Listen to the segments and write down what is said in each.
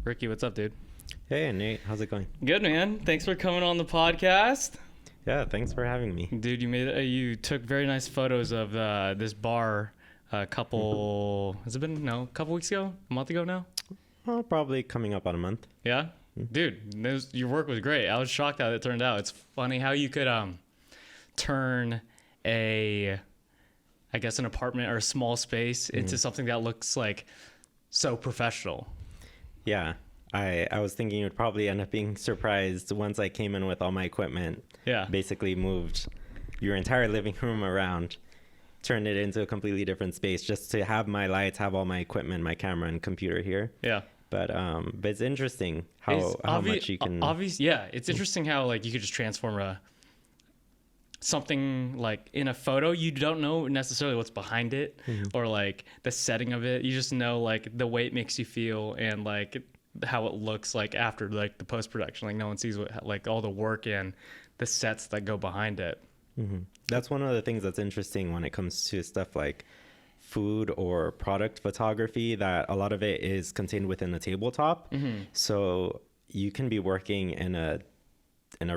Ricky, what's up, dude? Hey, Nate. How's it going? Good, man. Thanks for coming on the podcast. Yeah, thanks for having me. Dude, you took very nice photos of this bar a couple, has it been, a couple weeks ago? A month ago now? Probably coming up on a month. Yeah? Dude, your work was great. I was shocked how it turned out. It's funny how you could turn an apartment or a small space into something that looks like so professional. Yeah, I was thinking you would probably end up being surprised once I came in with all my equipment. Yeah. Basically moved your entire living room around, turned it into a completely different space just to have my lights, have all my equipment, my camera and computer here. Yeah. But it's interesting how much you can... It's interesting how like you could just transform something like in a photo. You don't know necessarily what's behind it or like the setting of it. You just know like the way it makes you feel and like how it looks like after like the post-production. Like no one sees what like all the work and the sets that go behind it. That's one of the things that's interesting when it comes to stuff like food or product photography, that a lot of it is contained within the tabletop. So you can be working in a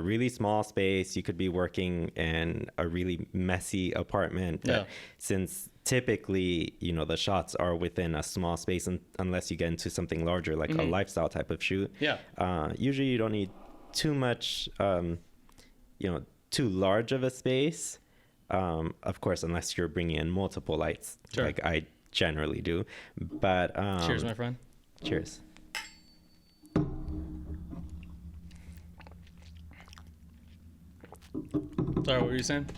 really small space. You could be working in a really messy apartment. But since typically, the shots are within a small space, unless you get into something larger, like a lifestyle type of shoot. Usually you don't need too much, too large of a space. Of course, unless you're bringing in multiple lights, like I generally do. But cheers, my friend. Cheers. Sorry, what were you saying?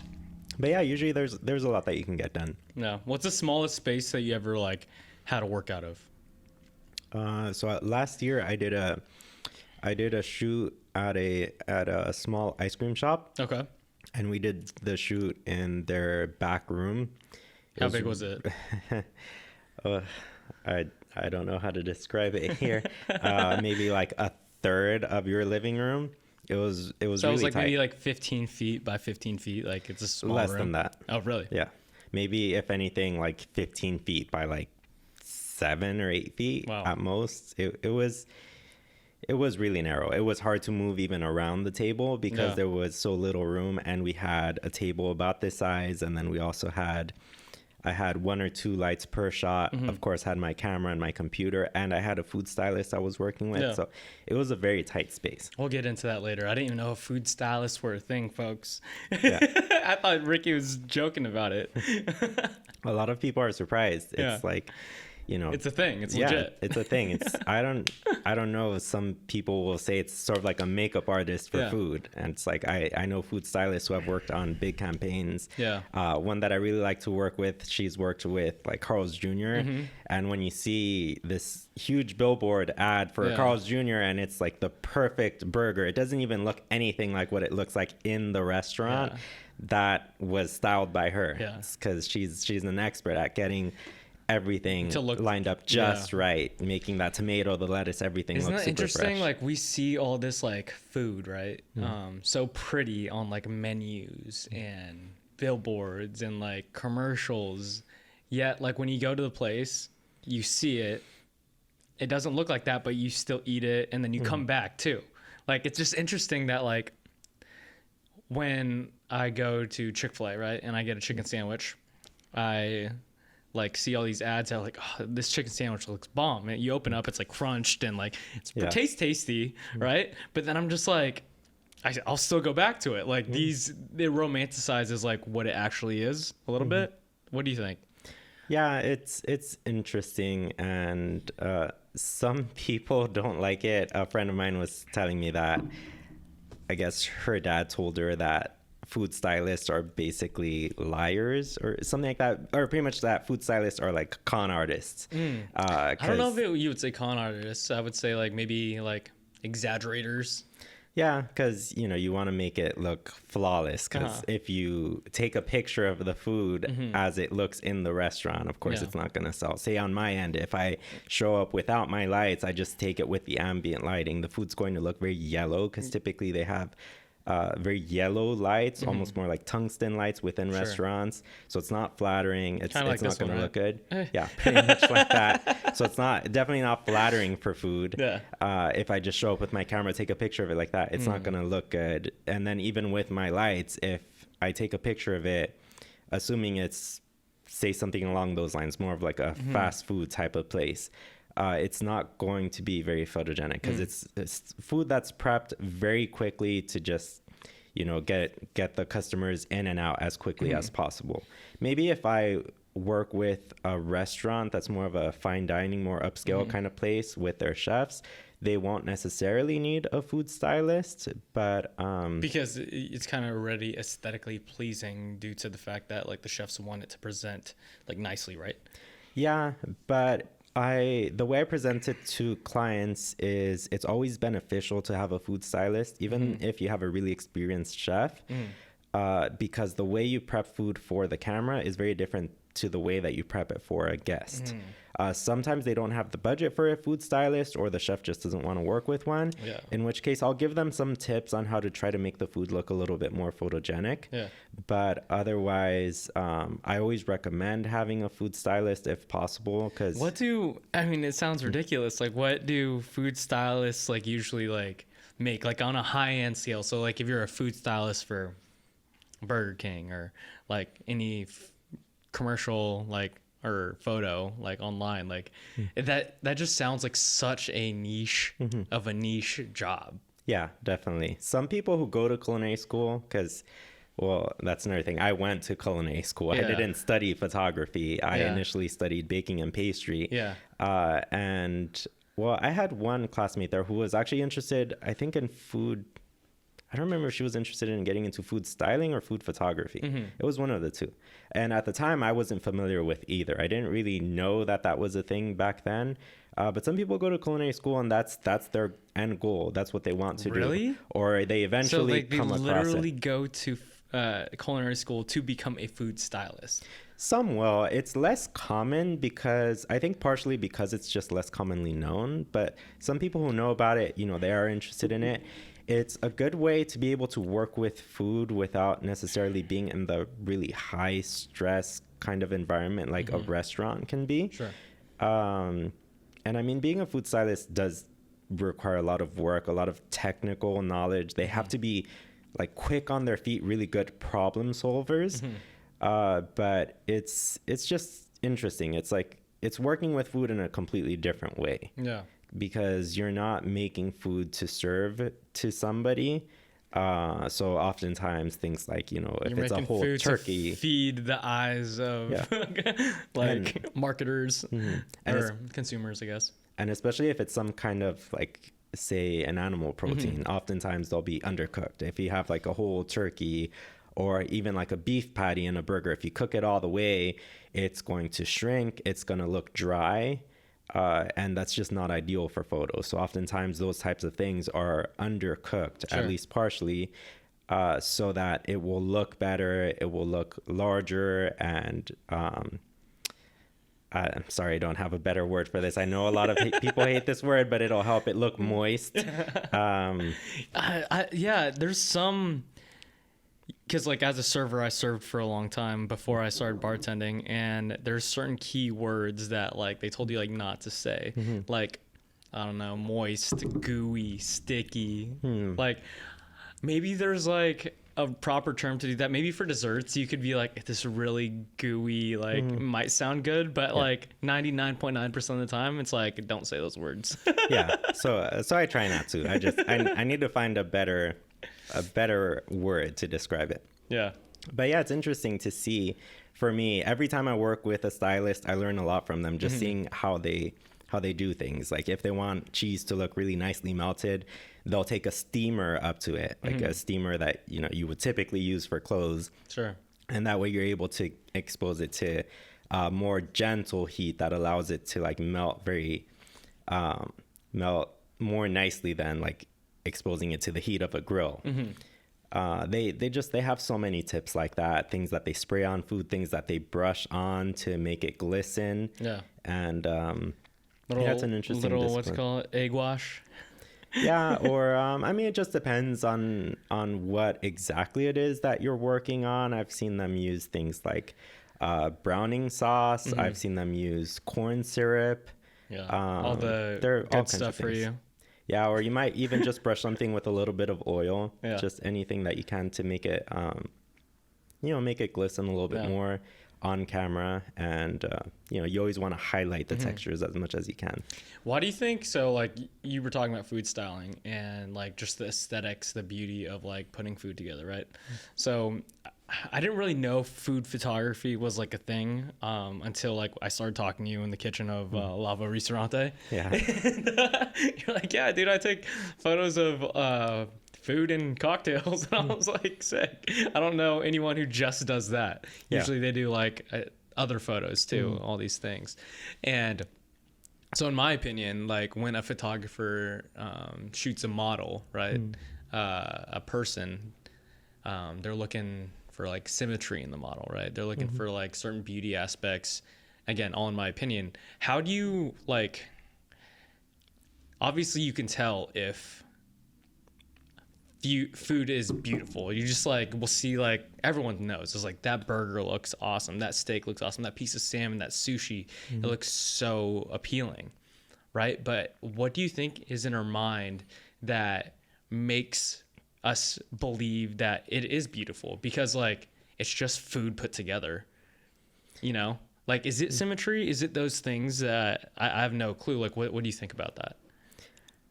But yeah, usually there's a lot that you can get done. No. What's the smallest space that you ever like had to work out of? So last year I did a shoot at a small ice cream shop. Okay. And we did the shoot in their back room. How big was it? I don't know how to describe it here. Maybe like a third of your living room. It was So really it was like tight. maybe like 15 feet by 15 feet. Like it's a small Less room. than that. Oh, really? Yeah. Maybe if anything, like 15 feet by like 7 or 8 feet at most. It was really narrow. It was hard to move even around the table because there was so little room, and we had a table about this size, and then we also I had 1 or 2 lights per shot. Of course, had my camera and my computer, and I had a food stylist I was working with. So it was a very tight space. We'll get into that later. I didn't even know if food stylists were a thing, folks. Yeah. I thought Ricky was joking about it. A lot of people are surprised. It's like, it's a thing. It's legit. It's a thing. It's I don't know. Some people will say it's sort of like a makeup artist for food, and it's like I know food stylists who have worked on big campaigns. One that I really like to work with, she's worked with like Carl's Jr. And when you see this huge billboard ad for Carl's Jr. and it's like the perfect burger, it doesn't even look anything like what it looks like in the restaurant. That was styled by her. Because she's an expert at getting everything to look lined up just right, making that tomato, the lettuce, everything look super fresh. Isn't that interesting? Like we see all this like food, right? So pretty on like menus and billboards and like commercials. Yet like when you go to the place, you see it. It doesn't look like that, but you still eat it, and then you come back too. Like it's just interesting that like when I go to Chick-fil-A, right, and I get a chicken sandwich, I like see all these ads that like, oh, this chicken sandwich looks bomb. And you open up, it's like crunched and like it tastes tasty, right? But then I'm just like, I'll still go back to it. Like it romanticizes like what it actually is a little bit. What do you think? Yeah, it's interesting, and some people don't like it. A friend of mine was telling me that I guess her dad told her that food stylists are basically liars or something like that, or pretty much that food stylists are like con artists. I don't know if you would say con artists. I would say like maybe like exaggerators. Yeah, because you want to make it look flawless, because if you take a picture of the food as it looks in the restaurant, of course it's not going to sell. Say on my end, if I show up without my lights, I just take it with the ambient lighting, the food's going to look very yellow, because typically they have very yellow lights, almost more like tungsten lights within restaurants. So it's not flattering. It's Kinda like not this going one, to right? look good. Yeah, pretty much like that. So it's definitely not flattering for food. Yeah. If I just show up with my camera, take a picture of it like that, it's not going to look good. And then even with my lights, if I take a picture of it, assuming it's, say something along those lines, more of like a fast food type of place, it's not going to be very photogenic because it's food that's prepped very quickly to just, get the customers in and out as quickly as possible. Maybe if I work with a restaurant that's more of a fine dining, more upscale kind of place with their chefs, they won't necessarily need a food stylist, but because it's kind of already aesthetically pleasing due to the fact that like the chefs want it to present like nicely, right? yeah, but the way I present it to clients is it's always beneficial to have a food stylist, even if you have a really experienced chef, because the way you prep food for the camera is very different to the way that you prep it for a guest. Sometimes they don't have the budget for a food stylist, or the chef just doesn't want to work with one. Yeah. In which case, I'll give them some tips on how to try to make the food look a little bit more photogenic. Yeah. But otherwise, I always recommend having a food stylist if possible, because it sounds ridiculous. Like, what do food stylists like usually like make like on a high end scale? So like if you're a food stylist for Burger King or like any commercial like or photo like online, like that just sounds like such a niche of a niche job. Yeah, definitely. Some people who go to culinary school, because, well, that's another thing. I went to culinary school. Yeah. I didn't study photography. I Yeah. initially studied baking and pastry. Yeah. And, well, I had one classmate there who was actually interested, I think, in food. I don't remember if she was interested in getting into food styling or food photography. It was one of the two. And at the time, I wasn't familiar with either. I didn't really know that was a thing back then. But some people go to culinary school and that's their end goal. That's what they want to do. Or they eventually come across it. So like they literally go to culinary school to become a food stylist. Some will. It's less common because I think partially because it's just less commonly known. But some people who know about it, they are interested in it. It's a good way to be able to work with food without necessarily being in the really high stress kind of environment like a restaurant can be. Sure. And I mean, being a food stylist does require a lot of work, a lot of technical knowledge. They have to be like quick on their feet, really good problem solvers. But it's just interesting. It's like it's working with food in a completely different way. Yeah. Because you're not making food to serve to somebody. So oftentimes things like, if You're it's a making whole food turkey. to feed the eyes of marketers or consumers, I guess. And especially if it's some kind of like, say, an animal protein, oftentimes they'll be undercooked. If you have like a whole turkey or even like a beef patty in a burger, if you cook it all the way, it's going to shrink. It's going to look dry. And that's just not ideal for photos. So oftentimes those types of things are undercooked, at least partially, so that it will look better, it will look larger, and I'm sorry, I don't have a better word for this. I know a lot of people hate this word, but it'll help it look moist. Yeah, there's some... Because like as a server, I served for a long time before I started bartending, and there's certain key words that like they told you like not to say, like I don't know, moist, gooey, sticky. Like maybe there's like a proper term to do that. Maybe for desserts you could be like this really gooey, like might sound good, but like 99.9% of the time it's like don't say those words. Yeah. So I try not to. I need to find a better word to describe it. Yeah. But yeah, it's interesting to see. For me, every time I work with a stylist, I learn a lot from them, just seeing how they do things. Like if they want cheese to look really nicely melted, they'll take a steamer up to it, like a steamer that you would typically use for clothes. Sure. And that way you're able to expose it to more gentle heat that allows it to like melt more nicely than like exposing it to the heat of a grill. They have so many tips like that, things that they spray on food, things that they brush on to make it glisten. Yeah. And it's an interesting little discipline. what's it called, egg wash. Yeah, or I mean, it just depends on what exactly it is that you're working on. I've seen them use things like browning sauce. I've seen them use corn syrup. Yeah, all the There are all good kinds of stuff for things. you. Yeah, or you might even just brush something with a little bit of oil. Yeah. Just anything that you can to make it, make it glisten a little bit Yeah. more on camera. And, you always want to highlight the textures as much as you can. Why do you think so? Like you were talking about food styling and like just the aesthetics, the beauty of like putting food together, right? So I didn't really know food photography was like a thing until like I started talking to you in the kitchen of Lava Ristorante. Yeah. And, you're like, yeah, dude, I take photos of food and cocktails. And I was like, sick. I don't know anyone who just does that. Yeah. Usually they do like other photos too, all these things. And so in my opinion, like when a photographer shoots a model, right, a person, they're looking for like symmetry in the model, right? They're looking for like certain beauty aspects. Again, all in my opinion. How do you like, obviously you can tell if food is beautiful. You just like, we'll see like, everyone knows. It's like that burger looks awesome. That steak looks awesome. That piece of salmon, that sushi, it looks so appealing, right? But what do you think is in our mind that makes us believe that it is beautiful? Because like, it's just food put together, like, is it symmetry? Is it those things that I have no clue? Like, what do you think about that?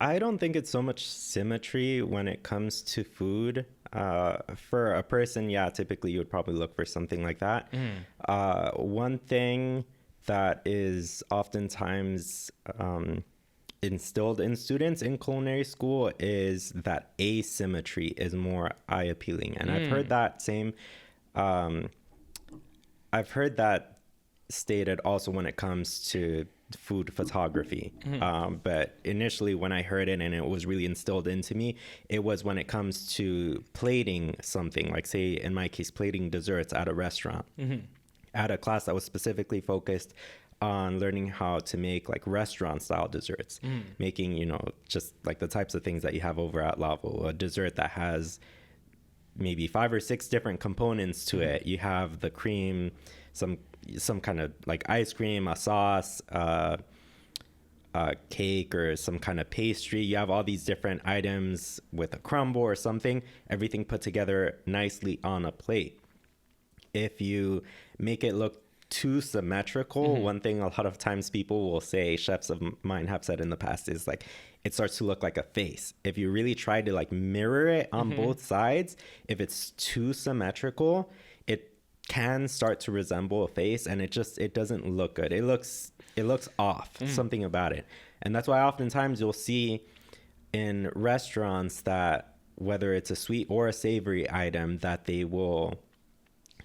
I don't think it's so much symmetry when it comes to food. For a person, yeah, typically you would probably look for something like that. One thing that is oftentimes instilled in students in culinary school is that asymmetry is more eye appealing. And I've heard that stated also when it comes to food photography. But initially when I heard it and it was really instilled into me, it was when it comes to plating something, like say in my case, plating desserts at a restaurant. At a class that was specifically focused on learning how to make like restaurant style desserts, making, just like the types of things that you have over at Lavo, a dessert that has maybe 5 or 6 different components to it. You have the cream, some kind of like ice cream, a sauce, cake, or some kind of pastry. You have all these different items with a crumble or something, everything put together nicely on a plate. If you make it look too symmetrical, one thing a lot of times people will say, chefs of mine have said in the past, is like it starts to look like a face. If you really try to like mirror it on both sides, if it's too symmetrical, it can start to resemble a face, and it doesn't look good. It looks off, something about it. And that's why oftentimes you'll see in restaurants that whether it's a sweet or a savory item, that they will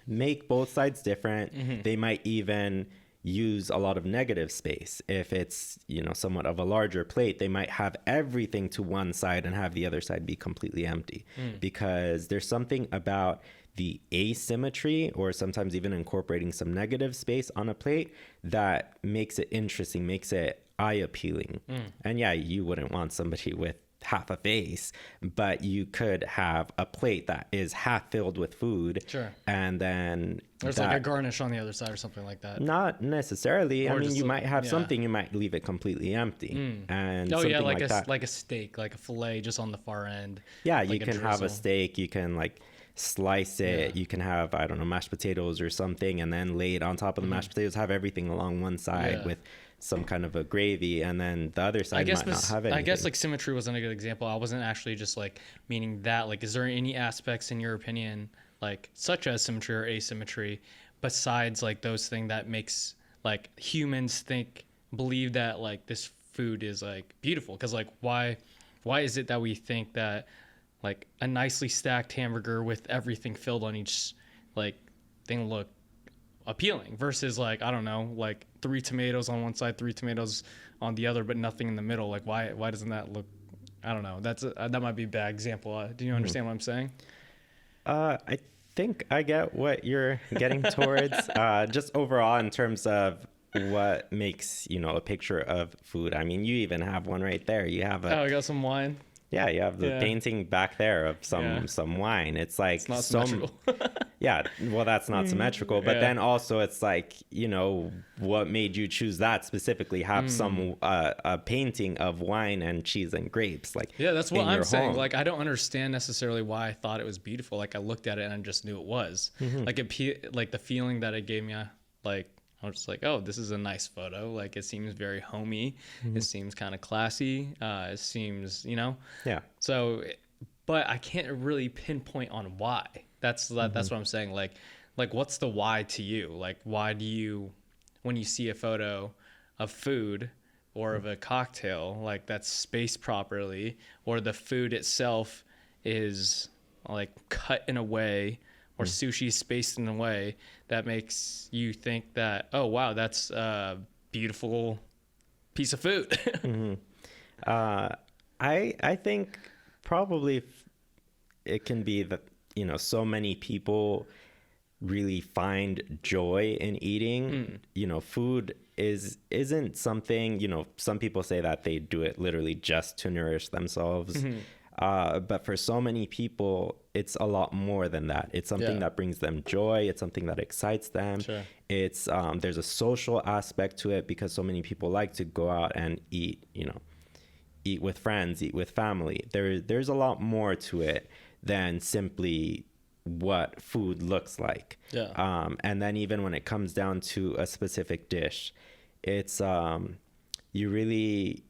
make both sides different. They might even use a lot of negative space. If it's, somewhat of a larger plate, they might have everything to one side and have the other side be completely empty, because there's something about the asymmetry, or sometimes even incorporating some negative space on a plate, that makes it interesting, makes it eye appealing. And yeah, you wouldn't want somebody with half a face, but you could have a plate that is half filled with food. Sure. And then there's like a garnish on the other side or something like that. Not necessarily. Or I mean, you might have yeah. something, you might leave it completely empty. And Oh something yeah, like that. like a steak, like a fillet just on the far end. Yeah, like you can have a steak, you can like slice it, you can have, I don't know, mashed potatoes or something, and then lay it on top of the mashed potatoes, have everything along one side with some kind of a gravy, and then the other side might not have anything. I guess like symmetry wasn't a good example. I wasn't actually just like meaning that. Like, is there any aspects in your opinion, like such as symmetry or asymmetry, besides like those things that makes like humans believe that like this food is like beautiful? Because like why is it that we think that like a nicely stacked hamburger with everything filled on each like thing look appealing versus like, I don't know, like 3 tomatoes on one side, 3 tomatoes on the other, but nothing in the middle? Like why doesn't that look, I don't know. That might be a bad example. Do you understand what I'm saying? I think I get what you're getting towards. Just overall in terms of what makes, you know, a picture of food. I mean, you even have one right there. You have Oh, I got some wine. yeah, you have the Yeah. painting back there of some wine. It's like It's not symmetrical. yeah, well, that's not symmetrical, but Yeah. then also it's like, you know, what made you choose that specifically? Have some a painting of wine and cheese and grapes, like Yeah, that's what in I'm your saying. home. Like, I don't understand necessarily why I thought it was beautiful. Like, I looked at it and I just knew it was. Like, like the feeling that it gave me, like, I was just like, oh, this is a nice photo. Like, it seems very homey. It seems kind of classy. It seems, you know. Yeah. So, but I can't really pinpoint on why. That's what I'm saying. Like, what's the why to you? Like, why do you, when you see a photo of food or of a cocktail, like that's spaced properly, or the food itself is like cut in a way, or sushi spaced in a way that makes you think that, oh wow, that's a beautiful piece of food. I think probably it can be that, you know, so many people really find joy in eating. You know, food isn't something, you know, some people say that they do it literally just to nourish themselves. But for so many people, it's a lot more than that. It's something that brings them joy. It's something that excites them. Sure. It's there's a social aspect to it because so many people like to go out and eat, you know, eat with friends, eat with family. There's a lot more to it than simply what food looks like. Yeah. And then even when it comes down to a specific dish, it's you really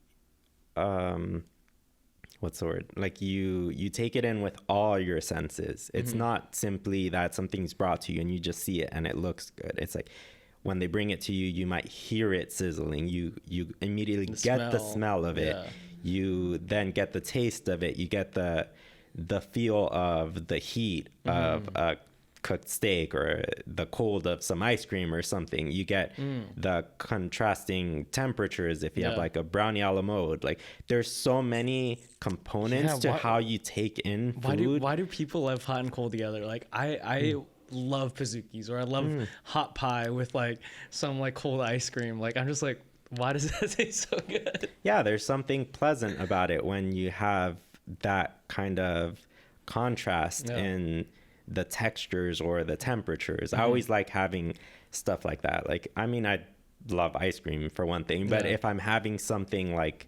what's the word? Like you take it in with all your senses. It's not simply that something's brought to you and you just see it and it looks good. It's like when they bring it to you, you might hear it sizzling. You immediately get the smell of it. Yeah. You then get the taste of it. You get the feel of the heat of a cooked steak or the cold of some ice cream or something. You get the contrasting temperatures if you have like a brownie a la mode. Like there's so many components to how you take in food. Why do people love hot and cold together? Like I love pazookies, or I love hot pie with like some like cold ice cream. Like I'm just like, why does that taste so good? Yeah, there's something pleasant about it when you have that kind of contrast in the textures or the temperatures. I always like having stuff like that. Like, I mean, I love ice cream for one thing, but if I'm having something like,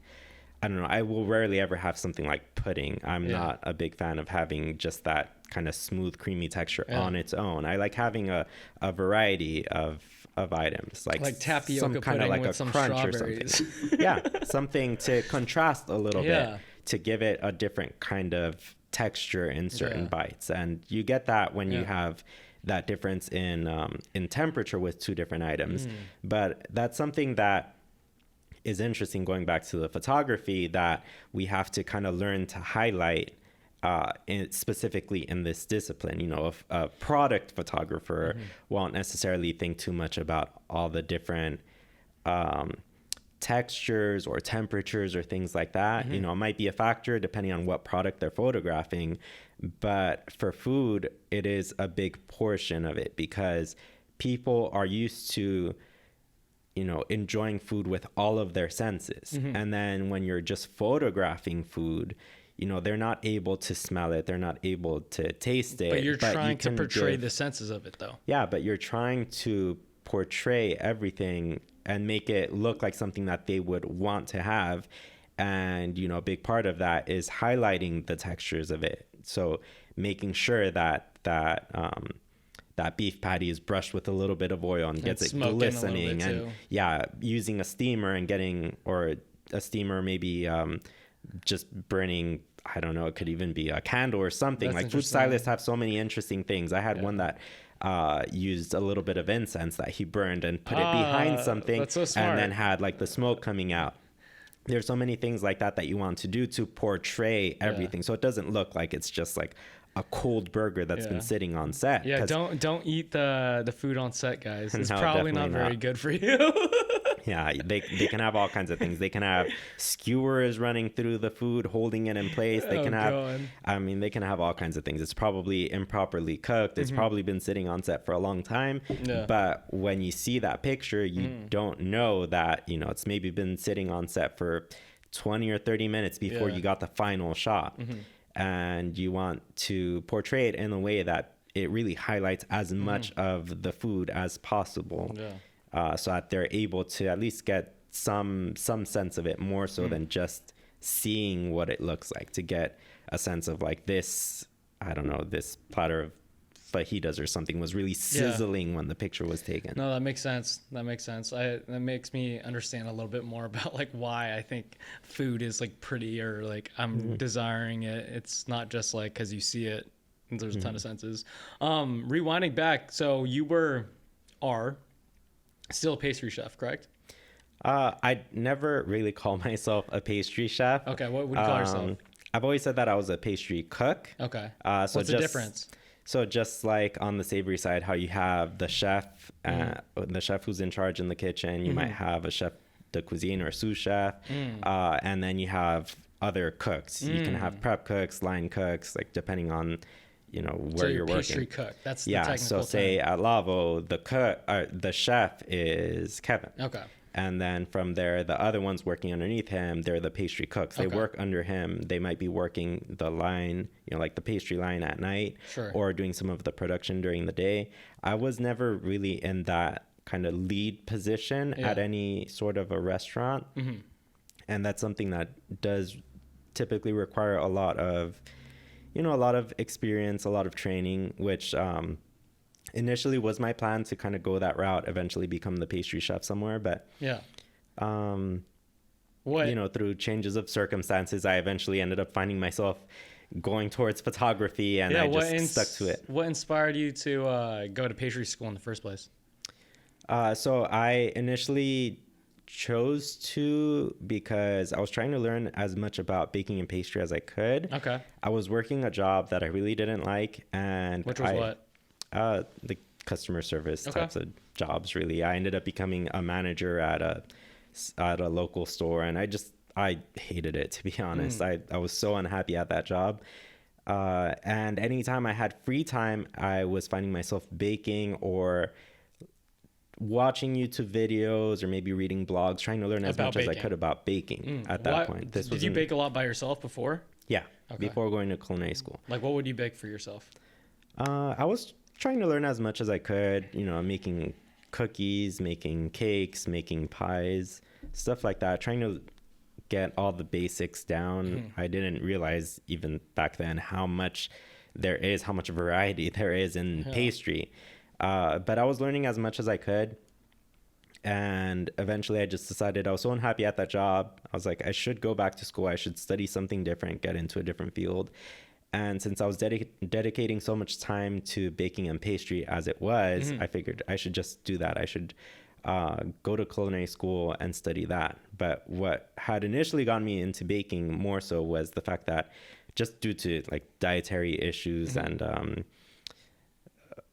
I don't know, I will rarely ever have something like pudding. I'm not a big fan of having just that kind of smooth, creamy texture on its own. I like having a variety of items, like tapioca some kind of pudding like with a some crunch strawberries. or something. Yeah, something to contrast a little bit, to give it a different kind of texture in certain bites. And you get that when you have that difference in temperature with two different items. But that's something that is interesting, going back to the photography, that we have to kind of learn to highlight specifically in this discipline. You know, a product photographer won't necessarily think too much about all the different textures or temperatures or things like that. You know, it might be a factor depending on what product they're photographing, but for food, it is a big portion of it because people are used to, you know, enjoying food with all of their senses. And then when you're just photographing food, you know, they're not able to smell it, they're not able to taste it. But you're trying to portray the senses of it, though. Yeah, but you're trying to portray everything and make it look like something that they would want to have. And, you know, a big part of that is highlighting the textures of it. So making sure that that beef patty is brushed with a little bit of oil and gets it glistening, and using a steamer and getting, or a steamer maybe just burning, I don't know, it could even be a candle or something. Like, food stylists have so many interesting things. I had one that used a little bit of incense that he burned and put it behind something, that's so smart. and then had like the smoke coming out. There's so many things like that you want to do to portray everything, so it doesn't look like it's just like a cold burger that's been sitting on set. Yeah, don't eat the food on set, guys. It's No, probably not definitely very good for you. Yeah, they can have all kinds of things. They can have skewers running through the food, holding it in place. They can have, God. I mean, they can have all kinds of things. It's probably improperly cooked. It's probably been sitting on set for a long time. Yeah. But when you see that picture, you don't know that, you know, it's maybe been sitting on set for 20 or 30 minutes before you got the final shot. And you want to portray it in a way that it really highlights as much of the food as possible. So that they're able to at least get some sense of it, more so than just seeing what it looks like, to get a sense of like this, I don't know, this platter of fajitas or something was really sizzling when the picture was taken. No, that makes sense. That makes sense. That makes me understand a little bit more about like why I think food is like pretty, or like I'm desiring it. It's not just like because you see it. There's a ton of senses. Rewinding back, so you are still a pastry chef, correct? I never really call myself a pastry chef. Okay, what would you call yourself? I've always said that I was a pastry cook. Okay. So what's the difference? So just like on the savory side, how you have the chef who's in charge in the kitchen, you might have a chef de cuisine or a sous chef, and then you have other cooks. You can have prep cooks, line cooks, like depending on, you know, where you're working. Pastry cook. That's the technical so say term. at Lavo, the chef is Kevin. Okay. And then from there, the other ones working underneath him, they're the pastry cooks. They work under him. They might be working the line, you know, like the pastry line at night, or doing some of the production during the day. I was never really in that kind of lead position at any sort of a restaurant. And that's something that does typically require a lot of experience, a lot of training, which initially was my plan to kind of go that route, eventually become the pastry chef somewhere. But through changes of circumstances, I eventually ended up finding myself going towards photography, and I just stuck to it. What inspired you to go to pastry school in the first place? So I initially chose to because I was trying to learn as much about baking and pastry as I could. Okay. I was working a job that I really didn't like, and which was what? The customer service types of jobs, really. I ended up becoming a manager at a local store, and I hated it, to be honest. I was so unhappy at that job. And anytime I had free time, I was finding myself baking or watching YouTube videos or maybe reading blogs, trying to learn as much as I could about baking at that point. Did you bake a lot by yourself before? Yeah, before going to culinary school. Like, what would you bake for yourself? I was trying to learn as much as I could, you know, making cookies, making cakes, making pies, stuff like that, trying to get all the basics down. I didn't realize even back then how much variety there is in pastry. But I was learning as much as I could. And eventually I just decided I was so unhappy at that job. I was like, I should go back to school. I should study something different, get into a different field. And since I was dedicating so much time to baking and pastry as it was, I figured I should just do that. I should go to culinary school and study that. But what had initially gotten me into baking more so was the fact that just due to like dietary issues and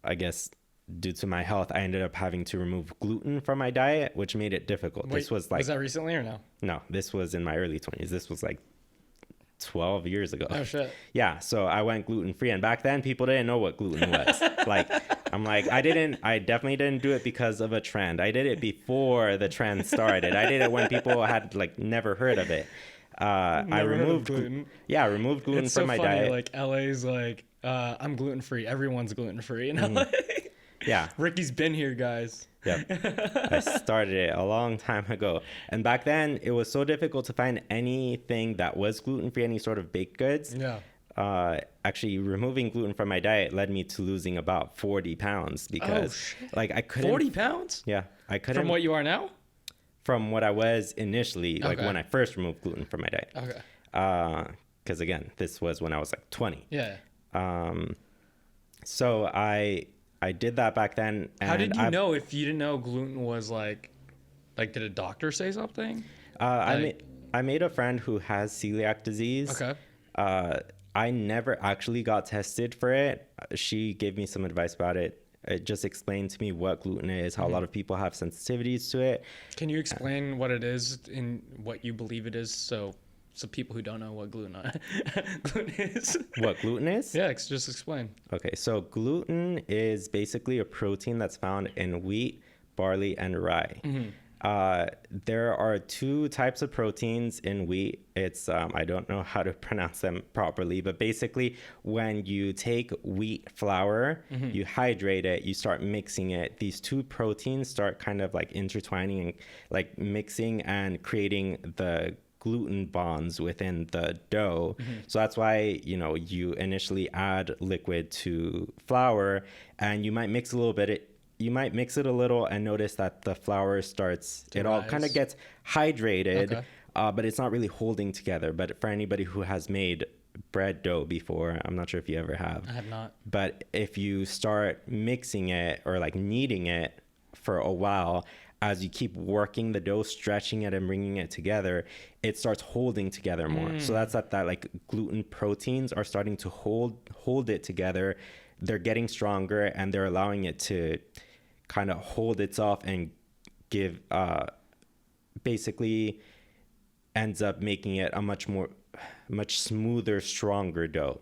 I guess due to my health, I ended up having to remove gluten from my diet, which made it difficult. Wait, was that recently or no? No, this was in my early 20s. This was like 12 years ago. Oh shit. Yeah, so I went gluten free, and back then people didn't know what gluten was. I definitely didn't do it because of a trend. I did it before the trend started. I did it when people had like never heard of it. I removed gluten. I removed gluten it's from so my funny, diet. Like LA's like I'm gluten free. Everyone's gluten free in LA. Yeah. Ricky's been here, guys. Yep. I started it a long time ago. And back then, it was so difficult to find anything that was gluten-free, any sort of baked goods. Yeah. Actually, removing gluten from my diet led me to losing about 40 pounds because I couldn't... 40 pounds? Yeah. I couldn't... From what you are now? From what I was initially, when I first removed gluten from my diet. Okay. Because again, this was when I was like 20. Yeah. So I did that back then. And how did you know if you didn't know gluten was like did a doctor say something? I made a friend who has celiac disease. Okay. I never actually got tested for it. She gave me some advice about it. just explained to me what gluten is, how a lot of people have sensitivities to it. Can you explain what it is and what you believe it is? So people who don't know what gluten is. What gluten is? Yeah, just explain. Okay, so gluten is basically a protein that's found in wheat, barley, and rye. There are two types of proteins in wheat. It's I don't know how to pronounce them properly, but basically when you take wheat flour, you hydrate it, you start mixing it, these two proteins start kind of like intertwining and like mixing and creating the gluten bonds within the dough. So that's why, you initially add liquid to flour, and you might mix a little bit. You might mix it a little and notice that the flour starts, it all kind of gets hydrated, but it's not really holding together. But for anybody who has made bread dough before, I'm not sure if you ever have. I have not. But if you start mixing it or like kneading it for a while, as you keep working the dough, stretching it and bringing it together, it starts holding together more. So that's that like gluten proteins are starting to hold it together. They're getting stronger, and they're allowing it to kind of hold itself and give basically ends up making it a much smoother, stronger dough.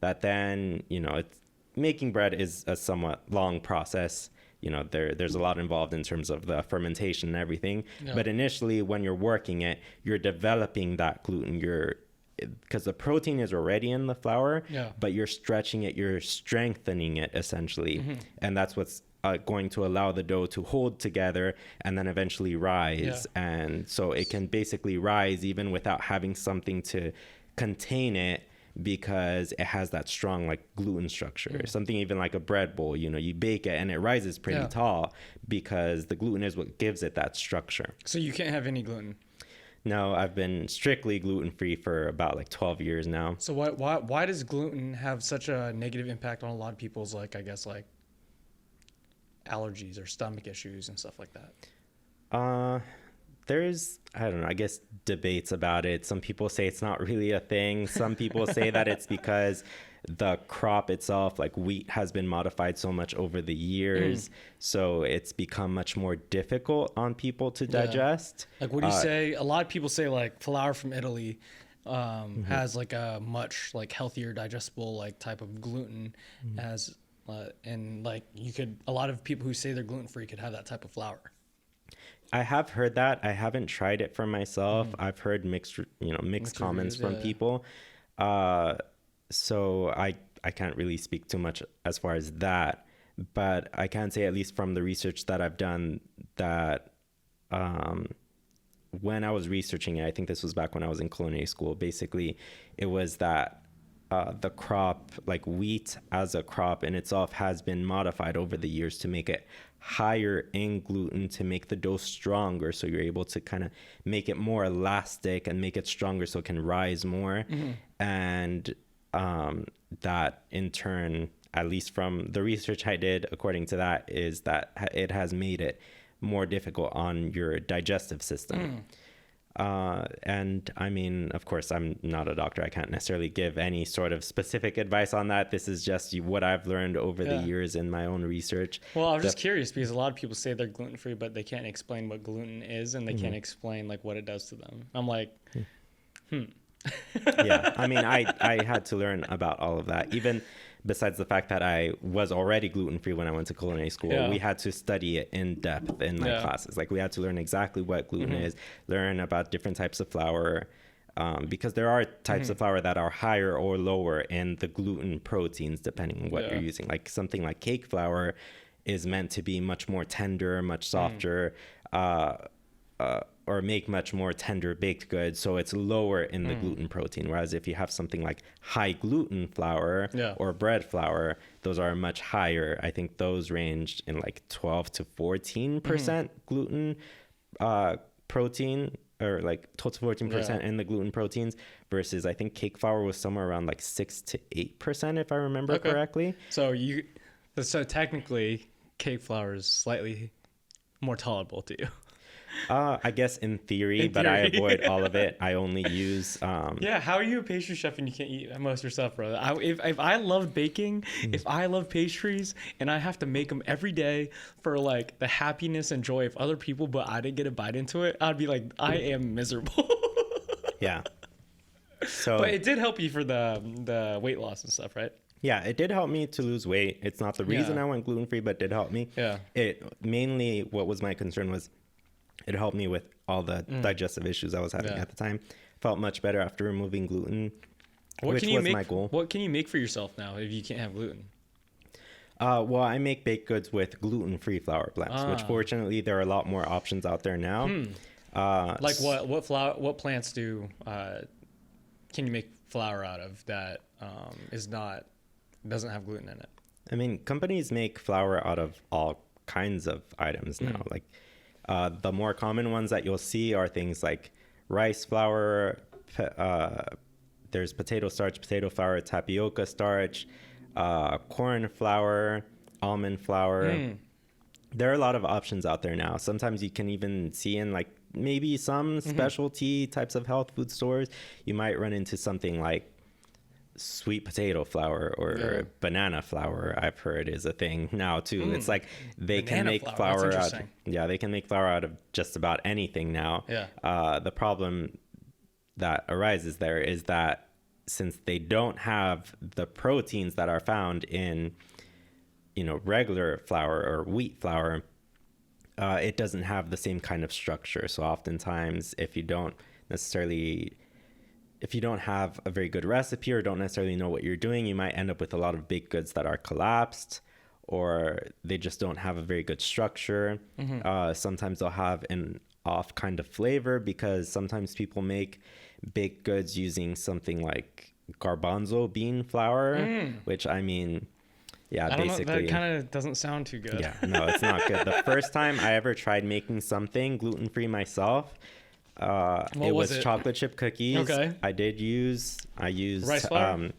That then, it's making bread is a somewhat long process. There's a lot involved in terms of the fermentation and everything. But initially, when you're working it, you're developing that gluten. Because the protein is already in the flour, but you're stretching it, you're strengthening it essentially. And that's what's going to allow the dough to hold together and then eventually rise. And so it can basically rise even without having something to contain it, because it has that strong like gluten structure. Something even like a bread bowl, you bake it and it rises pretty tall because the gluten is what gives it that structure. So you can't have any gluten? No, I've been strictly gluten-free for about like 12 years now. So why does gluten have such a negative impact on a lot of people's like, I guess, like allergies or stomach issues and stuff like that? There's, I don't know, I guess debates about it. Some people say it's not really a thing. Some people say that it's because the crop itself, like wheat, has been modified so much over the years. So it's become much more difficult on people to digest. Like, what do you say? A lot of people say like flour from Italy has like a much like healthier digestible like type of gluten as and like a lot of people who say they're gluten-free could have that type of flour. I have heard that. I haven't tried it for myself. I've heard mixed comments from people. So I can't really speak too much as far as that, but I can say, at least from the research that I've done, that when I was researching it, I think this was back when I was in culinary school, basically it was that the crop, like wheat as a crop in itself, has been modified over the years to make it higher in gluten, to make the dough stronger, so you're able to kind of make it more elastic and make it stronger so it can rise more. And that in turn, at least from the research I did, according to that, is that it has made it more difficult on your digestive system. And I mean, of course, I'm not a doctor. I can't necessarily give any sort of specific advice on that. This is just what I've learned over the years in my own research. Well, I'm just curious, because a lot of people say they're gluten-free, but they can't explain what gluten is, and they can't explain like what it does to them. I'm like, Yeah, I mean, I had to learn about all of that. Even besides the fact that I was already gluten-free when I went to culinary school, we had to study it in depth in my classes. Like, we had to learn exactly what gluten is, learn about different types of flour, because there are types of flour that are higher or lower in the gluten proteins, depending on what you're using. Like something like cake flour is meant to be much more tender, much softer, or make much more tender baked goods, so it's lower in the gluten protein. Whereas if you have something like high gluten flour or bread flour, those are much higher. I think those ranged in like 12 to 14% gluten protein, or like 12 to 14% in the gluten proteins, versus I think cake flour was somewhere around like 6 to 8%, if I remember correctly. So technically cake flour is slightly more tolerable to you. I guess in theory, In but I theory. avoid all of it. I only use Yeah, how are you a pastry chef and you can't eat most of your stuff, brother? If I love baking, if I love pastries, and I have to make them every day for like the happiness and joy of other people, but I didn't get a bite into it, I'd be like, I am miserable. yeah. So But it did help you for the weight loss and stuff, right? yeah, it did help me to lose weight. It's not the reason Yeah. I went gluten free, but it did help me. Yeah. It mainly, what was my concern was it helped me with all the digestive issues I was having Yeah. at the time. Felt much better after removing gluten, What which can you was make? my goal. What can you make for yourself now if you can't have gluten? Well, I make baked goods with gluten-free flour blends, which Ah. fortunately there are a lot more options out there now. Like what flour? What plants do can you make flour out of that doesn't have gluten in it? I mean, companies make flour out of all kinds of items now. Like the more common ones that you'll see are things like rice flour, there's potato starch, potato flour, tapioca starch, corn flour, almond flour. There are a lot of options out there now. Sometimes you can even see in like maybe some specialty types of health food stores, you might run into something like sweet potato flour or banana flour. I've heard is a thing now too. It's like they Banana can make flour, that's flour out. interesting. Yeah, they can make flour out of just about anything now. Yeah. The problem that arises there is that since they don't have the proteins that are found in, regular flour or wheat flour, it doesn't have the same kind of structure. So oftentimes, if you don't have a very good recipe or don't necessarily know what you're doing, you might end up with a lot of baked goods that are collapsed, or they just don't have a very good structure. Sometimes they'll have an off kind of flavor because sometimes people make baked goods using something like garbanzo bean flour, which I mean, yeah, I don't basically know. That kind of doesn't sound too good. yeah, no, it's not good. The first time I ever tried making something gluten-free myself, it was was it? chocolate chip cookies. Okay. I used Rice flour?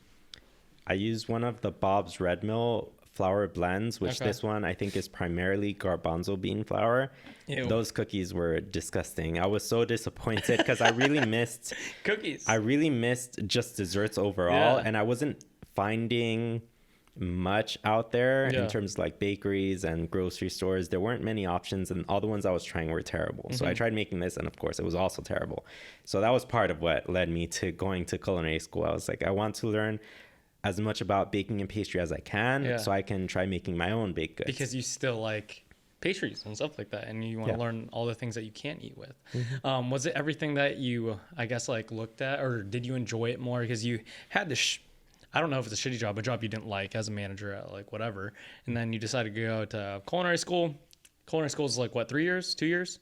I used one of the Bob's Red Mill flour blends, which Okay. this one I think is primarily garbanzo bean flour. Ew. Those cookies were disgusting. I was so disappointed because I really missed Cookies. just desserts overall, Yeah. and I wasn't finding much out there Yeah. in terms of like bakeries and grocery stores. There weren't many options, and all the ones I was trying were terrible. So I tried making this, and of course it was also terrible. So that was part of what led me to going to culinary school. I was like, I want to learn as much about baking and pastry as I can, Yeah. so I can try making my own baked goods. Because you still like pastries and stuff like that, and you want to Yeah. learn all the things that you can't eat with. Was it everything that you, I guess, like looked at, or did you enjoy it more because you had this? I don't know if it's a shitty job, a job you didn't like as a manager at like whatever, and then you decided to go to culinary school. Culinary school is like what, 3 years, 2 years?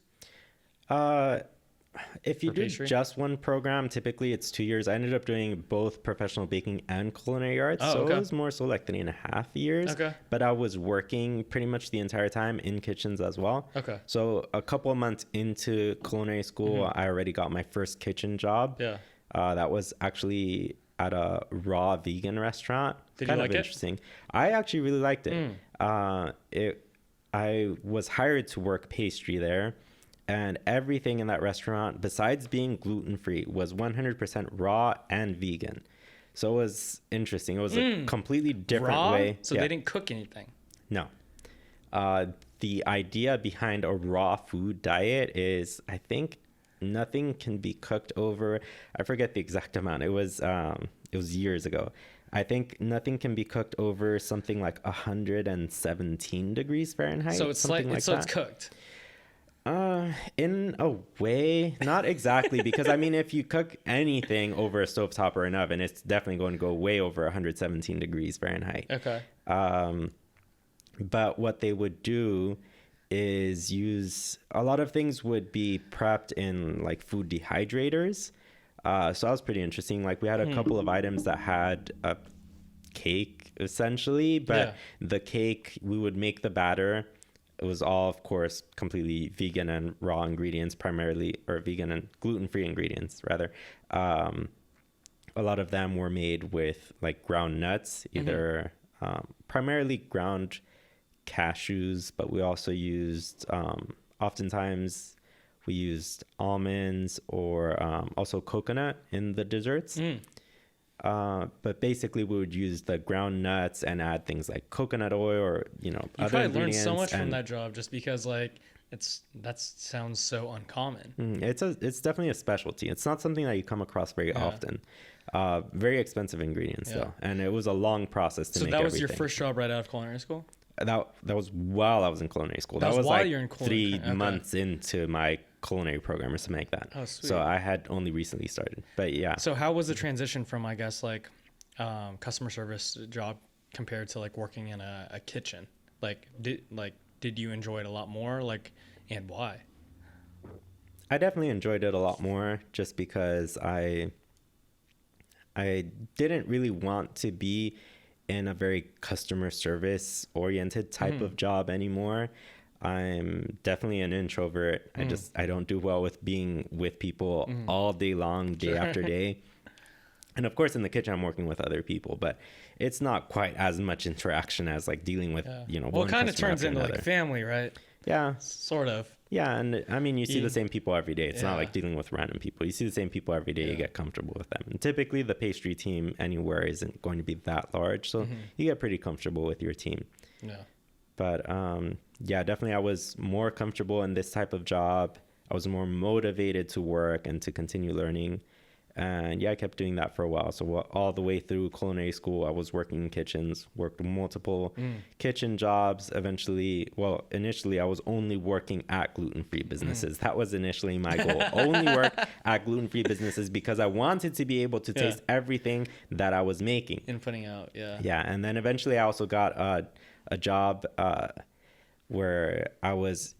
If you For do pastry? just one program, typically it's 2 years. I ended up doing both professional baking and culinary arts. Oh, so okay. it was more so like 3.5 years. Okay. But I was working pretty much the entire time in kitchens as well. Okay. So a couple of months into culinary school, I already got my first kitchen job. Yeah. That was actually at a raw vegan restaurant. Did you kind like of it? interesting. I actually really liked it. I was hired to work pastry there, and everything in that restaurant, besides being gluten-free, was 100% raw and vegan. So it was interesting. It was a completely different Raw? way. So Yeah. they didn't cook anything. No. The idea behind a raw food diet is, I think, nothing can be cooked over. I forget the exact amount. It was years ago. I think nothing can be cooked over something like 117 degrees Fahrenheit. So it's something like, so it's that. cooked. In a way, not exactly, because I mean, if you cook anything over a stovetop or an oven, it's definitely going to go way over 117 degrees Fahrenheit. Okay. But what they would do is use a lot of things would be prepped in like food dehydrators. So that was pretty interesting. Like we had a couple of items that had a cake essentially, but the cake, we would make the batter. It was all, of course, completely vegan and raw ingredients, primarily, or vegan and gluten-free ingredients, rather. A lot of them were made with like ground nuts, either primarily ground cashews, but we also used, oftentimes We used almonds or also coconut in the desserts. But basically, we would use the ground nuts and add things like coconut oil or, You other probably learned ingredients. so much from that job just because like that sounds so uncommon. It's definitely a specialty. It's not something that you come across very often. Very expensive ingredients though, and it was a long process to make. So that was everything. your first job right out of culinary school? That was while I was in culinary school. That was like while you're in culinary. 3 months into my culinary program or something like that. Oh, sweet. So I had only recently started, but yeah. So how was the transition from, I guess, like customer service job compared to like working in a kitchen? Did you enjoy it a lot more? And why? I definitely enjoyed it a lot more just because I didn't really want to be in a very customer service oriented type of job anymore. I'm definitely an introvert. I don't do well with being with people all day long, day after day. And of course in the kitchen I'm working with other people, but it's not quite as much interaction as like dealing with, Well, it kind of turns into like family, right? Yeah. Sort of. Yeah, and I mean, you see the same people every day. It's not like dealing with random people. You see the same people every day. You get comfortable with them. And typically, the pastry team anywhere isn't going to be that large, so you get pretty comfortable with your team. Yeah. But yeah, definitely, I was more comfortable in this type of job. I was more motivated to work and to continue learning. And yeah, I kept doing that for a while. So all the way through culinary school, I was working in kitchens, worked multiple kitchen jobs. Initially, I was only working at gluten-free businesses. That was initially my goal. Only work at gluten-free businesses because I wanted to be able to taste everything that I was making. And putting out, Yeah, and then eventually I also got a job where I was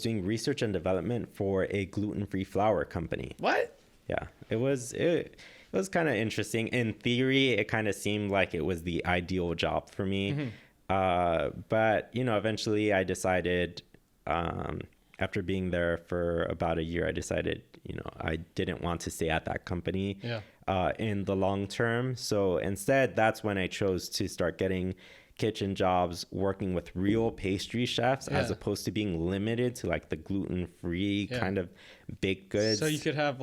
doing research and development for a gluten-free flour company. What? Yeah, it was kind of interesting. In theory, it kind of seemed like it was the ideal job for me. But, eventually I decided, after being there for about a year, I decided, I didn't want to stay at that company in the long term. So instead, that's when I chose to start getting kitchen jobs working with real pastry chefs as opposed to being limited to like the gluten-free kind of baked goods. So you could have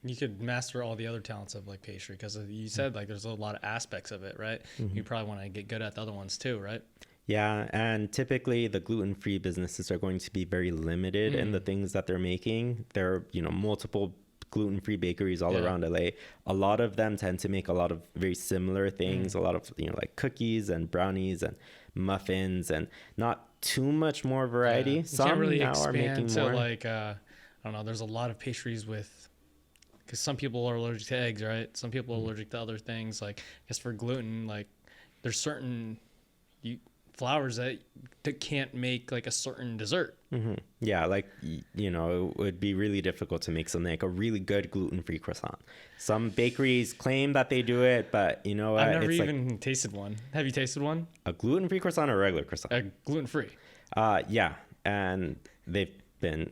you could master all the other talents of like pastry because you said like there's a lot of aspects of it, right? You probably want to get good at the other ones too, right? Yeah, and typically the gluten-free businesses are going to be very limited in the things that they're making. There are, multiple gluten-free bakeries all around LA. A lot of them tend to make a lot of very similar things, a lot of, like cookies and brownies and muffins and not too much more variety. You Some can't really now are making expand more. to like, I don't know, there's a lot of pastries because some people are allergic to eggs, right? Some people are allergic to other things. Like, I guess for gluten, like there's certain flours that can't make like a certain dessert. Yeah, like, it would be really difficult to make something like a really good gluten-free croissant. Some bakeries claim that they do it, but you know what? I've never even tasted one. Have you tasted one? A gluten-free croissant or a regular croissant? Gluten-free. Yeah, and they've been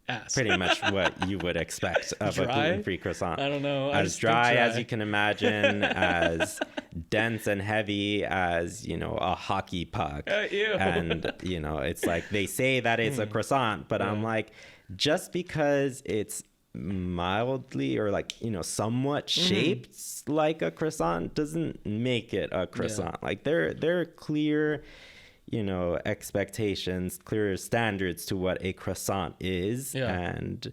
Ass. pretty much what you would expect of a gluten-free croissant. I don't know. As dry as you can imagine, as dense and heavy as, a hockey puck. Ew. And, it's like they say that it's a croissant, but I'm like, just because it's mildly or like, somewhat shaped like a croissant doesn't make it a croissant. Like there are clear expectations, clear standards to what a croissant is. And,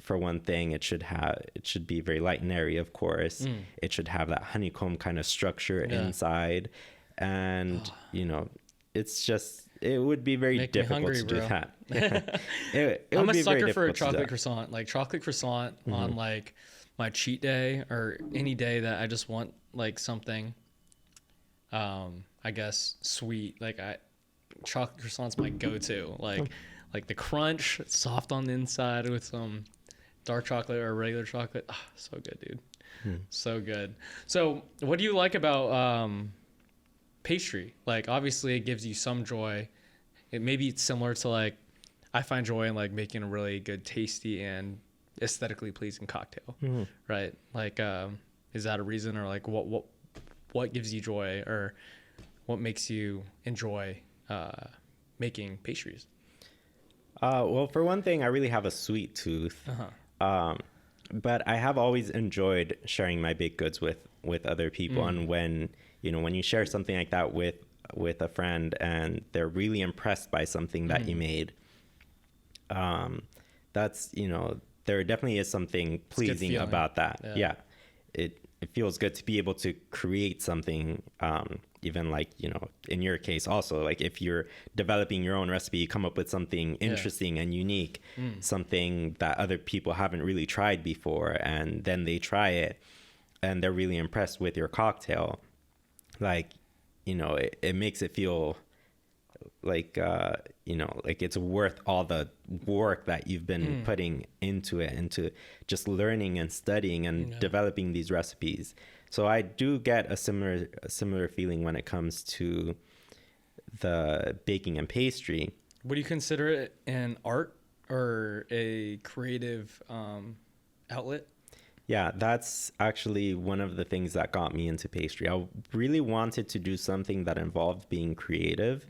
for one thing, it should be very light and airy, of course. It should have that honeycomb kind of structure inside. And, it would be very difficult to do that. I'm a sucker for a chocolate croissant. Like chocolate croissant on like my cheat day or any day that I just want like something I guess sweet. Like chocolate croissant's my go-to. Like the crunch, it's soft on the inside with some dark chocolate or regular chocolate. Oh, so good, dude. So good. So what do you like about pastry? Like obviously it gives you some joy. Maybe it's similar to like I find joy in like making a really good, tasty and aesthetically pleasing cocktail, right? Like is that a reason, or like what gives you joy, or what makes you enjoy making pastries? Well, for one thing, I really have a sweet tooth. But I have always enjoyed sharing my baked goods with other people. And when you share something like that with a friend and they're really impressed by something that you made, that's, there definitely is something pleasing about that. Yeah. It feels good to be able to create something, even like, in your case also, like if you're developing your own recipe, you come up with something interesting and unique, something that other people haven't really tried before, and then they try it and they're really impressed with your cocktail. Like, it makes it feel like, like it's worth all the work that you've been putting into it, into just learning and studying and developing these recipes. So I do get a similar feeling when it comes to the baking and pastry. Would you consider it an art or a creative outlet? Yeah, that's actually one of the things that got me into pastry. I really wanted to do something that involved being creative.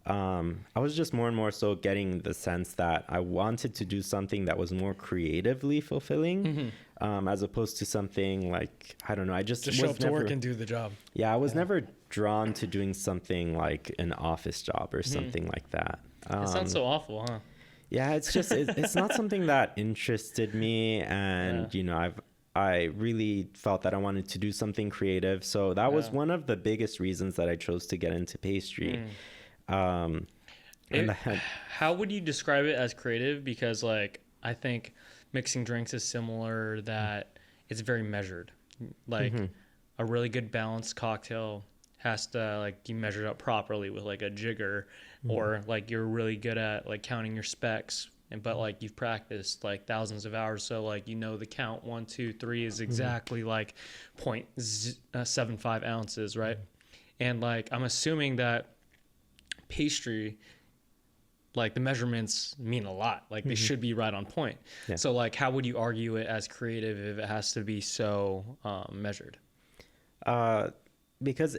I was just more and more so getting the sense that I wanted to do something that was more creatively fulfilling, as opposed to something like, I don't know, I just show up to work and do the job. Yeah, I was never drawn to doing something like an office job or something like that. It sounds so awful, huh? Yeah, it's just, it's not something that interested me. And, I really felt that I wanted to do something creative. So that was one of the biggest reasons that I chose to get into pastry. How would you describe it as creative? Because like, I think mixing drinks is similar, that it's very measured. Like a really good balanced cocktail has to like be measured up properly with like a jigger, or like you're really good at like counting your specs, but like you've practiced like thousands of hours, so like the count 1, 2, 3 is exactly like 0.75 ounces, right? And like I'm assuming that pastry, like the measurements mean a lot, like they should be right on point. So like how would you argue it as creative if it has to be so measured? Because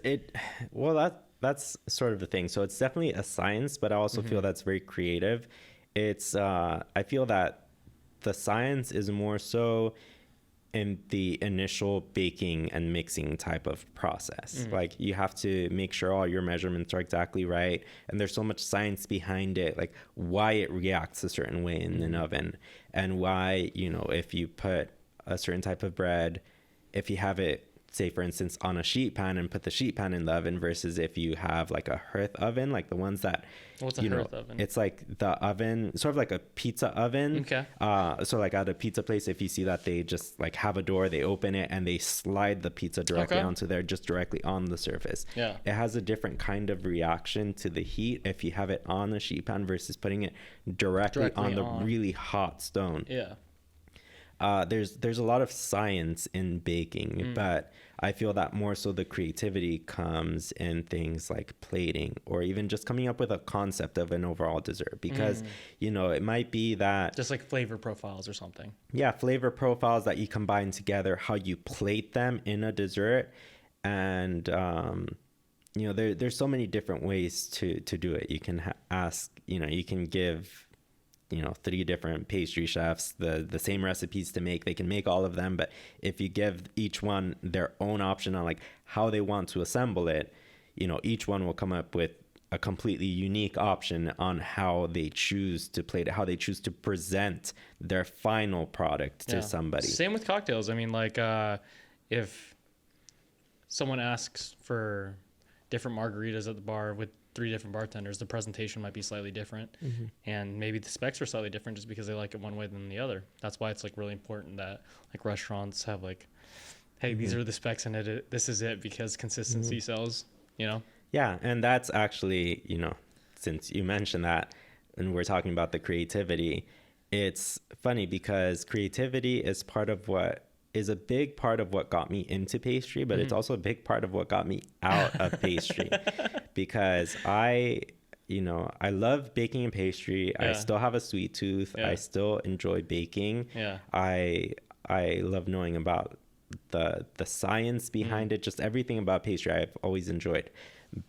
that's sort of the thing. So it's definitely a science, but I also feel that's very creative. It's I feel that the science is more so in the initial baking and mixing type of process. Like you have to make sure all your measurements are exactly right, and there's so much science behind it, like why it reacts a certain way in an oven, and why, if you put a certain type of bread, if you have it, say for instance, on a sheet pan and put the sheet pan in the oven, versus if you have like a hearth oven, like the ones that, what's a hearth oven? It's like the oven, sort of like a pizza oven. Okay. So like at a pizza place, if you see that they just like have a door, they open it and they slide the pizza directly onto there, just directly on the surface. Yeah. It has a different kind of reaction to the heat if you have it on a sheet pan versus putting it directly on the really hot stone. Yeah. There's a lot of science in baking, but I feel that more so the creativity comes in things like plating, or even just coming up with a concept of an overall dessert, because it might be that just like flavor profiles or something. Yeah, flavor profiles that you combine together, how you plate them in a dessert, and there's so many different ways to do it. You can ask, you can give 3 different pastry chefs the same recipes to make. They can make all of them, but if you give each one their own option on like how they want to assemble it, each one will come up with a completely unique option on how they choose to plate it, how they choose to present their final product to somebody. Same with cocktails. I mean, like if someone asks for different margaritas at the bar with 3 different bartenders, the presentation might be slightly different, and maybe the specs are slightly different just because they like it one way than the other. That's why it's like really important that like restaurants have like, hey, these are the specs and this is it, because consistency sells, Yeah, and that's actually, since you mentioned that and we're talking about the creativity, it's funny because creativity is a big part of what got me into pastry, but it's also a big part of what got me out of pastry, because I love baking and pastry. I still have a sweet tooth. I still enjoy baking. I love knowing about the science behind it, just everything about pastry I've always enjoyed.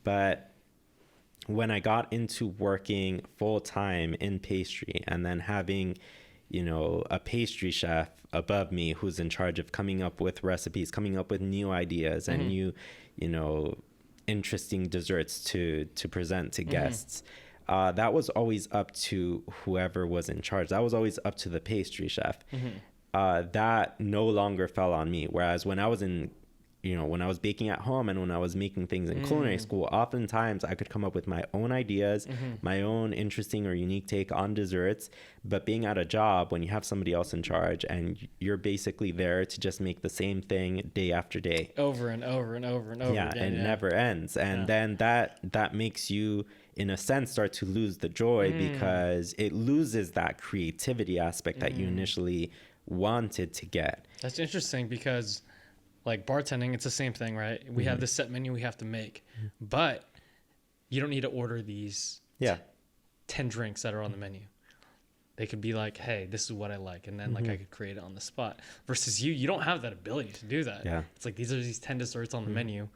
But when I got into working full time in pastry and then having, a pastry chef above me who's in charge of coming up with recipes, coming up with new ideas and new, interesting desserts to present to guests. That was always up to whoever was in charge. That was always up to the pastry chef. That no longer fell on me. Whereas when I was when I was baking at home and when I was making things in culinary school, oftentimes I could come up with my own ideas, my own interesting or unique take on desserts. But being at a job, when you have somebody else in charge and you're basically there to just make the same thing day after day. Over and over and over and over again. It never ends. And then that makes you, in a sense, start to lose the joy because it loses that creativity aspect that you initially wanted to get. That's interesting because like bartending, it's the same thing, right? We have this set menu we have to make, but you don't need to order these 10 drinks that are on the menu. They could be like, hey, this is what I like. And then like I could create it on the spot versus you don't have that ability to do that. Yeah. It's like, these are these 10 desserts on the menu,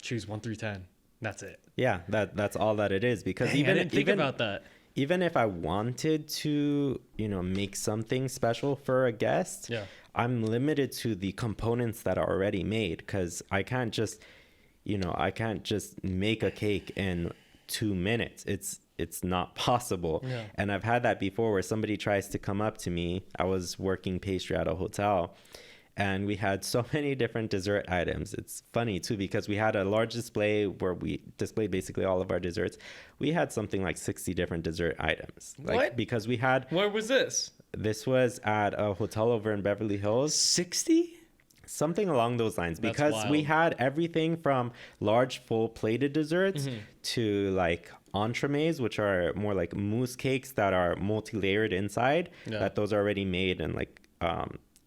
choose 1 through 10. That's it. Yeah. That's all that it is because I didn't think about that. Even if I wanted to, make something special for a guest, I'm limited to the components that are already made because I can't just make a cake in 2 minutes. It's not possible. Yeah. And I've had that before where somebody tries to come up to me. I was working pastry at a hotel and we had so many different dessert items. It's funny too, because we had a large display where we displayed basically all of our desserts. We had something like 60 different dessert items. What? Because we had... Where was this? This was at a hotel over in Beverly Hills. 60? Something along those lines. Because we had everything from large full plated desserts to like entremets, which are more like mousse cakes that are multi-layered inside. Yeah. That those are already made and like...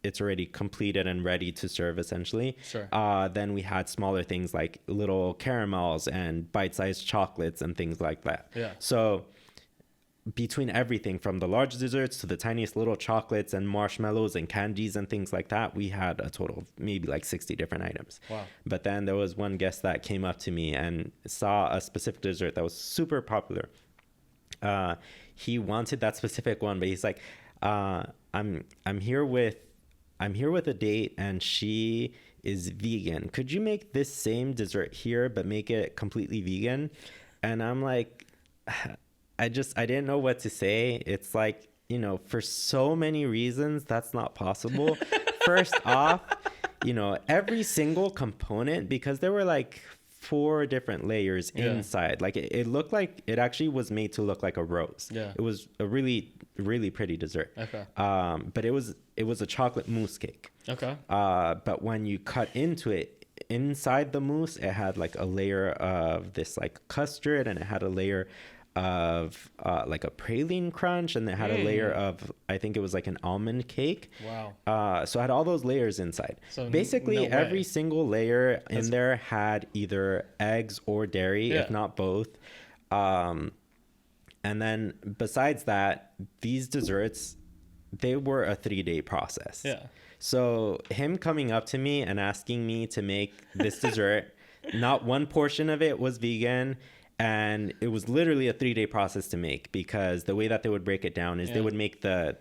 it's already completed and ready to serve essentially. Sure. Then we had smaller things like little caramels and bite-sized chocolates and things like that. Yeah. So between everything from the large desserts to the tiniest little chocolates and marshmallows and candies and things like that, we had a total of maybe like 60 different items. Wow. But then there was one guest that came up to me and saw a specific dessert that was super popular. He wanted that specific one, but he's like, I'm here with a date and she is vegan. Could you make this same dessert here, but make it completely vegan? And I'm like, I didn't know what to say. It's like, for so many reasons, that's not possible. First off, every single component, because there were like 4 different layers inside. Like it looked like it actually was made to look like a rose. Yeah. It was a really, really pretty dessert. Okay. But it was a chocolate mousse cake. Okay. But when you cut into it, inside the mousse, it had like a layer of this like custard and it had a layer of like a praline crunch and it had a layer of, I think it was like an almond cake. Wow. So it had all those layers inside. So basically every single layer in there had either eggs or dairy, if not both. And then besides that, these desserts, they were a 3-day process. Yeah. So him coming up to me and asking me to make this dessert, not one portion of it was vegan. And it was literally a 3-day process to make because the way that they would break it down is they would make the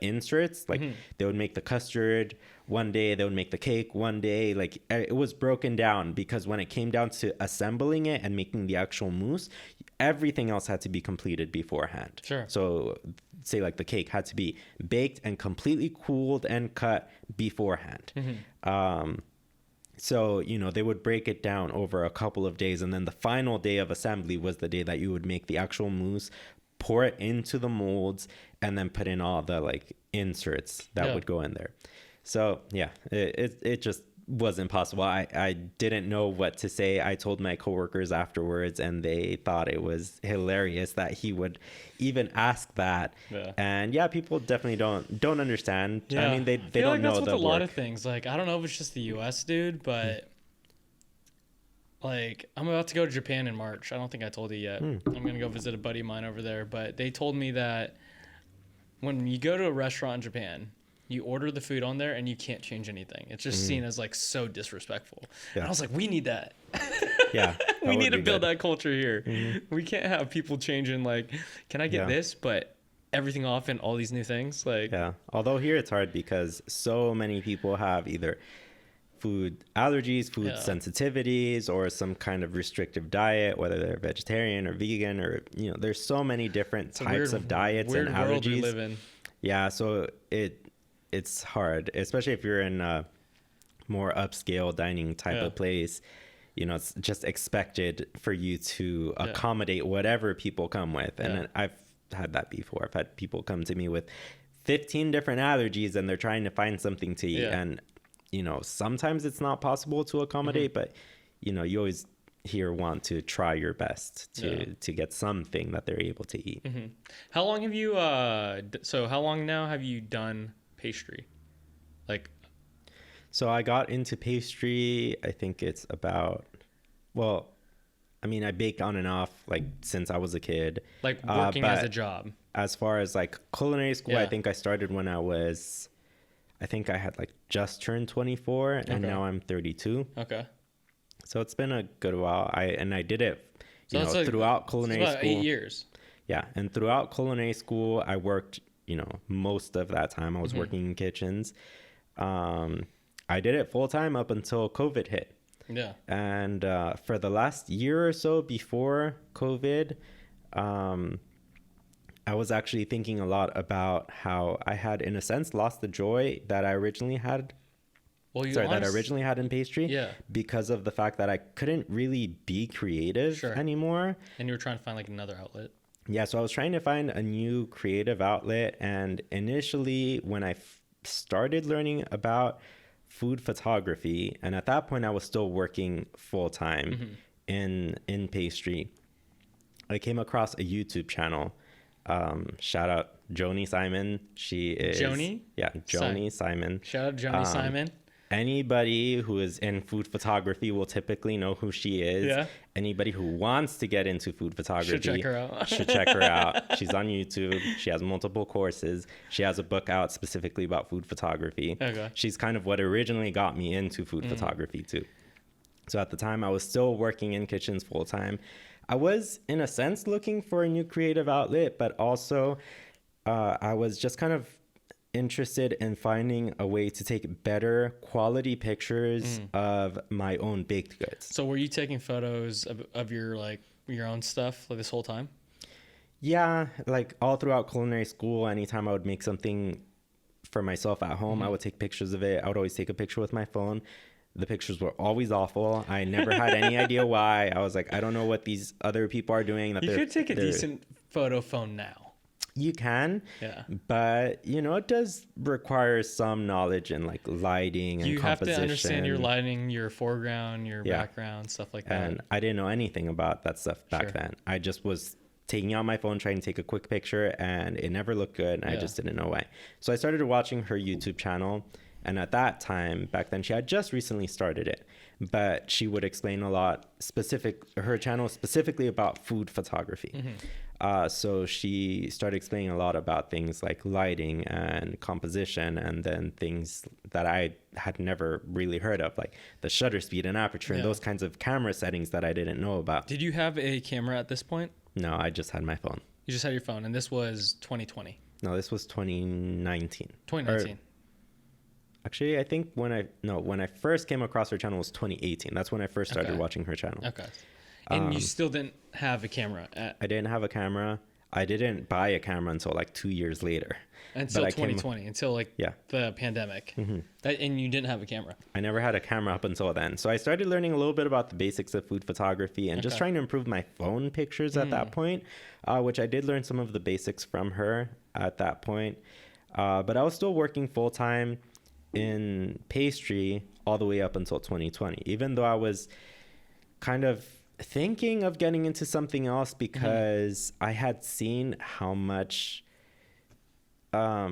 inserts, like they would make the custard one day, they would make the cake one day. Like it was broken down because when it came down to assembling it and making the actual mousse, everything else had to be completed beforehand. Sure. So say like the cake had to be baked and completely cooled and cut beforehand. So, they would break it down over a couple of days. And then the final day of assembly was the day that you would make the actual mousse, pour it into the molds, and then put in all the like inserts that would go in there. So, yeah, it just wasn't possible. I didn't know what to say. I told my coworkers afterwards and they thought it was hilarious that he would even ask that. Yeah. And people definitely don't understand. Yeah. I mean, they don't know the work. That's with a lot of things. Like, I don't know if it's just the US, dude, but like I'm about to go to Japan in March. I don't think I told you yet. I'm going to go visit a buddy of mine over there, but they told me that when you go to a restaurant in Japan, you order the food on there and you can't change anything. It's just seen as like so disrespectful. Yeah. And I was like, we need that. Yeah. We need to build good. that culture here. We can't have people changing like, can I get this? But everything off and all these new things. Like, Yeah. Although here it's hard because so many people have either food allergies, food sensitivities, or some kind of restrictive diet, whether they're vegetarian or vegan, or, you know, there's so many different types of diets and allergies. World we live in. Yeah. So it's hard, especially if you're in a more upscale dining type of place. You know, it's just expected for you to accommodate whatever people come with. And I've had that before. I've had people come to me with 15 different allergies and they're trying to find something to eat. And, you know, sometimes it's not possible to accommodate, but, you know, you always want to try your best to get something that they're able to eat. How long have you, how long now have you done pastry? Like, so I got into pastry, I think it's about, well, I mean, I baked on and off like since I was a kid. Like working as a job. As far as like culinary school, I think I started when I think I had like just turned 24 and now I'm 32. Okay. So it's been a good while. I did it, you know, like, throughout culinary about school. 8 years. Yeah. And throughout culinary school, I worked, you know, most of that time I was working in kitchens. I did it full time up until COVID hit. Yeah. And for the last year or so before COVID, I was actually thinking a lot about how I had, in a sense, lost the joy that I originally had. That I originally had in pastry. Yeah. Because of the fact that I couldn't really be creative anymore. And you were trying to find like another outlet. Yeah. So I was trying to find a new creative outlet. And initially, when I started learning about food photography, and at that point I was still working full time in pastry, I came across a YouTube channel. Shout out Joni Simon. She is Joni Simon. Shout out Joni Simon. Anybody who is in food photography will typically know who she is. Yeah. Anybody who wants to get into food photography should check her out. She's on YouTube. She has multiple courses. She has a book out specifically about food photography. Okay. She's kind of what originally got me into food photography too. So at the time I was still working in kitchens full time. I was in a sense looking for a new creative outlet, but also I was just kind of interested in finding a way to take better quality pictures of my own baked goods. So were you taking photos of your own stuff like this whole time? Yeah, like all throughout culinary school, anytime I would make something for myself at home, I would take pictures of it. I would always take a picture with my phone. The pictures were always awful. I never had any idea why. I was like, I don't know what these other people are doing. You could take a decent photo phone now. You can, but you know, it does require some knowledge in like lighting and composition. You have to understand your lighting, your foreground, your background, stuff like that. And I didn't know anything about that stuff back then. I just was taking out my phone, trying to take a quick picture, and it never looked good. And I just didn't know why. So I started watching her YouTube channel. And at that time, back then, she had just recently started it, but she would explain a lot her channel specifically about food photography. So she started explaining a lot about things like lighting and composition, and then things that I had never really heard of, like the shutter speed and aperture and those kinds of camera settings that I didn't know about. Did you have a camera at this point? No, I just had my phone. You just had your phone, and this was 2020? No, this was 2019. 2019. Actually, I think when I first came across her channel was 2018. That's when I first started watching her channel. Okay. And you still didn't have a camera? I didn't have a camera. I didn't buy a camera until like 2 years later. Until 2020, until like the pandemic. And you didn't have a camera? I never had a camera up until then. So I started learning a little bit about the basics of food photography and just trying to improve my phone pictures at that point, which I did learn some of the basics from her at that point. But I was still working full time in pastry all the way up until 2020, even though I was kind of thinking of getting into something else because I had seen how much I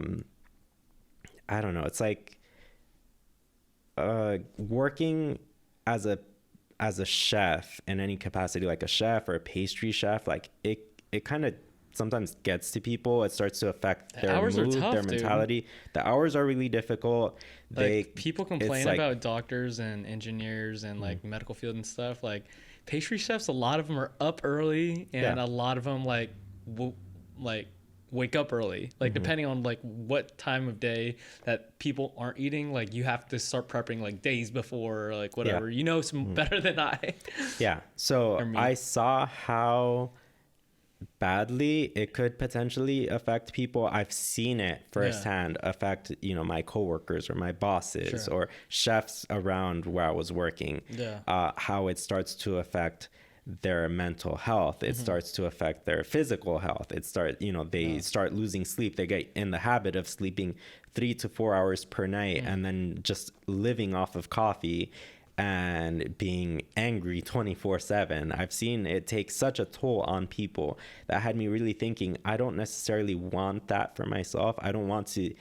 don't know, it's like working as a chef in any capacity, like a chef or a pastry chef, like it kind of sometimes gets to people. It starts to affect The their hours are mood, tough, their dude. mentality. The hours are really difficult. Like people complain like, about doctors and engineers and like medical field and stuff. Like pastry chefs, a lot of them are up early, and Yeah. a lot of them like wake up early. Like depending on like what time of day that people aren't eating, like you have to start prepping like days before, or like whatever. You know some better than I. Yeah. So Or me. I saw how badly it could potentially affect people. I've seen it firsthand affect, you know, my coworkers or my bosses Sure. or chefs around where I was working. Yeah. How it starts to affect their mental health. It starts to affect their physical health. They start losing sleep. They get in the habit of sleeping 3 to 4 hours per night and then just living off of coffee and being angry 24/7. I've seen it take such a toll on people that had me really thinking, I don't necessarily want that for myself. I don't want to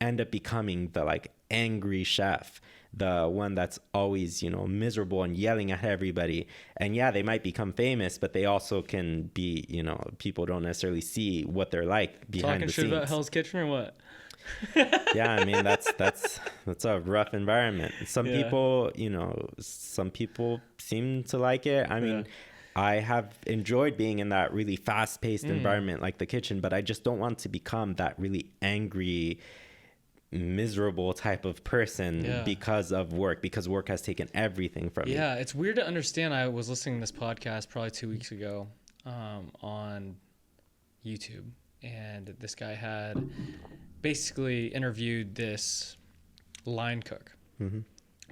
end up becoming the like angry chef, the one that's always, you know, miserable and yelling at everybody. And yeah, they might become famous, but they also can be, you know, people don't necessarily see what they're like behind Talking the shit scenes. about Hell's Kitchen or what? Yeah, I mean that's a rough environment. Some Yeah. people, you know, some people seem to like it. I mean, I have enjoyed being in that really fast-paced environment like the kitchen, but I just don't want to become that really angry, miserable type of person because of work, because work has taken everything from me. Yeah, it's weird to understand. I was listening to this podcast probably 2 weeks ago on YouTube, and this guy had basically interviewed this line cook.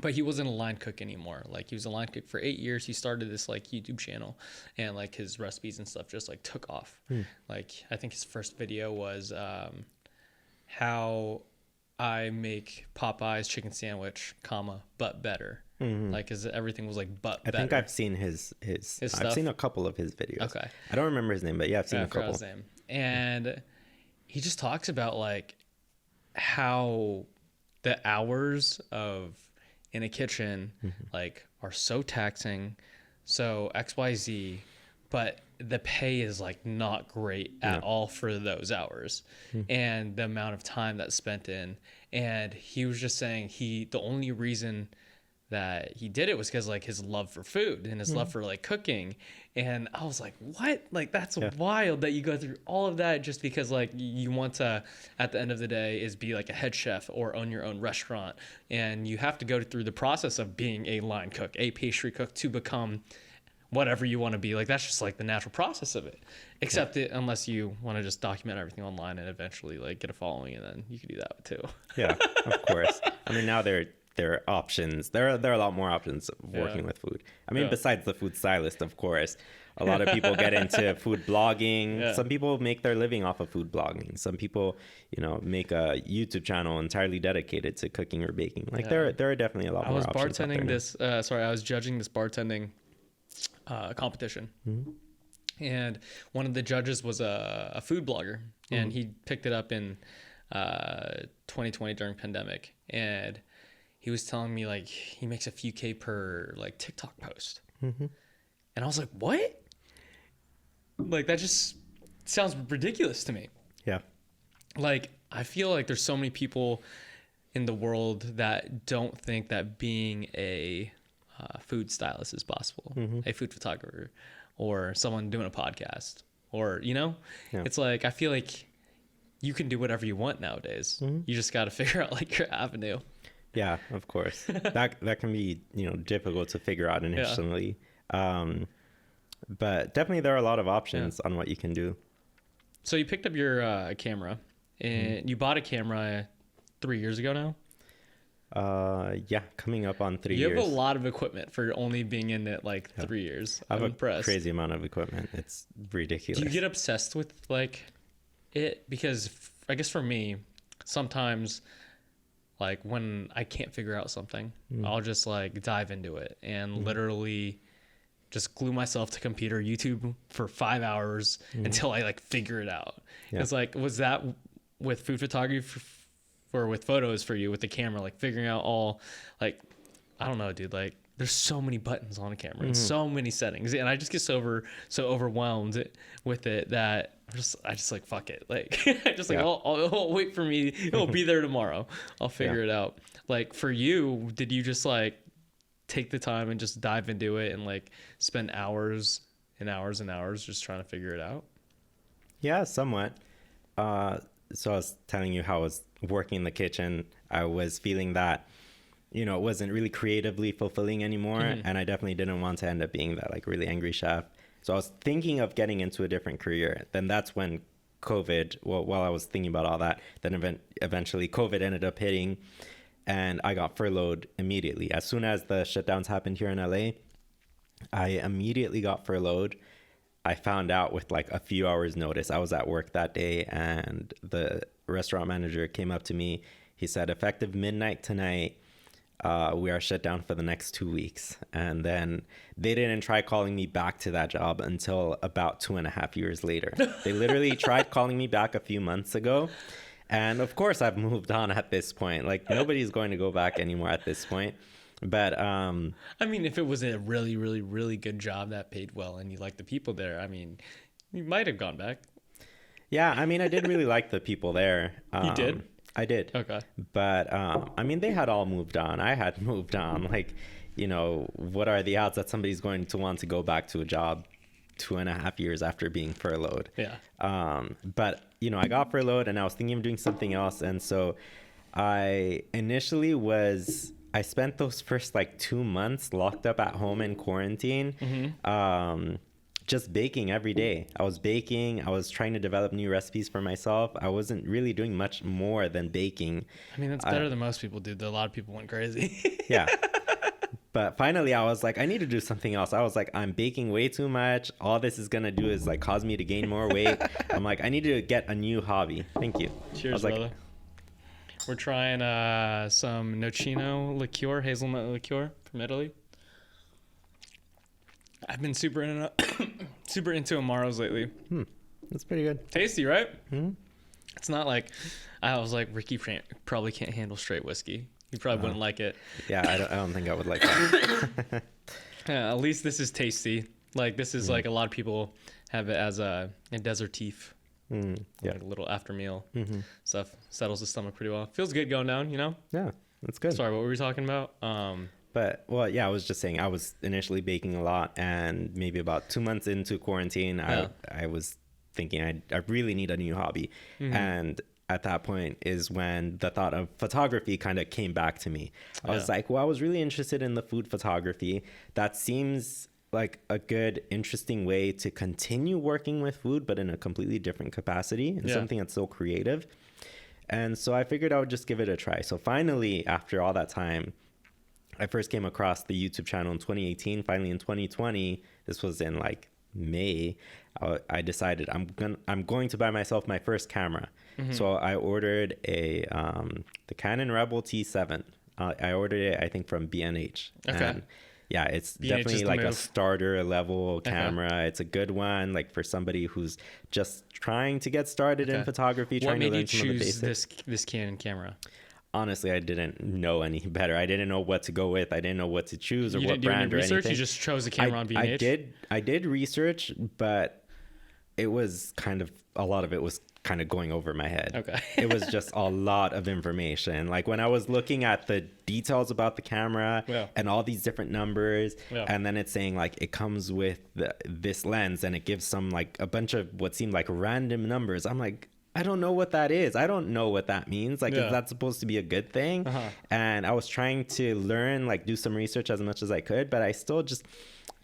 But he wasn't a line cook anymore. Like he was a line cook for 8 years. He started this like YouTube channel, and like his recipes and stuff just like took off. Like I think his first video was how I make Popeye's chicken sandwich, but better. Like, cause everything was like but I better. think I've seen his I've stuff? seen a couple of his videos. Okay. I don't remember his name, but yeah, I've seen a I forgot couple. his name. And he just talks about like how the hours of in a kitchen like are so taxing, so XYZ, but the pay is like not great at all for those hours and the amount of time that's spent in. And he was just saying the only reason that he did it was because like his love for food and his love for like cooking. And I was like, what? Like that's wild that you go through all of that just because like you want to at the end of the day is be like a head chef or own your own restaurant, and you have to go through the process of being a line cook, a pastry cook, to become whatever you want to be. Like that's just like the natural process of it, except unless you want to just document everything online and eventually like get a following, and then you can do that too. Yeah, of course. I mean, now there are options. There are a lot more options of working with food. I mean, besides the food stylist, of course, a lot of people get into food blogging. Some people make their living off of food blogging. Some people, you know, make a YouTube channel entirely dedicated to cooking or baking. Like there are definitely a lot more options. I was judging this bartending competition, and one of the judges was a food blogger, and he picked it up in 2020 during pandemic, and he was telling me like he makes a few K per like TikTok post, and I was like, what? Like that just sounds ridiculous to me. Yeah. Like I feel like there's so many people in the world that don't think that being a food stylist is possible, a food photographer, or someone doing a podcast, or it's like I feel like you can do whatever you want nowadays. You just got to figure out like your avenue. Yeah, of course. that can be difficult to figure out initially, but definitely there are a lot of options on what you can do. So you picked up your camera, and you bought a camera 3 years ago now. Yeah, coming up on 3 You years. have a lot of equipment for only being in it like 3 years. I'm impressed. A crazy amount of equipment. It's ridiculous. Do you get obsessed with like it? Because I guess for me, sometimes like when I can't figure out something, I'll just like dive into it and literally just glue myself to computer YouTube for 5 hours until I like figure it out. Yeah. It's like, was that with food photography or with photos for you with the camera, like figuring out all like, I don't know, dude, like there's so many buttons on a camera and so many settings, and I just get so overwhelmed with it that I just like, fuck it. Like, I just like, I'll wait for me. It'll be there tomorrow. I'll figure it out. Like, for you, did you just like take the time and just dive into it and like spend hours and hours and hours just trying to figure it out? Yeah, somewhat. So I was telling you how I was working in the kitchen. I was feeling that, you know, it wasn't really creatively fulfilling anymore. And I definitely didn't want to end up being that like really angry chef. So I was thinking of getting into a different career. Then that's when COVID, well, while I was thinking about all that, then eventually COVID ended up hitting and I got furloughed immediately. As soon as the shutdowns happened here in LA, I immediately got furloughed. I found out with like a few hours notice. I was at work that day and the restaurant manager came up to me. He said, effective midnight tonight, we are shut down for the next 2 weeks. And then they didn't try calling me back to that job until about 2.5 years later. They literally tried calling me back a few months ago. And of course I've moved on at this point. Like nobody's going to go back anymore at this point. But I mean, if it was a really, really, really good job that paid well and you like the people there, I mean, you might have gone back. Yeah, I mean, I did really like the people there. You did? I did. Okay. But I mean, they had all moved on. I had moved on. Like, you know, what are the odds that somebody's going to want to go back to a job 2.5 years after being furloughed? Yeah. But, you know, I got furloughed and I was thinking of doing something else. And so I initially I spent those first like 2 months locked up at home in quarantine, just baking every day. I was baking. I was trying to develop new recipes for myself. I wasn't really doing much more than baking. I mean, that's better than most people do. A lot of people went crazy. Yeah. But finally, I was like, I need to do something else. I was like, I'm baking way too much. All this is going to do is like cause me to gain more weight. I'm like, I need to get a new hobby. Thank you. Cheers, brother. We're trying some nocino liqueur, hazelnut liqueur from Italy. I've been super into Amaros lately. That's pretty good. Tasty, right? It's not like, I was like, Ricky probably can't handle straight whiskey. He probably wouldn't like it. Yeah, I don't think I would like that. Yeah, at least this is tasty. Like, this is like a lot of people have it as a dessertif. Yeah. Like a little after meal stuff. Settles the stomach pretty well. Feels good going down, you know? Yeah, that's good. Sorry, what were we talking about? But, well, yeah, I was just saying I was initially baking a lot, and maybe about 2 months into quarantine, I was thinking I really need a new hobby. And at that point is when the thought of photography kind of came back to me. I was like, well, I was really interested in the food photography. That seems like a good, interesting way to continue working with food, but in a completely different capacity and something that's so creative. And so I figured I would just give it a try. So finally, after all that time, I first came across the YouTube channel in 2018. Finally, in 2020, this was in like May, I decided I'm going to buy myself my first camera. So I ordered the Canon Rebel T7. I ordered it, I think, from B&H. Okay. And yeah, it's B&H definitely like move. a starter level camera. It's a good one, like for somebody who's just trying to get started in photography, What trying to made you learn some of the choose basics. this Canon camera? Honestly, I didn't know any better. I didn't know what to go with. I didn't know what to choose or You what didn't do any brand or research? anything. You just chose a camera on B&H? I did research, but it was kind of, a lot of it was kind of going over my head. Okay. It was just a lot of information. Like when I was looking at the details about the camera and all these different numbers, and then it's saying like it comes with this lens and it gives some like a bunch of what seemed like random numbers. I'm like, I don't know what that is. I don't know what that means. Like, is that supposed to be a good thing? And I was trying to learn, like do some research as much as I could, but I still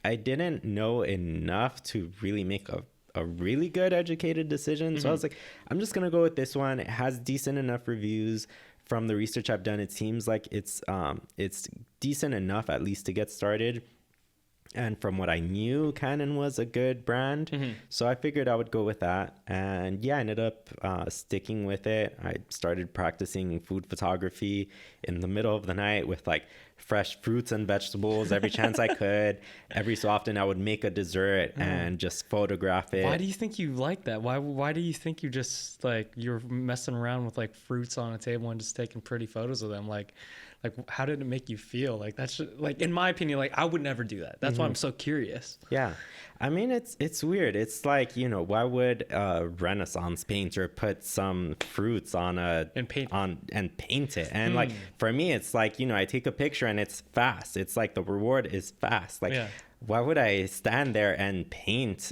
I didn't know enough to really make a really good educated decision. So I was like, I'm just going to go with this one. It has decent enough reviews. From the research I've done, it seems like it's decent enough at least to get started. And from what I knew, Canon was a good brand. So I figured I would go with that. And yeah, I ended up sticking with it. I started practicing food photography in the middle of the night with like fresh fruits and vegetables every chance I could. Every so often I would make a dessert and just photograph it. Why do you think you like that? Why do you think you just like you're messing around with like fruits on a table and just taking pretty photos of them? Like how did it make you feel? Like that's just, like in my opinion, like I would never do that. That's why I'm so curious. Yeah. I mean, it's weird. It's like, you know, why would a Renaissance painter put some fruits on and paint it? And like for me, it's like, you know, I take a picture and it's fast. It's like the reward is fast. Like why would I stand there and paint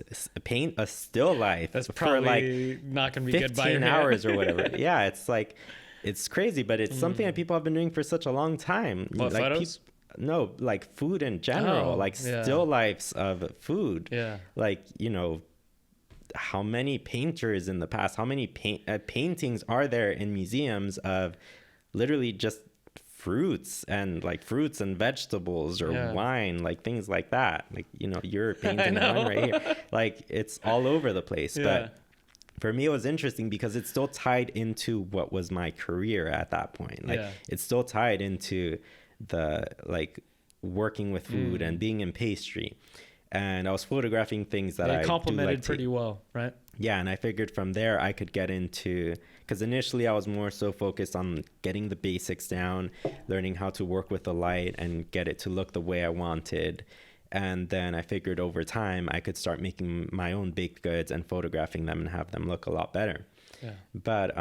a still life? That's probably for like not going to be good by 15 hours or whatever. Yeah, it's like it's crazy, but it's something that people have been doing for such a long time. What, like photos? No, like food in general, still lifes of food. Yeah. Like, you know, how many painters in the past, how many paintings are there in museums of literally just fruits and vegetables or wine, like things like that. Like, you know, you're painting one right here. Like it's all over the place. Yeah. But for me, it was interesting because it's still tied into what was my career at that point. Like it's still tied into the like working with food and being in pastry. And I was photographing things that I complemented pretty well, right? Yeah, and I figured from there I could get into, because initially I was more so focused on getting the basics down, learning how to work with the light and get it to look the way I wanted. And then I figured over time I could start making my own baked goods and photographing them and have them look a lot better. Yeah. But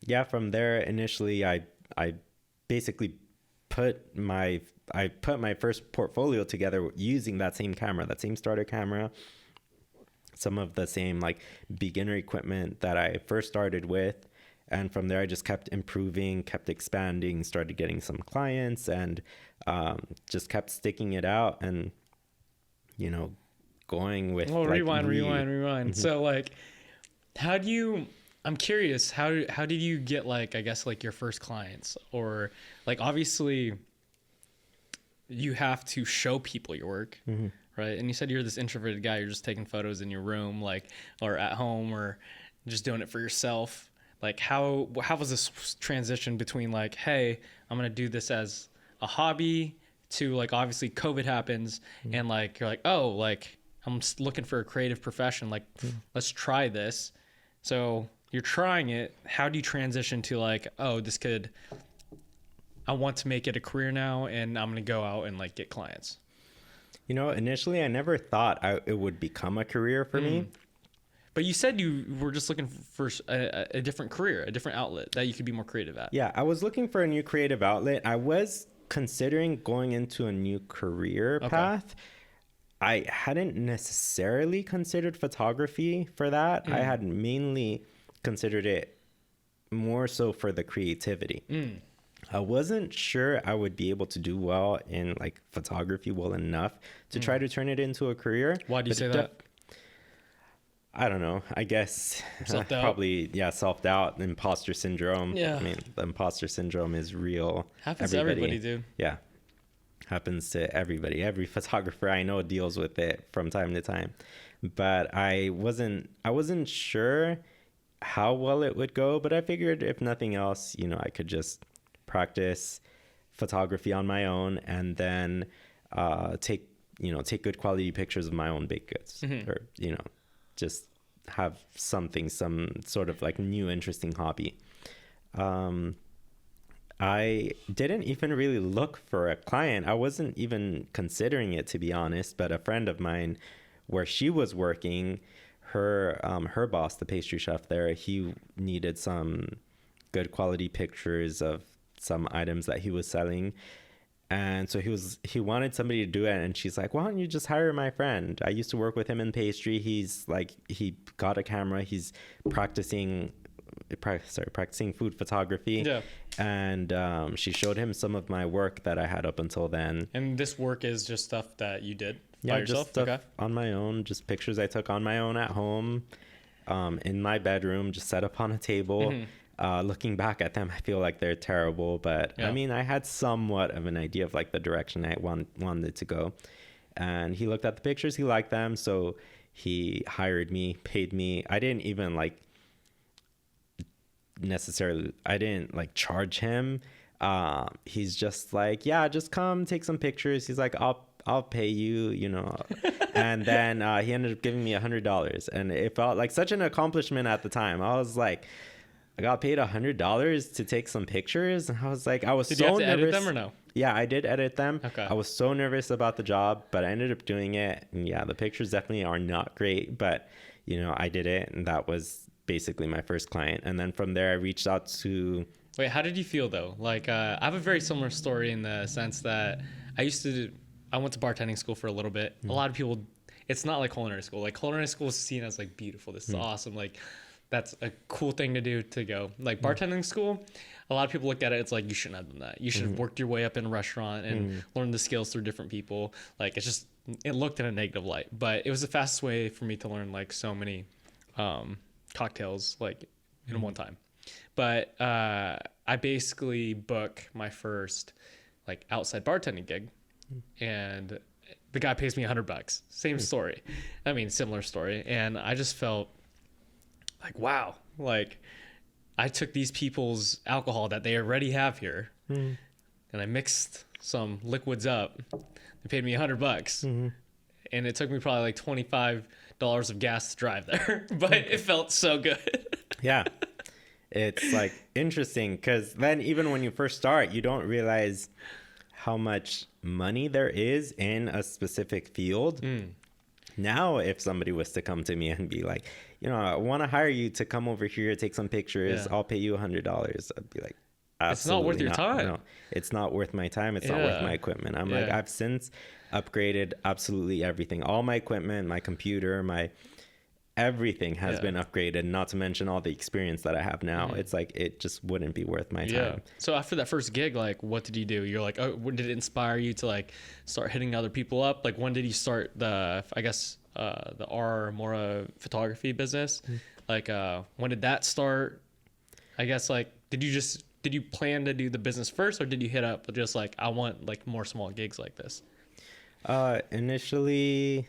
yeah, from there initially I basically put my first portfolio together using that same camera, that same starter camera, some of the same like beginner equipment that I first started with. And from there, I just kept improving, kept expanding, started getting some clients, and just kept sticking it out and, you know, going with. Well, rewind. Mm-hmm. So like, I'm curious, how did you get like, I guess like your first clients, or like, obviously you have to show people your work, right? And you said you're this introverted guy, you're just taking photos in your room, like, or at home, or just doing it for yourself. Like how was this transition between like, hey, I'm going to do this as a hobby to like, obviously COVID happens and like, you're like, oh, like I'm looking for a creative profession. Like, let's try this. So you're trying it. How do you transition to like, oh, I want to make it a career now and I'm going to go out and like get clients? You know, initially I never thought it would become a career for me. But you said you were just looking for a different career, a different outlet that you could be more creative at. Yeah, I was looking for a new creative outlet. I was considering going into a new career path. I hadn't necessarily considered photography for that. I had mainly considered it more so for the creativity. I wasn't sure I would be able to do well in like photography well enough to try to turn it into a career. Why do you say that? I don't know. I guess probably, self-doubt, imposter syndrome. Yeah. I mean, the imposter syndrome is real. Happens to everybody, dude. Yeah. Happens to everybody. Every photographer I know deals with it from time to time. But I wasn't sure how well it would go, but I figured if nothing else, you know, I could just practice photography on my own and then take good quality pictures of my own baked goods or, you know, just have some sort of like new interesting hobby. I didn't even really look for a client. I wasn't even considering it, to be honest, but a friend of mine, where she was working, her boss, the pastry chef there, he needed some good quality pictures of some items that he was selling. And so he wanted somebody to do it. And she's like, why don't you just hire my friend? I used to work with him in pastry. He got a camera. He's practicing food photography. Yeah. And she showed him some of my work that I had up until then. And this work is just stuff that you did by yourself? Just stuff on my own, just pictures I took on my own at home, in my bedroom, just set up on a table. Looking back at them, I feel like they're terrible, but I mean, I had somewhat of an idea of like the direction I wanted to go. And he looked at the pictures, he liked them, so he hired me, paid me. I didn't even like necessarily, I didn't like charge him. He's just like, yeah, just come take some pictures. He's like, I'll pay you, you know. And then he ended up giving me $100, and it felt like such an accomplishment at the time. I was like, I got paid $100 to take some pictures, and I was like, I was Did so you have to nervous. edit them or no? Yeah, I did edit them. Okay. I was so nervous about the job, but I ended up doing it. And yeah, the pictures definitely are not great, but you know, I did it, and that was basically my first client. And then from there, I reached out to. Wait, how did you feel though? Like, I have a very similar story in the sense that I went to bartending school for a little bit. A lot of people, it's not like culinary school. Like culinary school is seen as like beautiful. This is awesome. Like, that's a cool thing to do to go. Like bartending school, a lot of people look at it. It's like, you shouldn't have done that. You should have worked your way up in a restaurant and learned the skills through different people. Like, it looked in a negative light, but it was the fastest way for me to learn like so many cocktails like in one time. But I basically book my first like outside bartending gig, and the guy pays me $100. Same story. I mean, similar story. And I just felt like, wow, like I took these people's alcohol that they already have here and I mixed some liquids up. They paid me $100. And it took me probably like $25 of gas to drive there, but it felt so good. Yeah. It's like interesting because then even when you first start, you don't realize how much money there is in a specific field. Now, if somebody was to come to me and be like, you know, I want to hire you to come over here, take some pictures, I'll pay you $100. I'd be like, it's not worth your time. No, it's not worth my time. It's not worth my equipment. I'm like, I've since upgraded absolutely everything. All my equipment, my computer, everything has been upgraded, not to mention all the experience that I have now. It's like, it just wouldn't be worth my time. So after that first gig, like, what did you do? You're like, oh, did it inspire you to like start hitting other people up? Like, when did you start the R Mora photography business? Like, when did that start? I guess, like, did you plan to do the business first, or did you hit up just like, I want like more small gigs like this? Initially,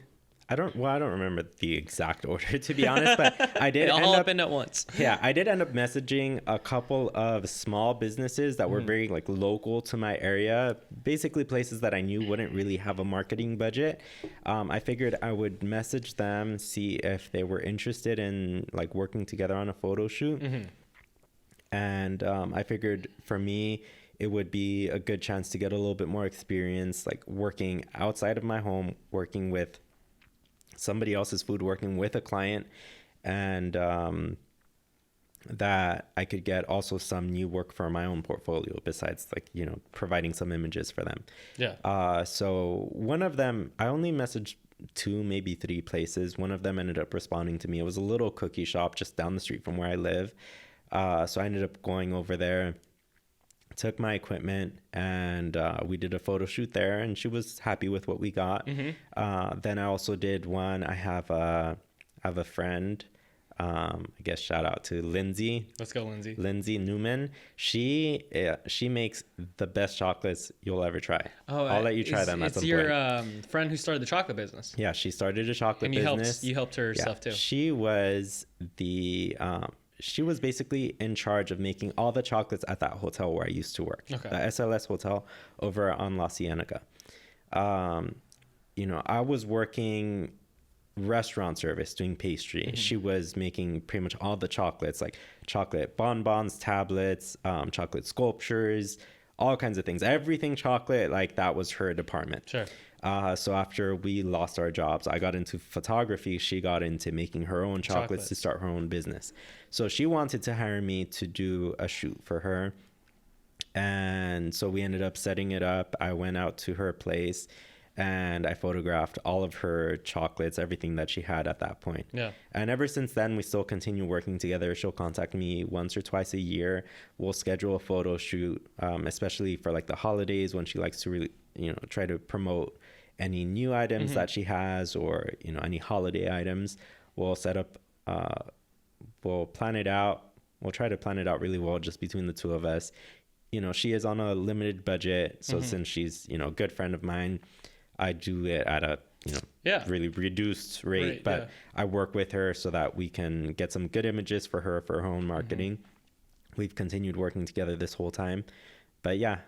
I don't remember the exact order, to be honest, but I did all up at once. Yeah, I did end up messaging a couple of small businesses that were very like local to my area, basically places that I knew wouldn't really have a marketing budget. I figured I would message them, see if they were interested in like working together on a photo shoot. And I figured for me, it would be a good chance to get a little bit more experience, like working outside of my home, working with somebody else's food, working with a client, and that I could get also some new work for my own portfolio besides like, you know, providing some images for them. So one of them, I only messaged 2, maybe 3 places. One of them ended up responding to me. It was a little cookie shop just down the street from where I live. So I ended up going over there, took my equipment, and we did a photo shoot there, and she was happy with what we got. Then I also did one. I have a friend, I guess shout out to Lindsay. Let's go, Lindsay. Lindsay Newman. She makes the best chocolates you'll ever try. I'll let you try them at some point. It's your friend who started the chocolate business. Yeah, she started a chocolate business. You helped her stuff too. She was she was basically in charge of making all the chocolates at that hotel where I used to work, the SLS hotel over on La Cienega. You know, I was working restaurant service doing pastry. She was making pretty much all the chocolates, like chocolate bonbons, tablets, chocolate sculptures, all kinds of things. Everything chocolate, like that was her department. So after we lost our jobs, I got into photography. She got into making her own chocolates to start her own business. So she wanted to hire me to do a shoot for her. And so we ended up setting it up. I went out to her place and I photographed all of her chocolates, everything that she had at that point. And ever since then, we still continue working together. She'll contact me once or twice a year. We'll schedule a photo shoot, especially for like the holidays when she likes to really, you know, try to promote any new items that she has, or, you know, any holiday items. We'll set up, we'll plan it out. We'll try to plan it out really well just between the two of us. You know, she is on a limited budget. So since she's, you know, a good friend of mine, I do it at a, you know, really reduced rate, but I work with her so that we can get some good images for her own marketing. We've continued working together this whole time. But yeah,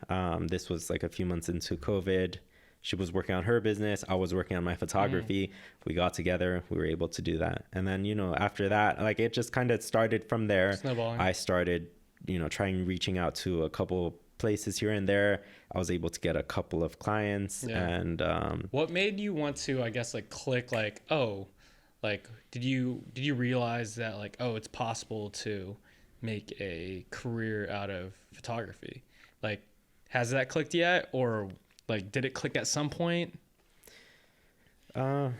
this was like a few months into COVID. She was working on her business. I was working on my photography. We got together. We were able to do that. And then, you know, after that, like it just kind of started from there. Snowballing. I started, you know, reaching out to a couple places here and there. I was able to get a couple of clients. Yeah. And what made you want to, I guess, like click like, oh, like did you realize that like, oh, it's possible to make a career out of photography? Like, has that clicked yet, or like did it click at some point? I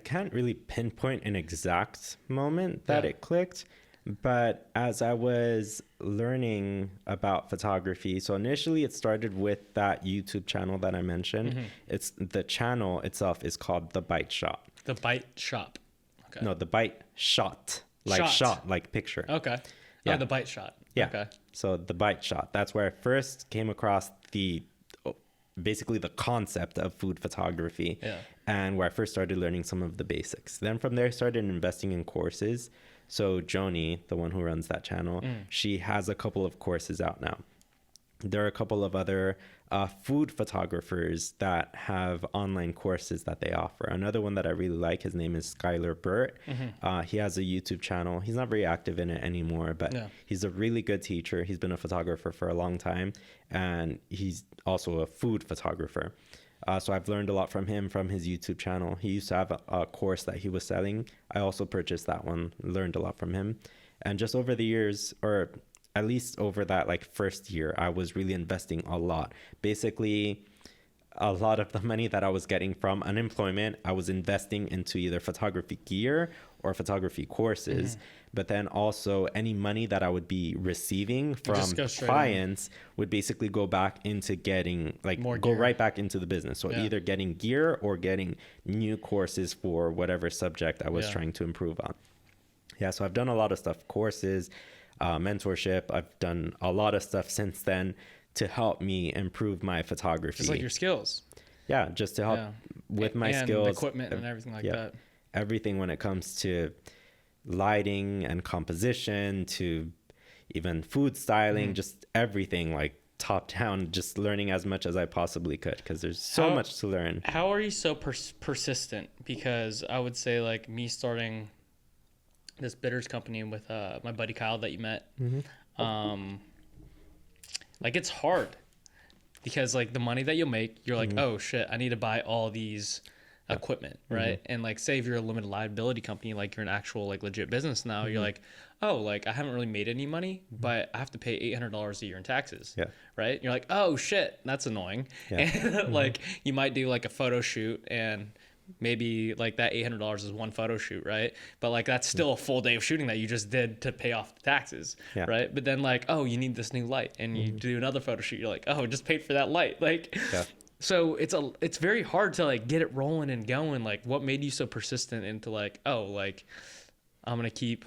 can't really pinpoint an exact moment that it clicked, but as I was learning about photography, so initially it started with that YouTube channel that I mentioned. It's the channel itself is called The Bite Shop. The Bite Shop. Okay. No, The Bite Shot. Like shot, like picture. Okay. Yeah. Oh, The Bite Shot. Yeah. Okay. So The Bite Shot. That's where I first came across basically the concept of food photography, and where I first started learning some of the basics. Then from there, I started investing in courses. So Joni, the one who runs that channel, she has a couple of courses out now. There are a couple of other food photographers that have online courses that they offer. Another one that I really like, his name is Skylar Burt. He has a YouTube channel. He's not very active in it anymore, but he's a really good teacher. He's been a photographer for a long time, and he's also a food photographer. So I've learned a lot from him, from his YouTube channel. He used to have a course that he was selling. I also purchased that one, learned a lot from him. And just over the years, or at least over that like first year, I was really investing a lot. Basically, a lot of the money that I was getting from unemployment, I was investing into either photography gear or photography courses. But then also any money that I would be receiving from clients would basically go back into getting like go right back into the business. So either getting gear or getting new courses for whatever subject I was trying to improve on. Yeah, so I've done a lot of stuff, courses, mentorship. I've done a lot of stuff since then to help me improve my photography. Just like your skills. Yeah, just to help with my skills. Equipment and everything like that. Everything when it comes to lighting and composition, to even food styling, just everything like top down, just learning as much as I possibly could, because there's so much to learn. How are you so persistent? Because I would say like me starting this bitters company with my buddy Kyle that you met, like it's hard because like the money that you'll make, you're like, oh shit, I need to buy all these equipment, right? And like say if you're a limited liability company, like you're an actual like legit business now, you're like, oh, like I haven't really made any money, but I have to pay $800 a year in taxes, right? You're like, oh shit, that's annoying. And like you might do like a photo shoot, and maybe like that $800 is one photo shoot, right? But like that's still a full day of shooting that you just did to pay off the taxes, right? But then like, oh, you need this new light, and you do another photo shoot, you're like, oh, just paid for that light, like so it's very hard to like get it rolling and going. Like what made you so persistent into like, oh, like I'm gonna keep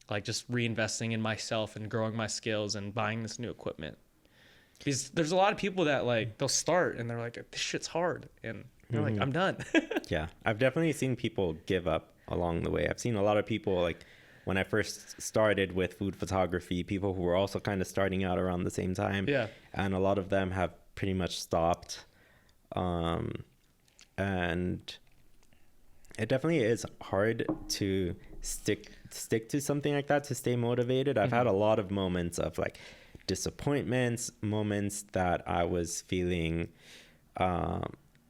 like just reinvesting in myself and growing my skills and buying this new equipment? Because there's a lot of people that like they'll start and they're like, this shit's hard, and they're like, I'm done. Yeah, I've definitely seen people give up along the way. I've seen a lot of people, like when I first started with food photography, people who were also kind of starting out around the same time. Yeah. And a lot of them have pretty much stopped. And it definitely is hard to stick to something like that, to stay motivated. I've had a lot of moments of like disappointments, moments that I was feeling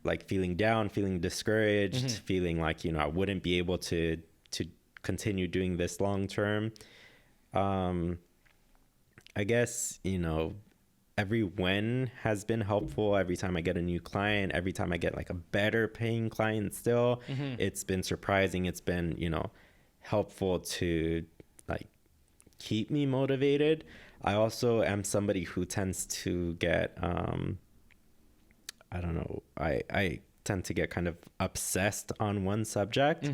like feeling down, feeling discouraged, feeling like, you know, I wouldn't be able to continue doing this long term. I guess, you know, every win has been helpful. Every time I get a new client, every time I get like a better paying client still, it's been surprising. It's been, you know, helpful to like keep me motivated. I also am somebody who tends to get, I don't know, I tend to get kind of obsessed on one subject.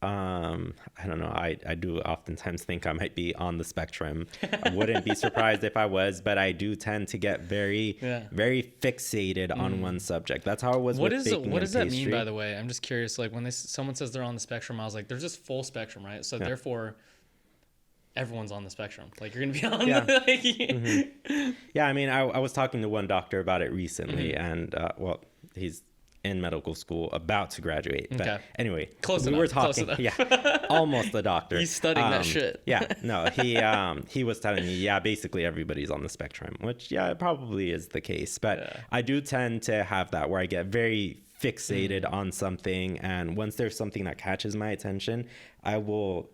I don't know, I do oftentimes think I might be on the spectrum. I wouldn't be surprised if I was, but I do tend to get very fixated on one subject. That's how it was with baking what does that pastry. mean, by the way? I'm just curious, like when someone says they're on the spectrum, I was like, there's just full spectrum, right? So therefore everyone's on the spectrum. Like you're gonna be on Yeah. the, Yeah, I mean, I was talking to one doctor about it recently, Mm-hmm. and well, he's in medical school, about to graduate. But Okay. anyway, Close we enough, were close talking, enough. yeah, almost a doctor. He's studying that shit. Yeah, no, he was telling me, yeah, basically everybody's on the spectrum, which yeah, it probably is the case. But Yeah. I do tend to have that where I get very fixated on something, and once there's something that catches my attention, I will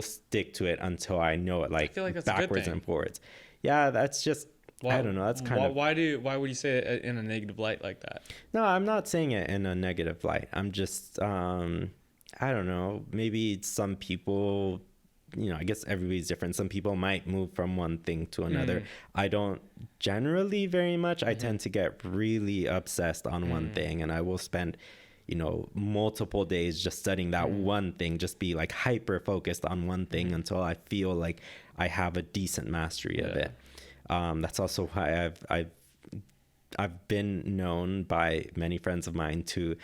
stick to it until I know it, like feel like that's a good backwards thing. and forwards. Yeah, that's just. I don't know. That's kind of. Why would you say it in a negative light like that? No, I'm not saying it in a negative light. I'm just, I don't know. Maybe some people, I guess everybody's different. Some people might move from one thing to another. I don't generally very much. I tend to get really obsessed on one thing, and I will spend, multiple days just studying that one thing, just be like hyper focused on one thing until I feel like I have a decent mastery of it. That's also why I've been known by many friends of mine to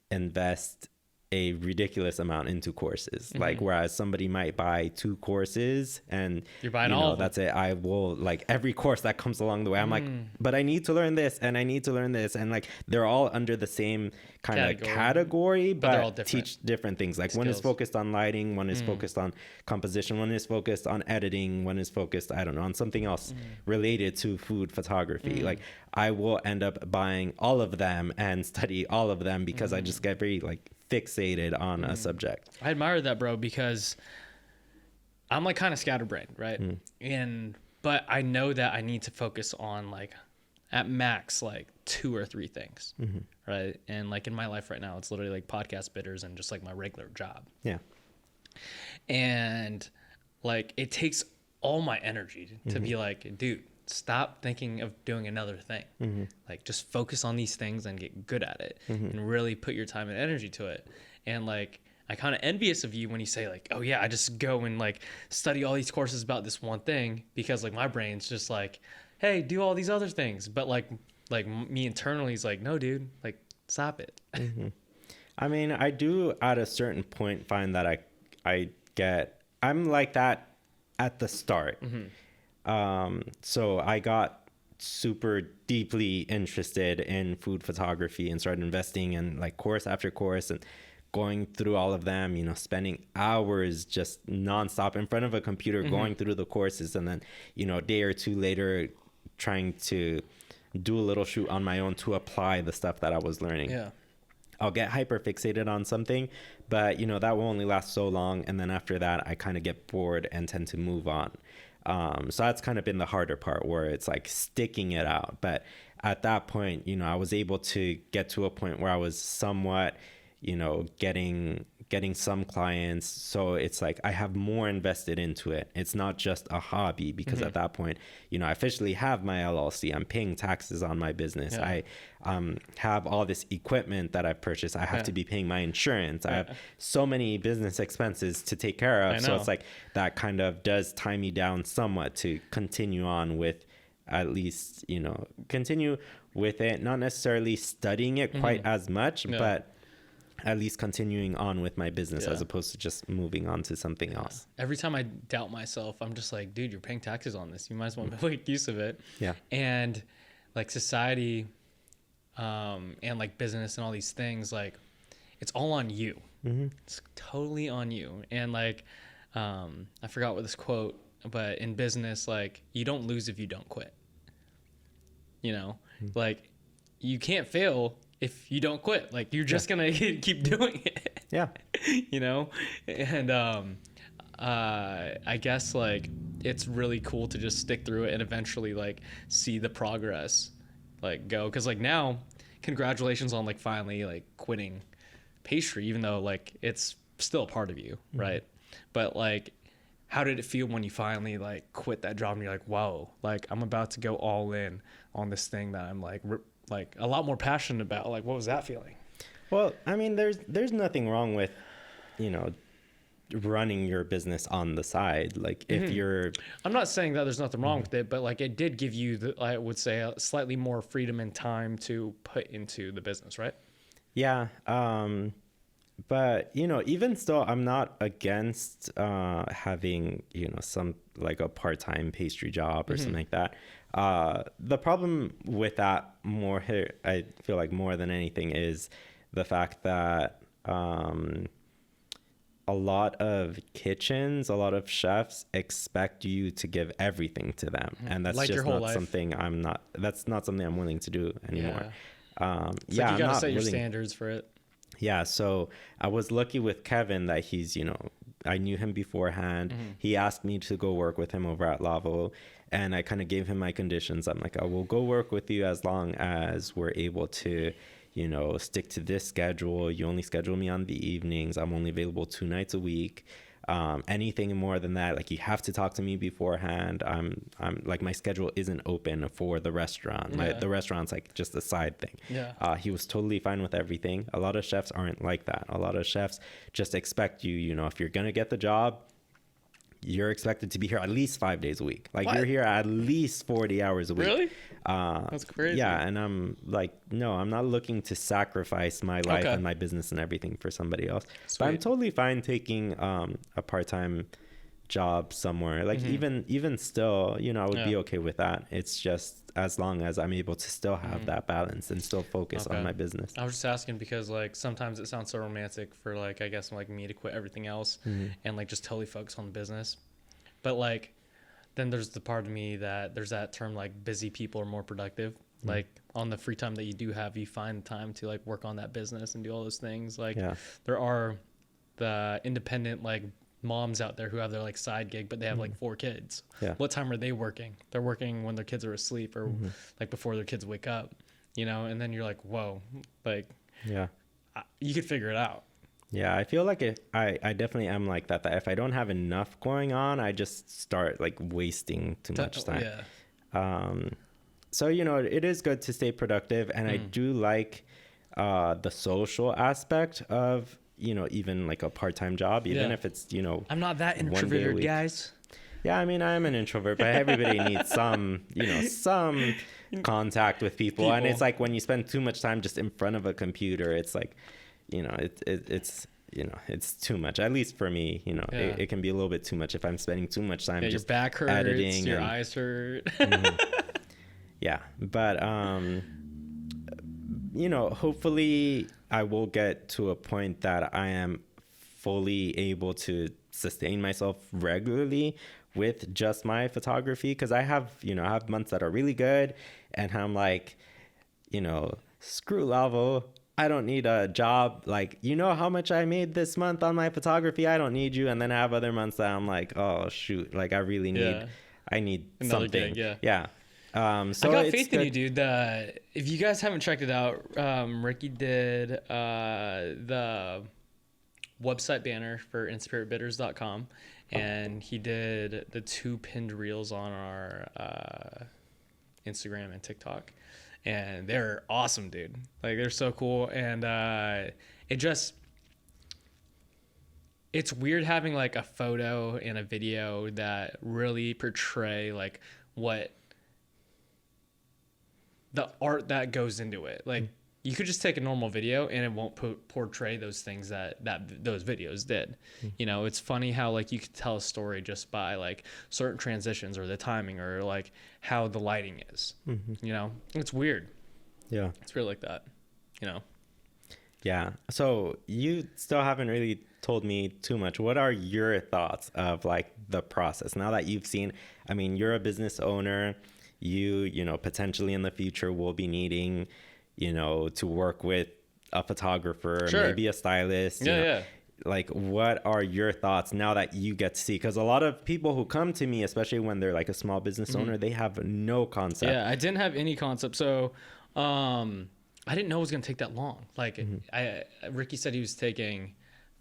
invest a ridiculous amount into courses. Like whereas somebody might buy 2 courses and You're buying all of them. that's it. I will, like, every course that comes along the way, I'm like, but I need to learn this and I need to learn this, and like they're all under the same kind of category, but they're all but different. teach different things. Like one is focused on lighting, one is focused on composition, one is focused on editing, one is focused, I don't know, on something else related to food photography. Like I will end up buying all of them and study all of them because I just get very like fixated on a subject. I admire that, bro, because I'm like kind of scatterbrained, right? But I know that I need to focus on like at max like 2 or 3 things, right? And like in my life right now, it's literally like podcast bitters and just like my regular job. Yeah. And like it takes all my energy to be like, dude, stop thinking of doing another thing. Like just focus on these things and get good at it and really put your time and energy to it. And like I kind of envious of you when you say like, oh yeah, I just go and like study all these courses about this one thing, because like my brain's just like, hey, do all these other things. But like me internally is like, no, dude, like stop it. I mean, I do at a certain point find that I'm like that at the start. So I got super deeply interested in food photography and started investing in like course after course and going through all of them, spending hours just nonstop in front of a computer, going through the courses. And then, a day or 2 later, trying to do a little shoot on my own to apply the stuff that I was learning. Yeah. I'll get hyper fixated on something, but that will only last so long. And then after that, I kind of get bored and tend to move on. So that's kind of been the harder part, where it's like sticking it out. But at that point, I was able to get to a point where I was somewhat, getting some clients. So it's like I have more invested into it. It's not just a hobby, because at that point, I officially have my LLC. I'm paying taxes on my business. Yeah. I have all this equipment that I've purchased. I have to be paying my insurance. I have so many business expenses to take care of. So it's like that kind of does tie me down somewhat to continue on with, at least, continue with it. Not necessarily studying it quite as much, but at least continuing on with my business as opposed to just moving on to something else. Every time I doubt myself, I'm just like, dude, you're paying taxes on this. You might as well make use of it. Yeah. And like society, and like business and all these things, like it's all on you. It's totally on you. And like, I forgot what this quote, but in business, like you don't lose if you don't quit. Like you can't fail if you don't quit. Like you're just gonna keep doing it. Yeah. And I guess like it's really cool to just stick through it and eventually like see the progress like go. Because like now, congratulations on like finally like quitting Pastry, even though like it's still a part of you, right? But like, how did it feel when you finally like quit that job and you're like, whoa, like I'm about to go all in on this thing that I'm like a lot more passionate about? Like, what was that feeling? Well, I mean, there's nothing wrong with, running your business on the side. Like if you're, I'm not saying that there's nothing wrong with it, but like it did give you I would say a slightly more freedom and time to put into the business, right? yeah. But, you know, even still, I'm not against having, you know, some like a part-time pastry job or something like that. The problem with that more here, I feel like more than anything, is the fact that a lot of kitchens, a lot of chefs expect you to give everything to them. And that's Like your just whole not life. something that's not something I'm willing to do anymore. It's Yeah, like you I'm gotta not set your willing. standards for it. Yeah, so I was lucky with Kevin that he's, you know, I knew him beforehand. He asked me to go work with him over at Lavo, and I kind of gave him my conditions. I'm like, I will go work with you as long as we're able to, you know, stick to this schedule. You only schedule me on the evenings. I'm only available 2 nights a week. Anything more than that, like, you have to talk to me beforehand. I'm like, my schedule isn't open for the restaurant. The restaurant's like just a side thing. He was totally fine with everything. A lot of chefs aren't like that. A lot of chefs just expect you, you know, if you're gonna get the job, you're expected to be here at least 5 days a week. Like, you're here at least 40 hours a week. Really? That's crazy. Yeah, and I'm like, no, I'm not looking to sacrifice my life Okay. and my business and everything for somebody else. Sweet. But I'm totally fine taking a part-time job somewhere. Like, even still, you know, I would be okay with that. It's just as long as I'm able to still have that balance and still focus on my business. I was just asking because, like, sometimes it sounds so romantic for, like, I guess, like, me to quit everything else and, like, just totally focus on the business. But, like, then there's the part of me that there's that term, like, busy people are more productive. Like, on the free time that you do have, you find time to, like, work on that business and do all those things. Like, there are the independent, like, moms out there who have their, like, side gig, but they have like 4 kids. What time are they working? They're working when their kids are asleep or like before their kids wake up, you know? And then you're like, whoa, like, you could figure it out. Yeah, I feel like I definitely am like that if I don't have enough going on, I just start like wasting too much time. So, you know, it is good to stay productive, and I do like the social aspect of, you know, even like a part-time job, even if it's, you know, I'm not that introverted, guys. Yeah, I mean, I am an introvert, but everybody needs some, you know, some contact with people. And it's like, when you spend too much time just in front of a computer, it's like, you know, it's, you know, it's too much. At least for me, you know, it can be a little bit too much if I'm spending too much time just your back hurts, editing, your eyes hurt. Yeah, but you know, hopefully I will get to a point that I am fully able to sustain myself regularly with just my photography, because I have months that are really good and I'm like, you know, screw Lavo, I don't need a job. Like, you know how much I made this month on my photography? I don't need you. And then I have other months that I'm like, oh shoot, like I really need I need another something. Gig, So I got faith in you, dude. If you guys haven't checked it out, Ricky did the website banner for inspiritbitters.com, and he did the 2 pinned reels on our Instagram and TikTok, and they're awesome, dude. Like, they're so cool, and it's weird having like a photo and a video that really portray like what the art that goes into it. Like, you could just take a normal video and it won't portray those things that those videos did. You know, it's funny how like you could tell a story just by like certain transitions or the timing or like how the lighting is. You know, it's weird. Yeah, it's really like that. You know. Yeah. So you still haven't really told me too much. What are your thoughts of like the process now that you've seen? I mean, you're a business owner. You know, potentially in the future will be needing, you know, to work with a photographer, maybe a stylist. You know, like, what are your thoughts now that you get to see? Because a lot of people who come to me, especially when they're like a small business owner, they have no concept. Yeah, I didn't have any concept. So I didn't know it was going to take that long. Like, Ricky said he was taking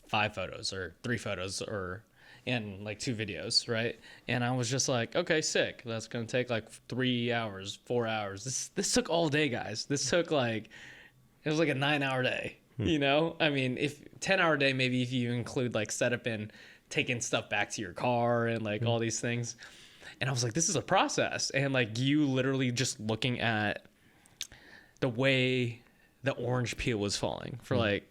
5 photos or 3 photos and like 2 videos, right? And I was just like, okay, sick. That's gonna take like 3 hours, 4 hours. This took all day, guys. This took like, it was like a 9-hour day. You know, I mean, if 10-hour day, maybe if you include like setup and taking stuff back to your car and like all these things. And I was like, this is a process. And like, you literally just looking at the way the orange peel was falling for like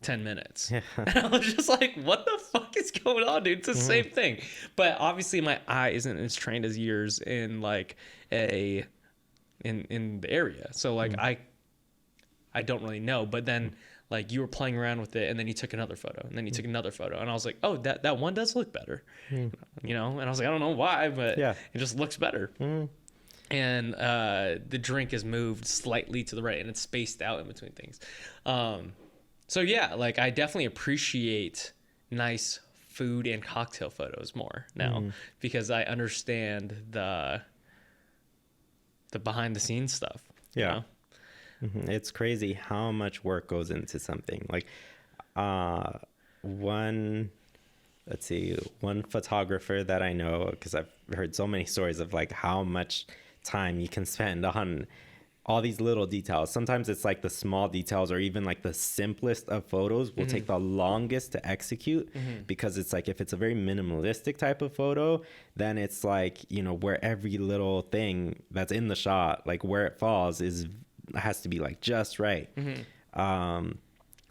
10 minutes. Yeah. And I was just like, what the fuck is going on, dude? It's the same thing. But obviously my eye isn't as trained as yours in like in the area. So like I don't really know. But then like you were playing around with it and then you took another photo and then you took another photo. And I was like, oh, that one does look better. You know? And I was like, I don't know why, but it just looks better. And the drink is moved slightly to the right and it's spaced out in between things. So yeah, like I definitely appreciate nice food and cocktail photos more now because I understand the behind the scenes stuff. Yeah. You know? It's crazy how much work goes into something. Like one photographer that I know, because I've heard so many stories of like how much time you can spend on all these little details. Sometimes it's like the small details or even like the simplest of photos will take the longest to execute because it's like if it's a very minimalistic type of photo, then it's like, you know, where every little thing that's in the shot, like where it falls has to be like just right.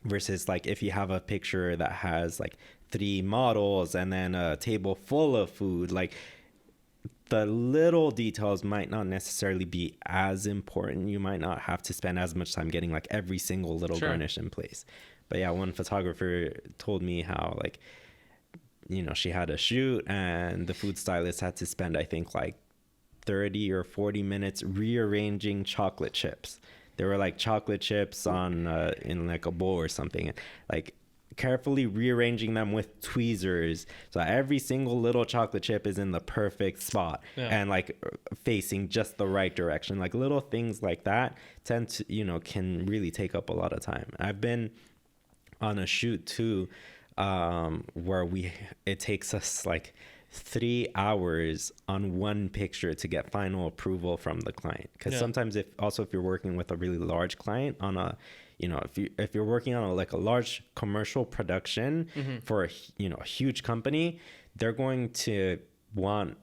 Versus like if you have a picture that has like 3 models and then a table full of food, like the little details might not necessarily be as important. You might not have to spend as much time getting like every single little garnish in place. But yeah, one photographer told me how like, you know, she had a shoot and the food stylist had to spend, I think like 30 or 40 minutes rearranging chocolate chips. There were like chocolate chips on in like a bowl or something, like carefully rearranging them with tweezers so every single little chocolate chip is in the perfect spot and like facing just the right direction. Like little things like that tend to, you know, can really take up a lot of time. I've been on a shoot too where it takes us like 3 hours on one picture to get final approval from the client, because sometimes if you're working with a really large client on a, you know, if you're working on a large commercial production for a huge company, they're going to want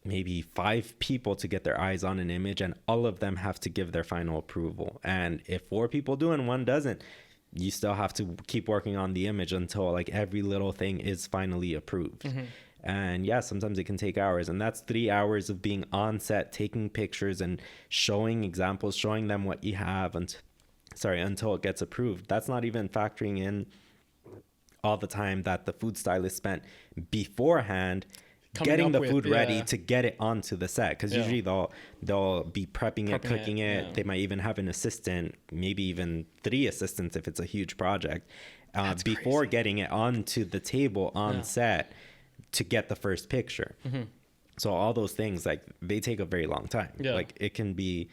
maybe 5 people to get their eyes on an image and all of them have to give their final approval. And if 4 people do and 1 doesn't, you still have to keep working on the image until like every little thing is finally approved. And yeah, sometimes it can take hours, and that's 3 hours of being on set, taking pictures and showing examples, showing them what you have until it gets approved. That's not even factoring in all the time that the food stylist spent beforehand getting the food ready to get it onto the set, because usually they'll be prepping it, cooking it. They might even have an assistant, maybe even 3 assistants if it's a huge project, before getting it onto the table on set to get the first picture. So all those things, like, they take a very long time. Like it can be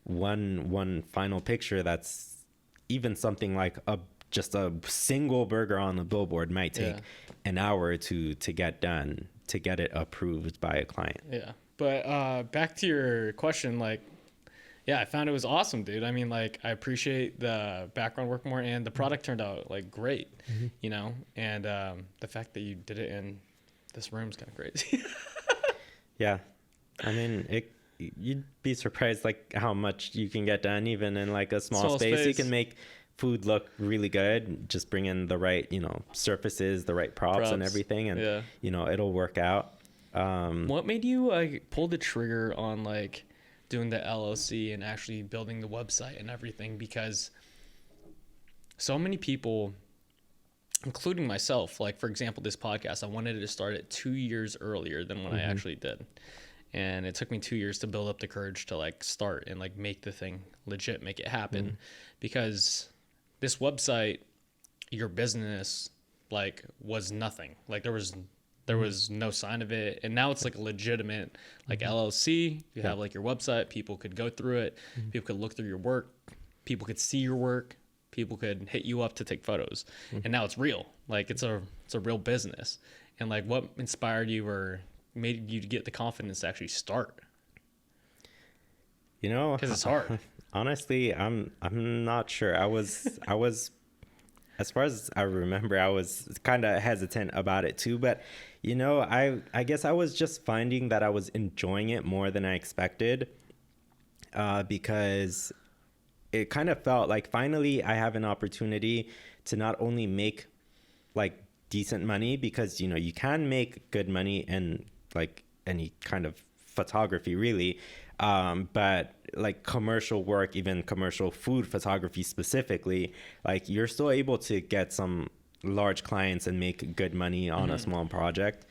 one final picture that's even something like just a single burger on the billboard might take an hour to get done, to get it approved by a client. But back to your question, like, I found it was awesome, dude. I mean, like, I appreciate the background work more, and the product turned out like great, you know, and the fact that you did it in this room's kind of crazy. I mean, you'd be surprised like how much you can get done even in like a small space. You can make food look really good, just bring in the right, you know, surfaces, the right props and everything, and you know, it'll work out. What made you like pull the trigger on like doing the LLC and actually building the website and everything? Because so many people, including myself, like for example, this podcast, I wanted to start it 2 years earlier than when I actually did. And it took me 2 years to build up the courage to like start and like make the thing legit, make it happen. Because this website, your business, like was nothing. Like there was no sign of it. And now it's like a legitimate like LLC. You have like your website, people could go through it, people could look through your work, people could see your work, people could hit you up to take photos. And now it's real. Like it's a real business. And like what inspired you or made you to get the confidence to actually start? You know, because it's hard. Honestly, I'm not sure. I was as far as I remember, I was kind of hesitant about it too, but you know, I guess I was just finding that I was enjoying it more than I expected, because it kind of felt like finally I have an opportunity to not only make like decent money, because, you know, you can make good money in like any kind of photography really. But like commercial work, even commercial food photography specifically, like you're still able to get some large clients and make good money on a small project.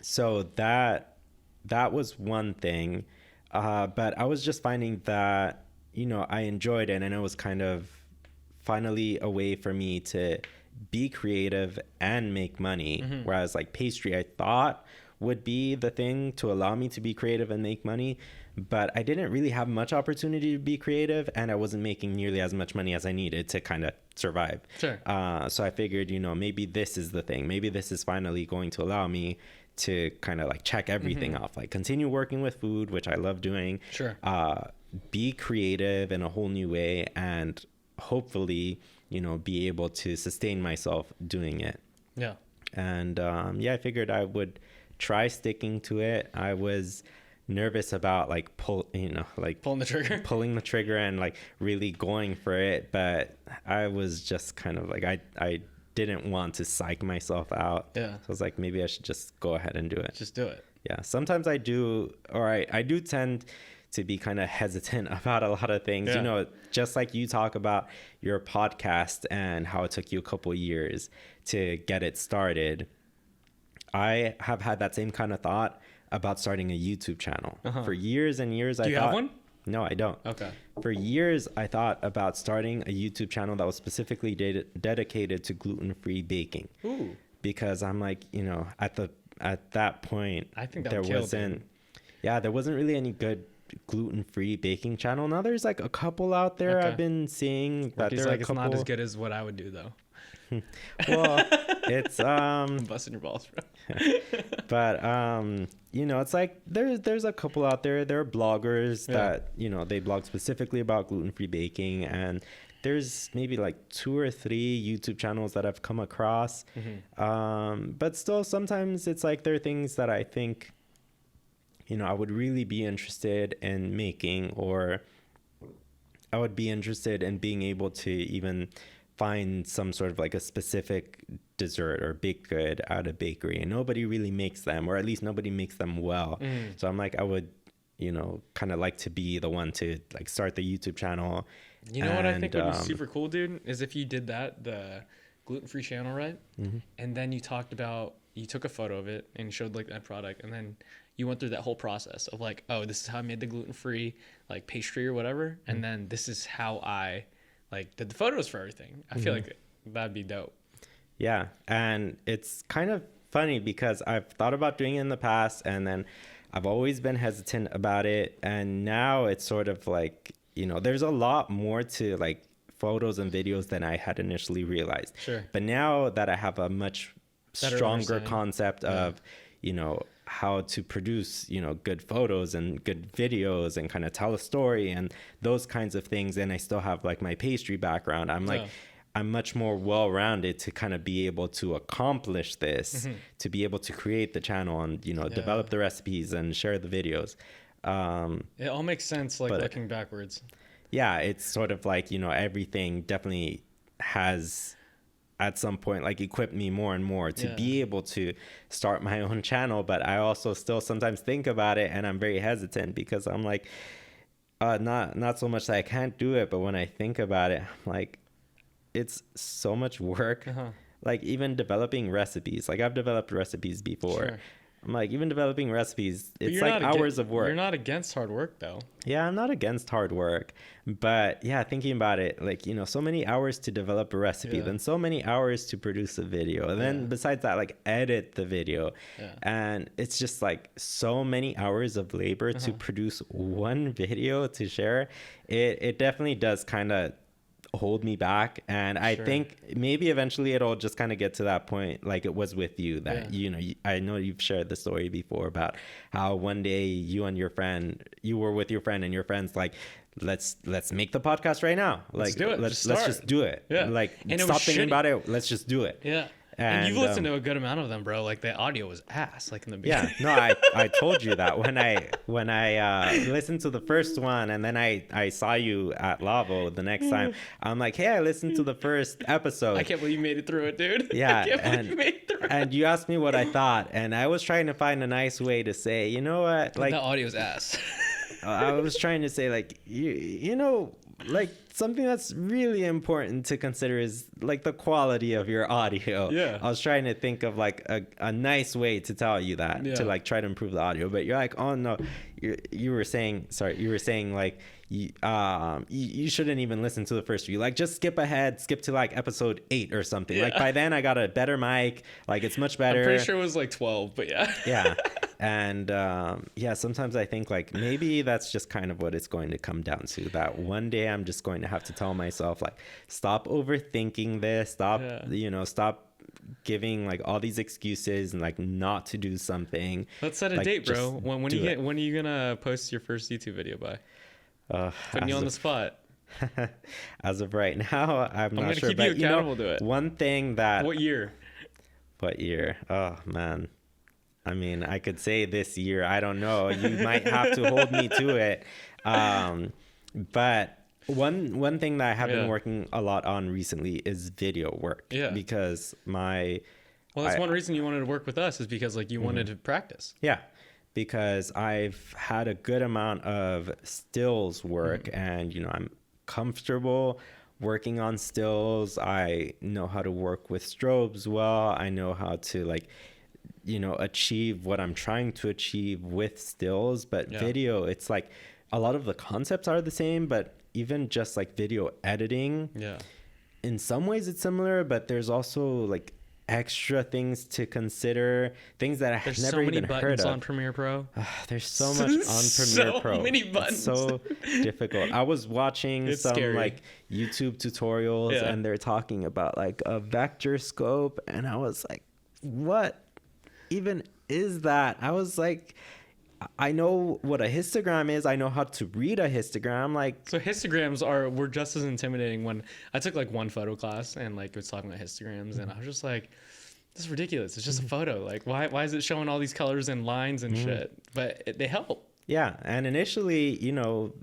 So that was one thing. But I was just finding that, you know, I enjoyed it, and it was kind of finally a way for me to be creative and make money. Whereas like pastry, I thought would be the thing to allow me to be creative and make money, but I didn't really have much opportunity to be creative, and I wasn't making nearly as much money as I needed to kind of survive. Sure. So I figured, you know, maybe this is the thing. Maybe this is finally going to allow me to kind of like check everything off, like continue working with food, which I love doing. Sure. Be creative in a whole new way, and hopefully, you know, be able to sustain myself doing it. Yeah. And I figured I would try sticking to it. I was nervous about like pulling the trigger and like really going for it, but I was just kind of like I didn't want to psych myself out. Yeah. So I was like, maybe I should just go ahead and do it. Just do it. Yeah. Sometimes I do, or I do tend to be kind of hesitant about a lot of things. Yeah. You know, just like you talk about your podcast and how it took you a couple years to get it started. I have had that same kind of thought about starting a YouTube channel. For years and years. Do you have one? No, I don't. Okay. For years, I thought about starting a YouTube channel that was specifically dedicated to gluten-free baking. Ooh. Because I'm like, you know, at that point, I think that there would kill, wasn't. dude. Yeah, there wasn't really any good gluten-free baking channel. Now there's like a couple out there. Okay. I've been seeing that He's there are like, a it's couple. not as good as what I would do though. Well, it's I'm busting your balls, bro. but you know, it's like there's a couple out there. There are bloggers that, you know, they blog specifically about gluten-free baking, and there's maybe like 2 or 3 YouTube channels that I've come across. But still, sometimes it's like there are things that I think, you know, I would really be interested in making, or I would be interested in being able to even find some sort of like a specific dessert or baked good at a bakery, and nobody really makes them, or at least nobody makes them well. So I'm like, I would, you know, kind of like to be the one to like start the YouTube channel. You know what I think would be super cool, dude, is if you did that, the gluten-free channel, right? And then you took a photo of it and showed like that product, and then you went through that whole process of like, oh, this is how I made the gluten-free like pastry or whatever, and then this is how I like did the photos for everything. I feel like that'd be dope. Yeah, and it's kind of funny because I've thought about doing it in the past, and then I've always been hesitant about it, and now it's sort of like, you know, there's a lot more to like photos and videos than I had initially realized. Sure. But now that I have a much Better stronger understanding. concept of, you know, how to produce, you know, good photos and good videos and kind of tell a story and those kinds of things, and I still have like my pastry background, I'm like, I'm much more well-rounded to kind of be able to accomplish this, to be able to create the channel and, you know, develop the recipes and share the videos. It all makes sense, like looking backwards. Yeah, it's sort of like, you know, everything definitely has at some point like equipped me more and more to be able to start my own channel. But I also still sometimes think about it, and I'm very hesitant because I'm like, not so much that I can't do it, but when I think about it, I'm like, it's so much work. Like even developing recipes, like I've developed recipes before. Sure. I'm like, even developing recipes, it's You're like hours of work. You're not against hard work though. Yeah, I'm not against hard work, but yeah, thinking about it, like, you know, so many hours to develop a recipe, then so many hours to produce a video, and then besides that, like edit the video, and it's just like so many hours of labor to produce one video to share. It definitely does kind of hold me back, and I think maybe eventually it'll just kind of get to that point like it was with you that you know, I know you've shared the story before about how one day you were with your friend and your friend's like, let's make the podcast right now, like let's do it. let's just do it, like, and stop thinking about it, let's just do it. And you've listened to a good amount of them, bro. Like the audio was ass, like in the beginning. Yeah, no, I told you that when I listened to the first one, and then I saw you at Lavo the next time. I'm like, hey, I listened to the first episode. I can't believe you made it through it, dude. Yeah, I can't believe you made it through it. And you asked me what I thought, and I was trying to find a nice way to say, you know what, like the audio's ass. I was trying to say, like, you know, like something that's really important to consider is like the quality of your audio. Yeah. I was trying to think of like a nice way to tell you that, to like try to improve the audio, but you're like, oh no, you were saying like you shouldn't even listen to the first few, like just skip to like episode 8 or something. Like by then I got a better mic, like it's much better. I'm pretty sure it was like 12, but yeah. And sometimes I think like maybe that's just kind of what it's going to come down to, that one day I'm just going to have to tell myself, like, stop overthinking this, stop giving like all these excuses and like not to do something. Let's set a like, date, bro. When are you gonna post your first YouTube video by? Putting you on the spot. As of right now, I'm not sure. I'm gonna keep you accountable to it. One thing that... What year? Oh man. I mean, I could say this year. I don't know. You might have to hold me to it. But one thing that I have been working a lot on recently is video work. Yeah. Because that's one reason you wanted to work with us, is because like you wanted to practice. Yeah. Because I've had a good amount of stills work, and I'm comfortable working on stills. I know how to work with strobes well. I know how to like achieve what I'm trying to achieve with stills. But video, it's like a lot of the concepts are the same, but even just like video editing, in some ways it's similar, but there's also like extra things to consider, things that I've never even heard of. There's so many buttons on Premiere Pro. There's so much on Premiere Pro. So many buttons. It's so difficult. I was watching some scary. Like YouTube tutorials, and they're talking about like a vector scope, and I was like, what even is that? I was like, I know what a histogram is. I know how to read a histogram. Like, so histograms were just as intimidating. When I took like one photo class and like it was talking about histograms, and I was just like, this is ridiculous. It's just a photo. Like, why is it showing all these colors and lines and shit? But they help. Yeah, and initially,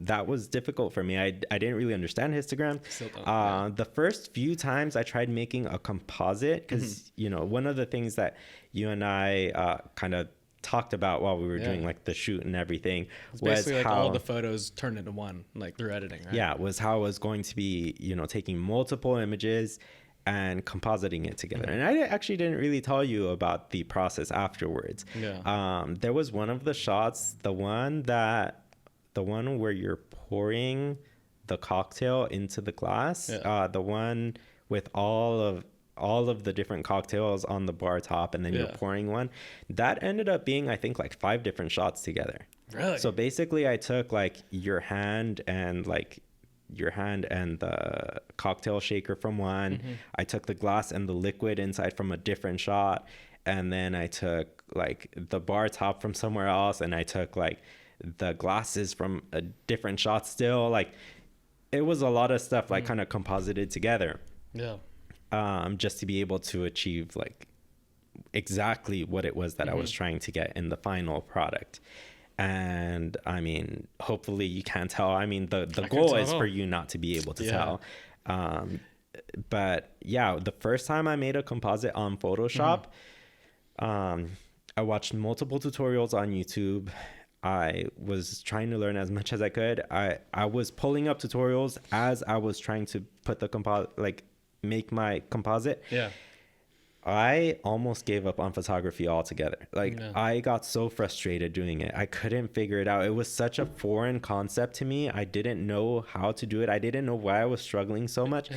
that was difficult for me. I didn't really understand histogram. Still don't. The first few times I tried making a composite, because one of the things that you and I kind of talked about while we were doing like the shoot and everything was basically how, like, all the photos turned into one, like through editing, right? Yeah, was how I was going to be, taking multiple images and compositing it together. And I actually didn't really tell you about the process afterwards. There was one of the shots, the one where you're pouring the cocktail into the glass, the one with all of the different cocktails on the bar top, and then you're pouring one. That ended up being, I think, like 5 different shots together. Really? So basically I took like your hand and the cocktail shaker from one. I took the glass and the liquid inside from a different shot, and then I took like the bar top from somewhere else, and I took like the glasses from a different shot still. Like, it was a lot of stuff like kind of composited together. Just to be able to achieve like exactly what it was that I was trying to get in the final product. And I mean, hopefully you can't tell. I mean, the goal is for you not to be able to tell. But yeah, the first time I made a composite on Photoshop, I watched multiple tutorials on YouTube. I was trying to learn as much as I could. I was pulling up tutorials as I was trying to put the make my composite. I almost gave up on photography altogether. Like, I got so frustrated doing it. I couldn't figure it out. It was such a foreign concept to me. I didn't know how to do it. I didn't know why I was struggling so much.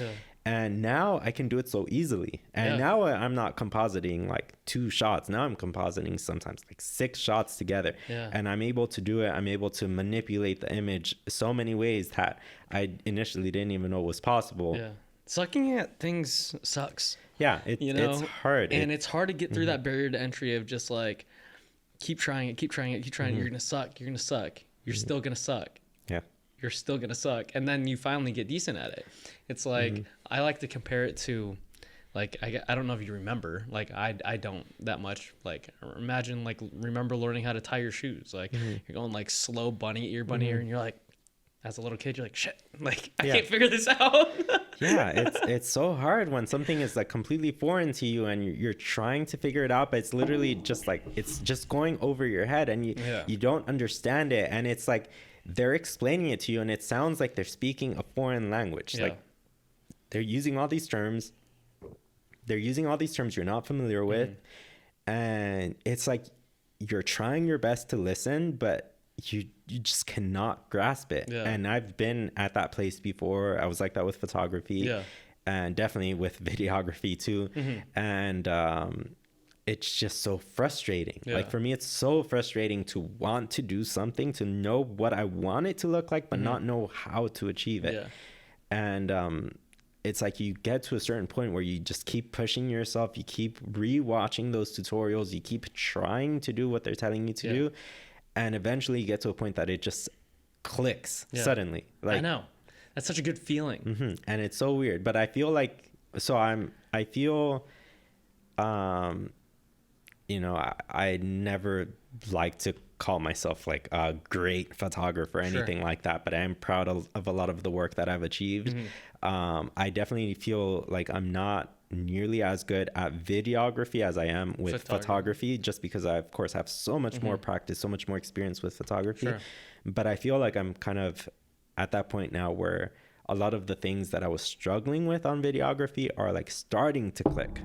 And now I can do it so easily. And now I'm not compositing like 2 shots. Now I'm compositing sometimes like 6 shots together. And I'm able to do it. I'm able to manipulate the image so many ways that I initially didn't even know was possible. Sucking at things sucks. It's hard. And it's hard to get through that barrier to entry of just like, keep trying it. You're going to suck. You're still going to suck. You're still going to suck. And then you finally get decent at it. It's like, I like to compare it to Like I don't know if you remember, like I don't that much. Like imagine like remember learning how to tie your shoes. Like you're going like slow bunny ear, and you're like, as a little kid, you're like, shit, like I can't figure this out. Yeah, it's so hard when something is like completely foreign to you and you're trying to figure it out, but it's literally just like it's just going over your head and you don't understand it, and it's like they're explaining it to you and it sounds like they're speaking a foreign language. Like they're using all these terms. They're using all these terms you're not familiar with, and it's like you're trying your best to listen, but you just cannot grasp it. And I've been at that place before. I was like that with photography, and definitely with videography too. And it's just so frustrating. Like for me, it's so frustrating to want to do something, to know what I want it to look like, but not know how to achieve it. And it's like you get to a certain point where you just keep pushing yourself. You keep rewatching those tutorials. You keep trying to do what they're telling you to do. And eventually you get to a point that it just clicks suddenly. Like, I know. That's such a good feeling. And it's so weird. But I feel like, I feel, you know, I never like to call myself like a great photographer or anything like that, but I am proud of a lot of the work that I've achieved. I definitely feel like I'm not nearly as good at videography as I am with photography, just because I of course have so much more practice, so much more experience with photography. But I feel like I'm kind of at that point now where a lot of the things that I was struggling with on videography are like starting to click.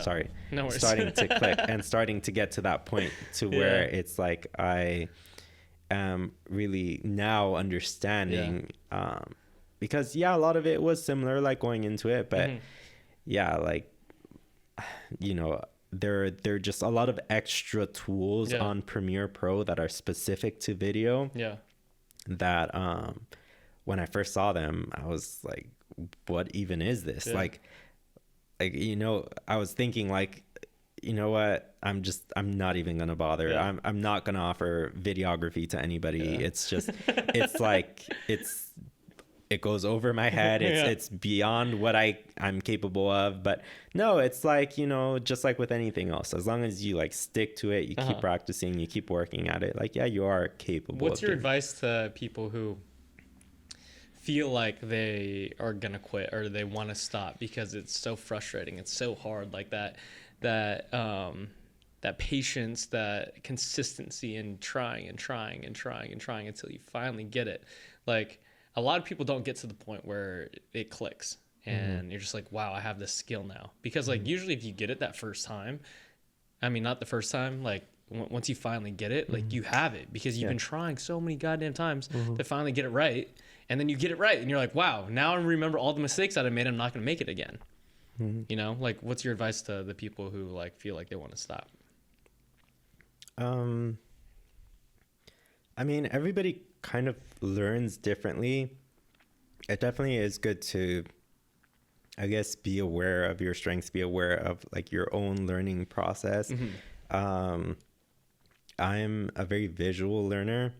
Sorry. No worries. Starting to click and starting to get to that point to where it's like I am really now understanding, because a lot of it was similar, like going into it, but like, you know, there are just a lot of extra tools on Premiere Pro that are specific to video that when I first saw them, I was like, what even is this? Like, you know, I was thinking like, you know what? I'm not even going to bother. I'm not going to offer videography to anybody. It's just, it's like, it goes over my head. It's beyond what I'm capable of. But no, it's like, you know, just like with anything else, as long as you like stick to it, you keep practicing, you keep working at it. Like, you are capable. What's your advice to people who feel like they are gonna quit or they want to stop because it's so frustrating, it's so hard, like that patience, that consistency, and trying until you finally get it? Like, a lot of people don't get to the point where it clicks and you're just like, wow, I have this skill now. Because like usually if you get it that first time, I mean, not the first time, like once you finally get it, like you have it because you've been trying so many goddamn times to finally get it right. And then you get it right and you're like, wow, now I remember all the mistakes that I made. I'm not going to make it again. You know, like, what's your advice to the people who like feel like they want to stop? I mean, everybody kind of learns differently. It definitely is good to, I guess, be aware of your strengths, be aware of like your own learning process. I'm a very visual learner.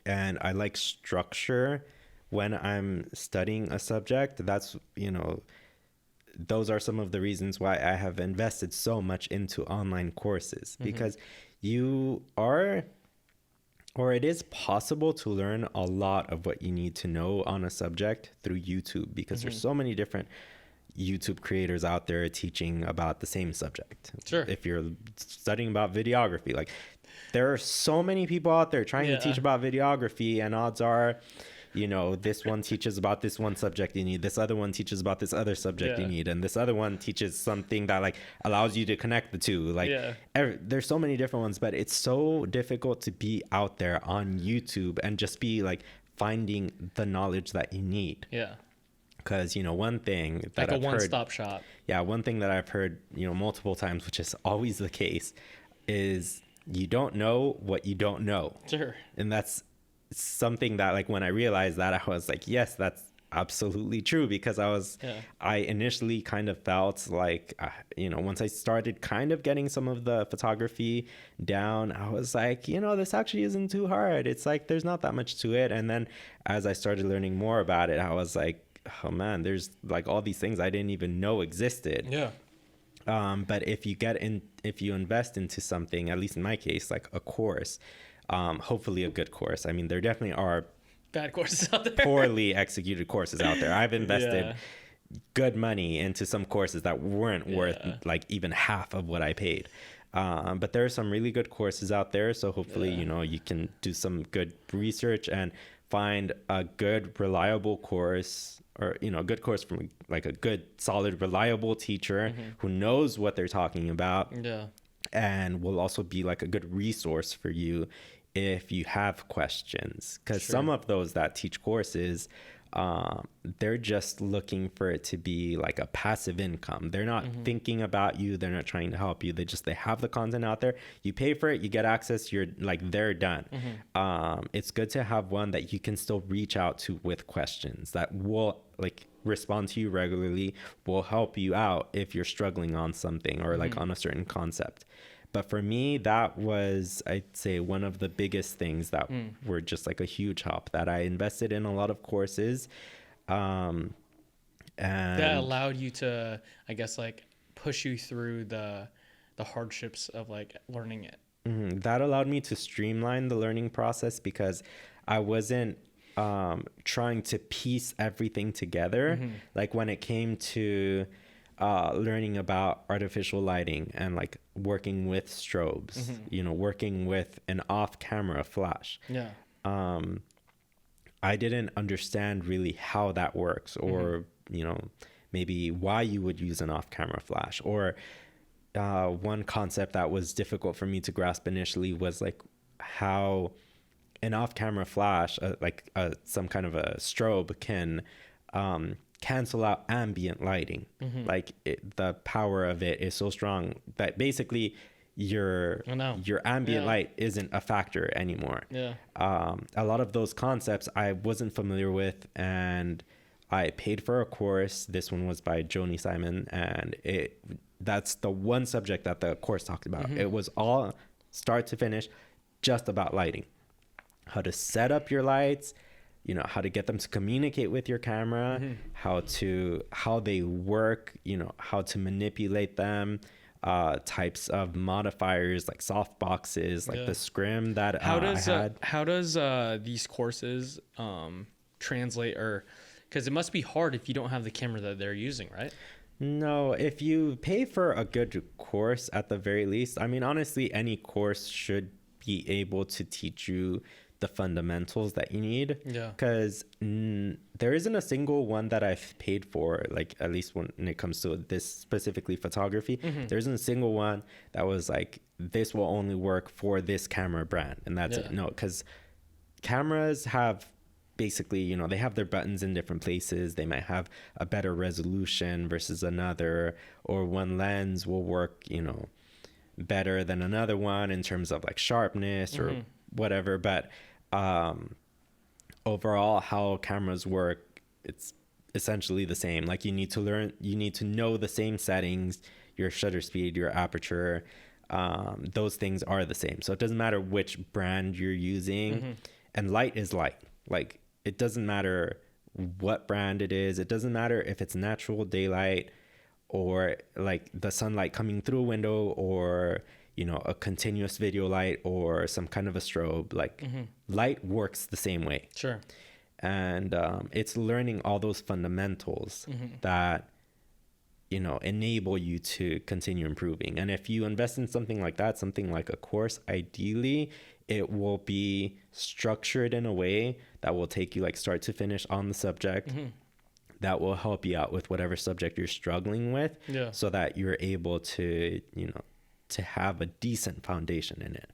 And I like structure when I'm studying a subject. That's, you know, those are some of the reasons why I have invested so much into online courses, because you are, or it is possible to learn a lot of what you need to know on a subject through YouTube, because there's so many different YouTube creators out there teaching about the same subject. If you're studying about videography, like, there are so many people out there trying to teach about videography, and odds are, you know, this one teaches about this one subject you need, this other one teaches about this other subject you need, and this other one teaches something that like allows you to connect the two. Like, there's so many different ones, but it's so difficult to be out there on YouTube and just be like finding the knowledge that you need. Because, you know, one thing that like a one-stop shop. One thing that I've heard, you know, multiple times, which is always the case, is you don't know what you don't know. And that's something that, like, when I realized that, I was like, yes, that's absolutely true, because I initially kind of felt like, you know, once I started kind of getting some of the photography down, I was like, you know, this actually isn't too hard. It's like, there's not that much to it. And then as I started learning more about it, I was like, oh man, there's like all these things I didn't even know existed. Yeah. But if you invest into something, at least in my case, like a course, hopefully a good course. I mean, there definitely are Bad courses out there. poorly executed courses out there. I've invested Yeah. good money into some courses that weren't worth like even half of what I paid. But there are some really good courses out there. So hopefully, you know, you can do some good research and find a good, reliable course, or, you know, a good course from like a good, solid, reliable teacher who knows what they're talking about. Yeah. And will also be like a good resource for you if you have questions, because some of those that teach courses, they're just looking for it to be like a passive income. They're not thinking about you. They're not trying to help you. They have the content out there. You pay for it, you get access, you're like, they're done. It's good to have one that you can still reach out to with questions that will like respond to you regularly, will help you out if you're struggling on something or like on a certain concept. But for me, that was, I'd say, one of the biggest things that were just like a huge help, that I invested in a lot of courses. And That allowed you to, I guess, like push you through the hardships of like learning it. That allowed me to streamline the learning process, because I wasn't trying to piece everything together. Like when it came to learning about artificial lighting and like working with strobes, you know, working with an off-camera flash. Yeah. I didn't understand really how that works, or, you know, maybe why you would use an off-camera flash. Or one concept that was difficult for me to grasp initially was like how an off-camera flash, some kind of a strobe, can cancel out ambient lighting. Like the power of it is so strong that basically your ambient light isn't a factor anymore. A lot of those concepts I wasn't familiar with, and I paid for a course. This one was by Joni Simon, and that's the one subject that the course talked about. It was all start to finish just about lighting, how to set up your lights, you know, how to get them to communicate with your camera, how they work, you know, how to manipulate them, types of modifiers like soft boxes, like the scrim that I had. How does these courses translate, or because it must be hard if you don't have the camera that they're using, right? No, if you pay for a good course at the very least, I mean, honestly, any course should be able to teach you the fundamentals that you need. Because there isn't a single one that I've paid for, like at least when it comes to this specifically photography, there isn't a single one that was like, this will only work for this camera brand and that's it. No, because cameras have basically, you know, they have their buttons in different places. They might have a better resolution versus another, or one lens will work, you know, better than another one in terms of like sharpness or whatever. But overall, how cameras work, it's essentially the same. Like you need to know the same settings, your shutter speed, your aperture, those things are the same. So it doesn't matter which brand you're using, and light is light. Like it doesn't matter what brand it is. It doesn't matter if it's natural daylight or like the sunlight coming through a window, or, you know, a continuous video light or some kind of a strobe. Like light works the same way. And it's learning all those fundamentals that, you know, enable you to continue improving. And if you invest in something like that, something like a course, ideally it will be structured in a way that will take you like start to finish on the subject, that will help you out with whatever subject you're struggling with, so that you're able to, you know, to have a decent foundation in it.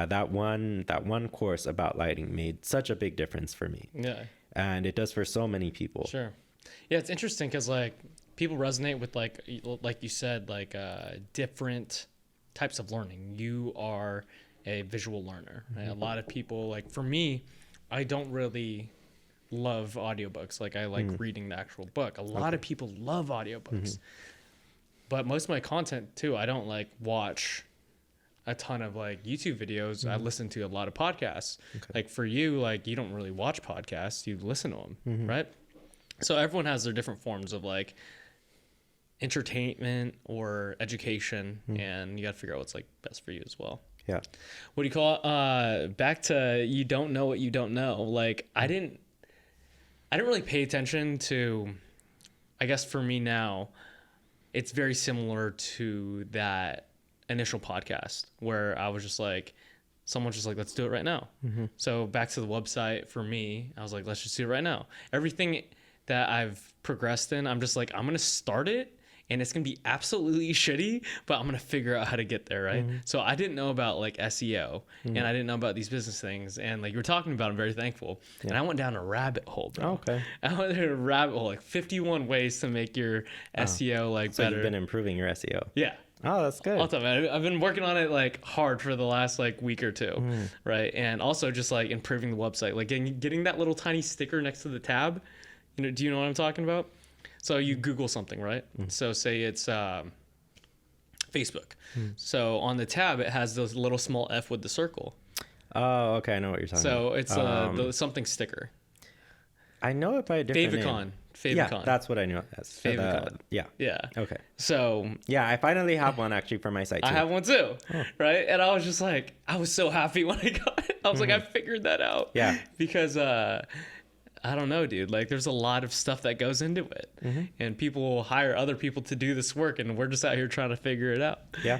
That one course about lighting made such a big difference for me. And it does for so many people. It's interesting because like people resonate with like you said, like different types of learning. You are a visual learner. Right? A lot of people, like for me, I don't really love audiobooks. Like I like reading the actual book. A lot of people love audiobooks. But most of my content too, I don't like watch a ton of like YouTube videos. I listen to a lot of podcasts. Like for you, like you don't really watch podcasts, you listen to them, right? So everyone has their different forms of like entertainment or education, and you got to figure out what's like best for you as well. Yeah. What do you call it? Back to you don't know what you don't know. Like I didn't really pay attention to, I guess for me now, it's very similar to that initial podcast where I was just like, someone's just like, let's do it right now. So back to the website for me, I was like, let's just do it right now. Everything that I've progressed in, I'm just like, I'm going to start it and it's going to be absolutely shitty, but I'm going to figure out how to get there. Right. So I didn't know about like SEO and I didn't know about these business things. And like you were talking about, I'm very thankful. Yeah. And I went down a rabbit hole, bro. Oh, okay. I went down a rabbit hole, like 51 ways to make your SEO like so better. You've been improving your SEO. Yeah. Oh, that's good. All the time, man. I've been working on it like hard for the last like week or two, right? And also just like improving the website, like getting that little tiny sticker next to the tab. You know, do you know what I'm talking about? So you Google something, right? So say it's Facebook. So on the tab, it has those little small F with the circle. Oh, okay. I know what you're talking about. So it's the something sticker. I know it by a different name. Favicon. Yeah, that's what I knew it as. Favicon. Yeah. Yeah. Okay. So yeah, I finally have one actually for my site too. I have one too, right? And I was just like, I was so happy when I got it. I was like, I figured that out. Yeah. Because I don't know, dude. Like, there's a lot of stuff that goes into it, and people will hire other people to do this work, and we're just out here trying to figure it out. Yeah.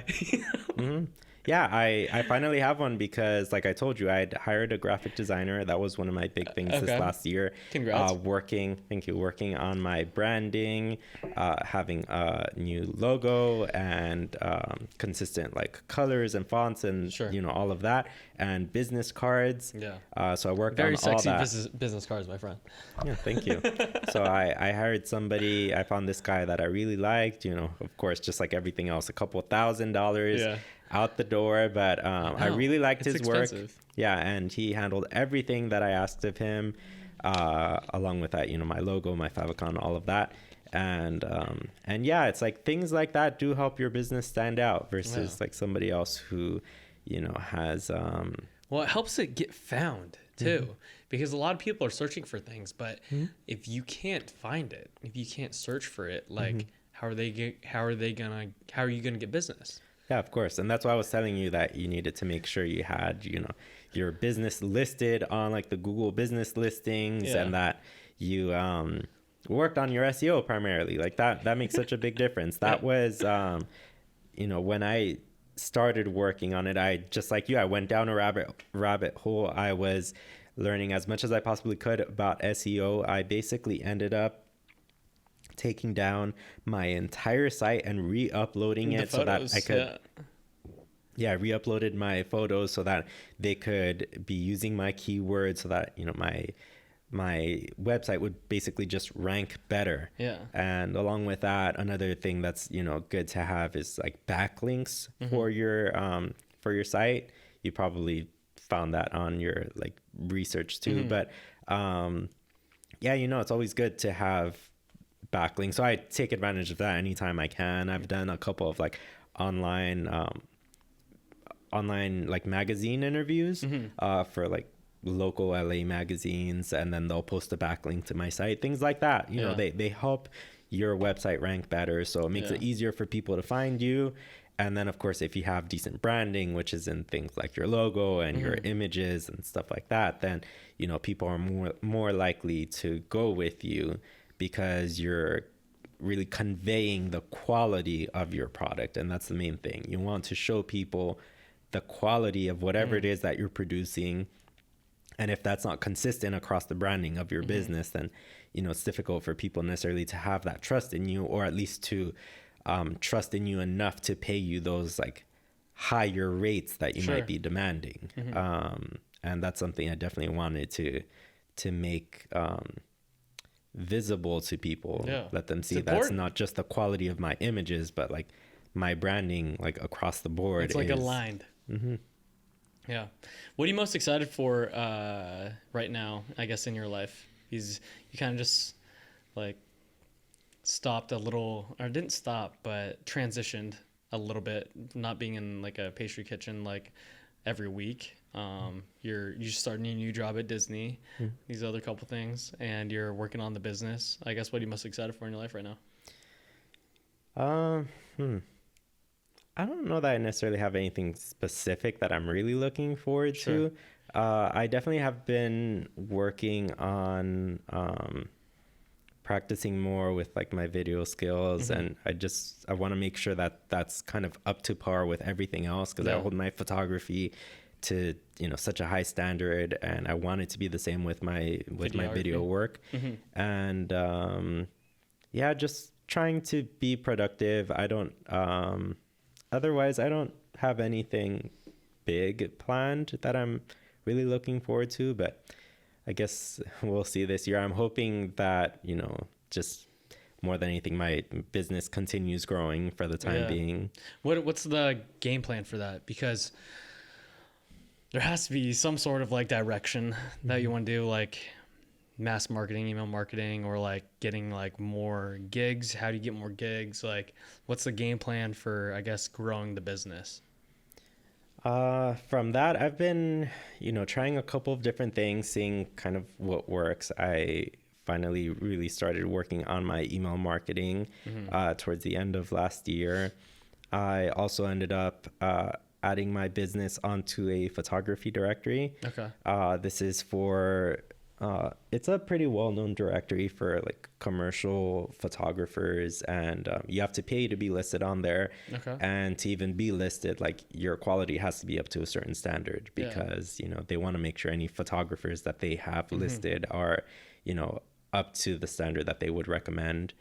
Yeah, I finally have one because, like I told you, I'd hired a graphic designer. That was one of my big things this last year. Congrats. Working on my branding, having a new logo and consistent like colors and fonts and all of that, and business cards. Yeah. So I worked Very on all that. sexy business cards, my friend. Yeah, thank you. So I hired somebody. I found this guy that I really liked. Of course, just like everything else, a couple $1,000. Yeah. Out the door, but I really liked his expensive work. Yeah, and he handled everything that I asked of him, along with that, my logo, my favicon, all of that. And yeah, it's like things like that do help your business stand out versus like somebody else who, has well, it helps it get found too, because a lot of people are searching for things, but if you can't find it, if you can't search for it, like how are you gonna get business? Yeah, of course. And that's why I was telling you that you needed to make sure you had, your business listed on like the Google business listings, and that you worked on your SEO primarily. Like that makes such a big difference. That was, when I started working on it, I just like you, I went down a rabbit hole. I was learning as much as I possibly could about SEO. I basically ended up taking down my entire site and re-uploading it so that I could re-uploaded my photos so that they could be using my keywords so that my website would basically just rank better. And along with that, another thing that's good to have is like backlinks for your site. You probably found that on your like research too, but it's always good to have backlinks. So I take advantage of that anytime I can. I've done a couple of like online like magazine interviews for like local LA magazines, and then they'll post a backlink to my site, things like that. They help your website rank better, so it makes it easier for people to find you. And then of course, if you have decent branding, which is in things like your logo and your images and stuff like that, then people are more likely to go with you, because you're really conveying the quality of your product. And that's the main thing. You want to show people the quality of whatever it is that you're producing. And if that's not consistent across the branding of your business, then, it's difficult for people necessarily to have that trust in you, or at least to trust in you enough to pay you those like higher rates that you might be demanding. And that's something I definitely wanted to make visible to people. Let them see that's not just the quality of my images, but like my branding like across the board. It's like aligned. Yeah. What are you most excited for right now, I guess, in your life? You kind of just like stopped a little, or didn't stop, but transitioned a little bit, not being in like a pastry kitchen like every week. You starting a new job at Disney, these other couple things, and you're working on the business. I guess what are you most excited for in your life right now? I don't know that I necessarily have anything specific that I'm really looking forward Sure. to. I definitely have been working on practicing more with like my video skills, and I want to make sure that that's kind of up to par with everything else, because I hold my photography to such a high standard, and I want it to be the same with my video work. And yeah, just trying to be productive. I don't otherwise I don't have anything big planned that I'm really looking forward to, but I guess we'll see this year. I'm hoping that, just more than anything, my business continues growing for the time being. What's the game plan for that? Because there has to be some sort of like direction that you want to do, like mass marketing, email marketing, or like getting like more gigs. How do you get more gigs? Like, what's the game plan for, I guess, growing the business? From that, I've been, trying a couple of different things, seeing kind of what works. I finally really started working on my email marketing towards the end of last year. I also ended up adding my business onto a photography directory. Okay. This is for it's a pretty well-known directory for like commercial photographers, and you have to pay to be listed on there. Okay. And to even be listed, like your quality has to be up to a certain standard, because they want to make sure any photographers that they have listed are up to the standard that they would recommend.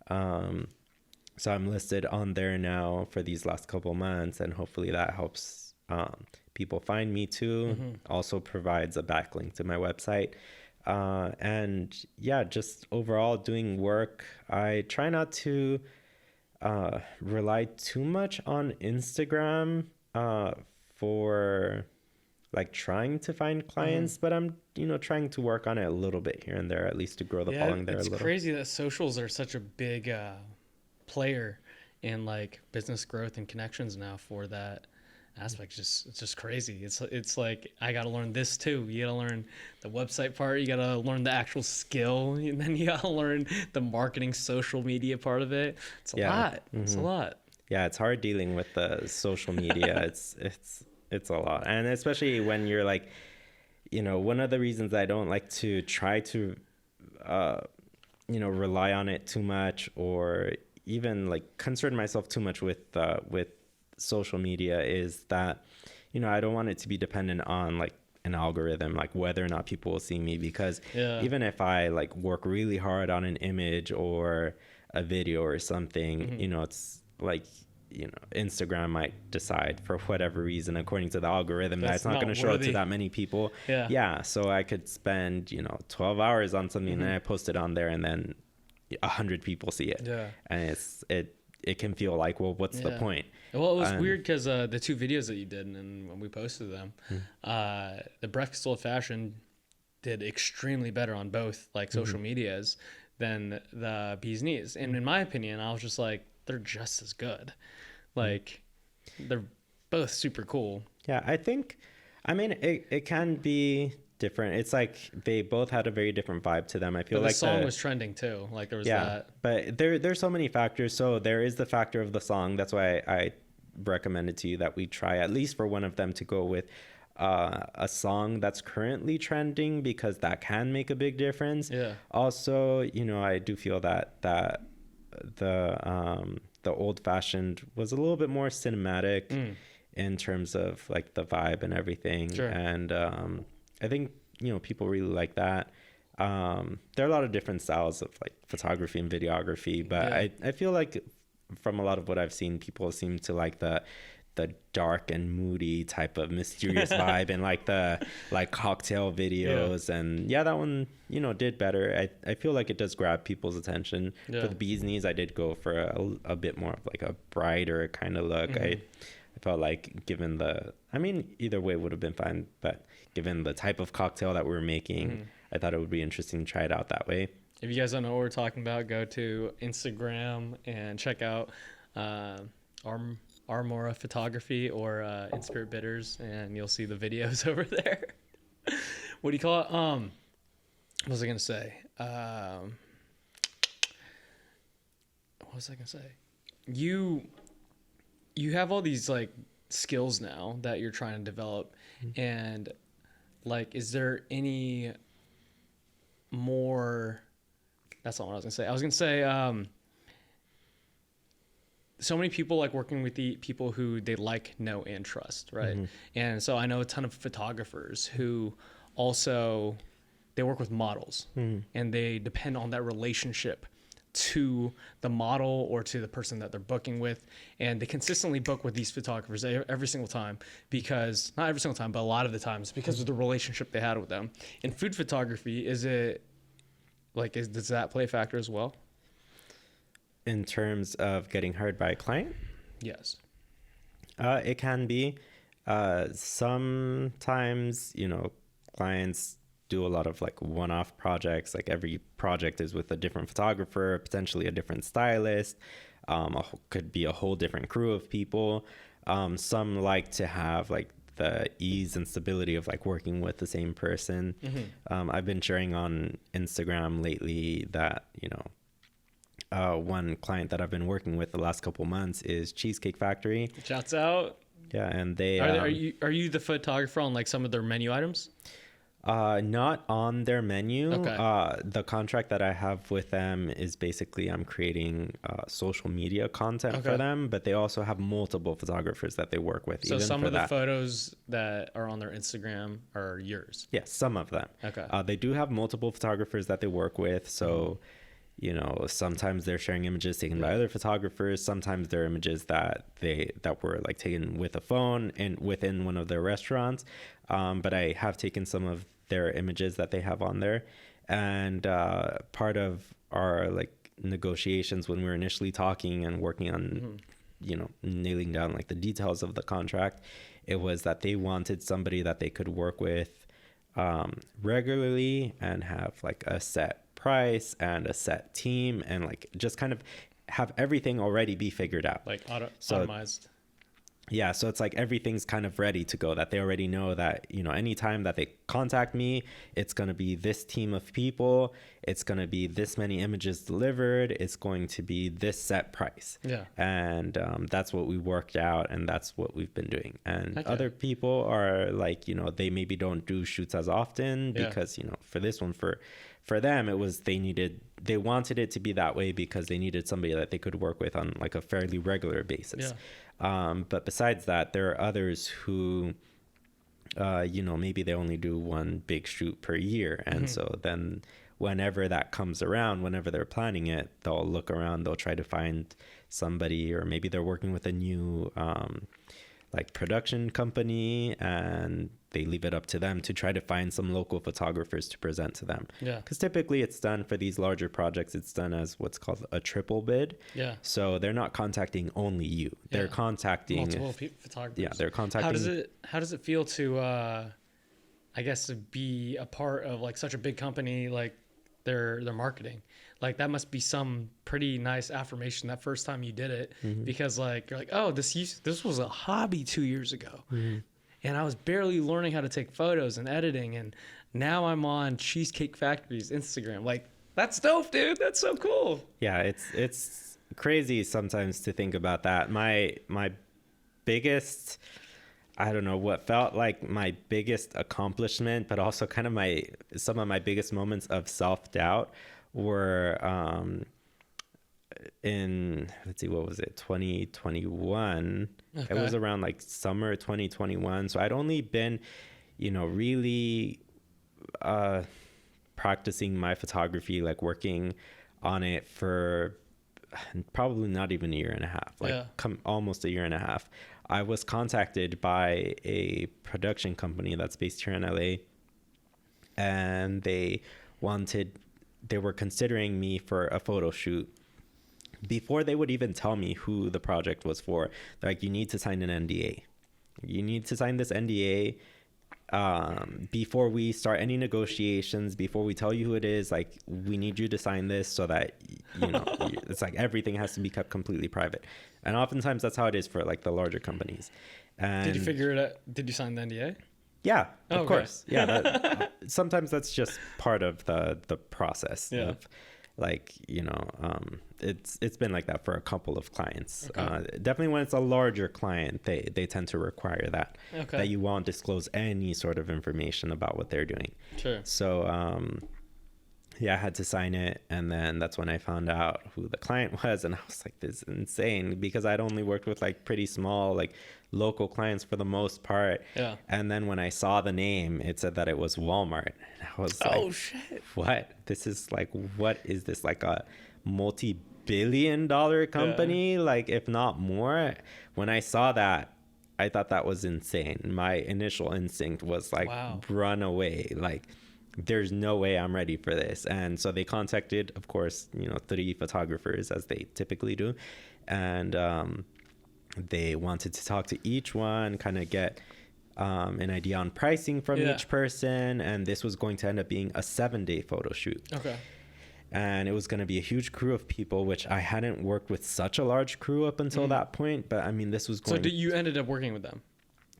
So I'm listed on there now for these last couple months, and hopefully that helps people find me too. Also provides a backlink to my website. And yeah, just overall doing work. I try not to rely too much on Instagram for like trying to find clients, but I'm trying to work on it a little bit here and there, at least to grow the following there a little. It's crazy that socials are such a big player in like business growth and connections now for that aspect. It's just crazy. It's like, I got to learn this too. You got to learn the website part. You got to learn the actual skill, and then you got to learn the marketing, social media part of it. It's a lot. It's a lot. Yeah, it's hard dealing with the social media. It's a lot, and especially when you're like, one of the reasons I don't like to try to, rely on it too much, or even like concern myself too much with social media, is that I don't want it to be dependent on like an algorithm, like whether or not people will see me, because even if I like work really hard on an image or a video or something, it's like Instagram might decide for whatever reason, according to the algorithm, that it's not going to show it to that many people. So I could spend 12 hours on something, and then I post it on there, and then 100 people see it, and it can feel like, well, what's the point? Well, it was weird because the two videos that you did, and when we posted them, the Breakfast Old Fashioned did extremely better on both like social medias than the Bee's Knees. And in my opinion, I was just like, they're just as good. Like, they're both super cool. Yeah, I mean, it can be different. It's like they both had a very different vibe to them. I feel like the song was trending too. Like there was that. But there's so many factors. So there is the factor of the song. That's why I recommended to you that we try at least for one of them to go with a song that's currently trending, because that can make a big difference. Also, I do feel that the Old Fashioned was a little bit more cinematic in terms of like the vibe and everything. And I think people really like that. There are a lot of different styles of like photography and videography, but I feel like from a lot of what I've seen, people seem to like the dark and moody type of mysterious vibe, and like the like cocktail videos. And that one did better. I feel like it does grab people's attention. For the Bee's Knees, I did go for a bit more of like a brighter kind of look. I felt like, given either way would have been fine, but given the type of cocktail that we were making, I thought it would be interesting to try it out that way. If you guys don't know what we're talking about, go to Instagram and check out our Mora Photography or Inspirit Bitters, and you'll see the videos over there. What do you call it? What was I gonna say? What was I gonna say? You have all these like skills now that you're trying to develop, and like, is there any more? That's not what I was gonna say. I was gonna say, so many people like working with the people who they like, know, and trust, right? And so I know a ton of photographers who also, they work with models, and they depend on that relationship to the model or to the person that they're booking with, and they consistently book with these photographers every single time, because not every single time, but a lot of the times, because of the relationship they had with them. In food photography, is it like, does that play a factor as well? In terms of getting hired by a client? Yes. It can be. Sometimes, clients do a lot of like one-off projects. Like every project is with a different photographer, potentially a different stylist. Could be a whole different crew of people. Some like to have like the ease and stability of like working with the same person. I've been sharing on Instagram lately that, one client that I've been working with the last couple months is Cheesecake Factory. Shouts out. Yeah, and they are you the photographer on like some of their menu items? Not on their menu. Okay. The contract that I have with them is basically I'm creating social media content for them, but they also have multiple photographers that they work with. So some of the photos that are on their Instagram are yours? Yes, some of them. Okay. They do have multiple photographers that they work with. So, sometimes they're sharing images taken by other photographers. Sometimes they're images that were like taken with a phone and within one of their restaurants. But I have taken some of their images that they have on there. And part of our like negotiations when we were initially talking and working on, nailing down like the details of the contract, it was that they wanted somebody that they could work with regularly and have like a set price and a set team, and like just kind of have everything already be figured out, like automized. Yeah, so it's like everything's kind of ready to go, that they already know that, anytime that they contact me, it's going to be this team of people, it's going to be this many images delivered, it's going to be this set price. Yeah. And that's what we worked out, and that's what we've been doing. And other people are like, they maybe don't do shoots as often because, for this one, for them, it was they wanted it to be that way because they needed somebody that they could work with on like a fairly regular basis. But besides that, there are others who, maybe they only do one big shoot per year. And so then whenever that comes around, whenever they're planning it, they'll look around, they'll try to find somebody, or maybe they're working with a new like production company, and they leave it up to them to try to find some local photographers to present to them. Yeah. Because typically it's done for these larger projects, it's done as what's called a triple bid. Yeah. So they're not contacting only you. They're contacting multiple photographers. Yeah, they're contacting. How does it feel to I guess to be a part of like such a big company, like their marketing? Like that must be some pretty nice affirmation that first time you did it, because like you're like, oh, this was a hobby 2 years ago, and I was barely learning how to take photos and editing, and now I'm on Cheesecake Factory's Instagram. Like that's dope, dude. That's so cool. Yeah, it's crazy sometimes to think about that. My biggest, I don't know, what felt like my biggest accomplishment, but also kind of some of my biggest moments of self-doubt were in, let's see, what was it, 2021. It was around like summer 2021. So I'd only been, really practicing my photography, like working on it for probably not even a year and a half, like almost a year and a half. I was contacted by a production company that's based here in LA, and they were considering me for a photo shoot. Before they would even tell me who the project was for, they're like, you need to sign an NDA. You need to sign this NDA. before we start any negotiations, before we tell you who it is, like, we need you to sign this so that, you know, it's like everything has to be kept completely private. And oftentimes that's how it is for like the larger companies. And did you figure it out? Did you sign the NDA? Yeah, of okay. course. Yeah. Sometimes that's just part of the process of, like, you know, it's been like that for a couple of clients. Definitely when it's a larger client, they tend to require that, that you won't disclose any sort of information about what they're doing. Sure. So, yeah, I had to sign it. And then that's when I found out who the client was. And I was like, this is insane, because I'd only worked with like pretty small, like local clients for the most part. Yeah. And then when I saw the name, it said that it was Walmart. And I was like, oh shit, what? This is like, what is this? Like a multi-billion-dollar company? Like, if not more. When I saw that, I thought that was insane. My initial instinct was like, run away. Like, there's no way I'm ready for this. And so they contacted, of course, you know, 3 photographers, as they typically do. And they wanted to talk to each one, kind of get an idea on pricing from each person. And this was going to end up being a 7-day photo shoot. Okay. And it was going to be a huge crew of people, which I hadn't worked with such a large crew up until that point. But I mean, this was going... So you ended up working with them?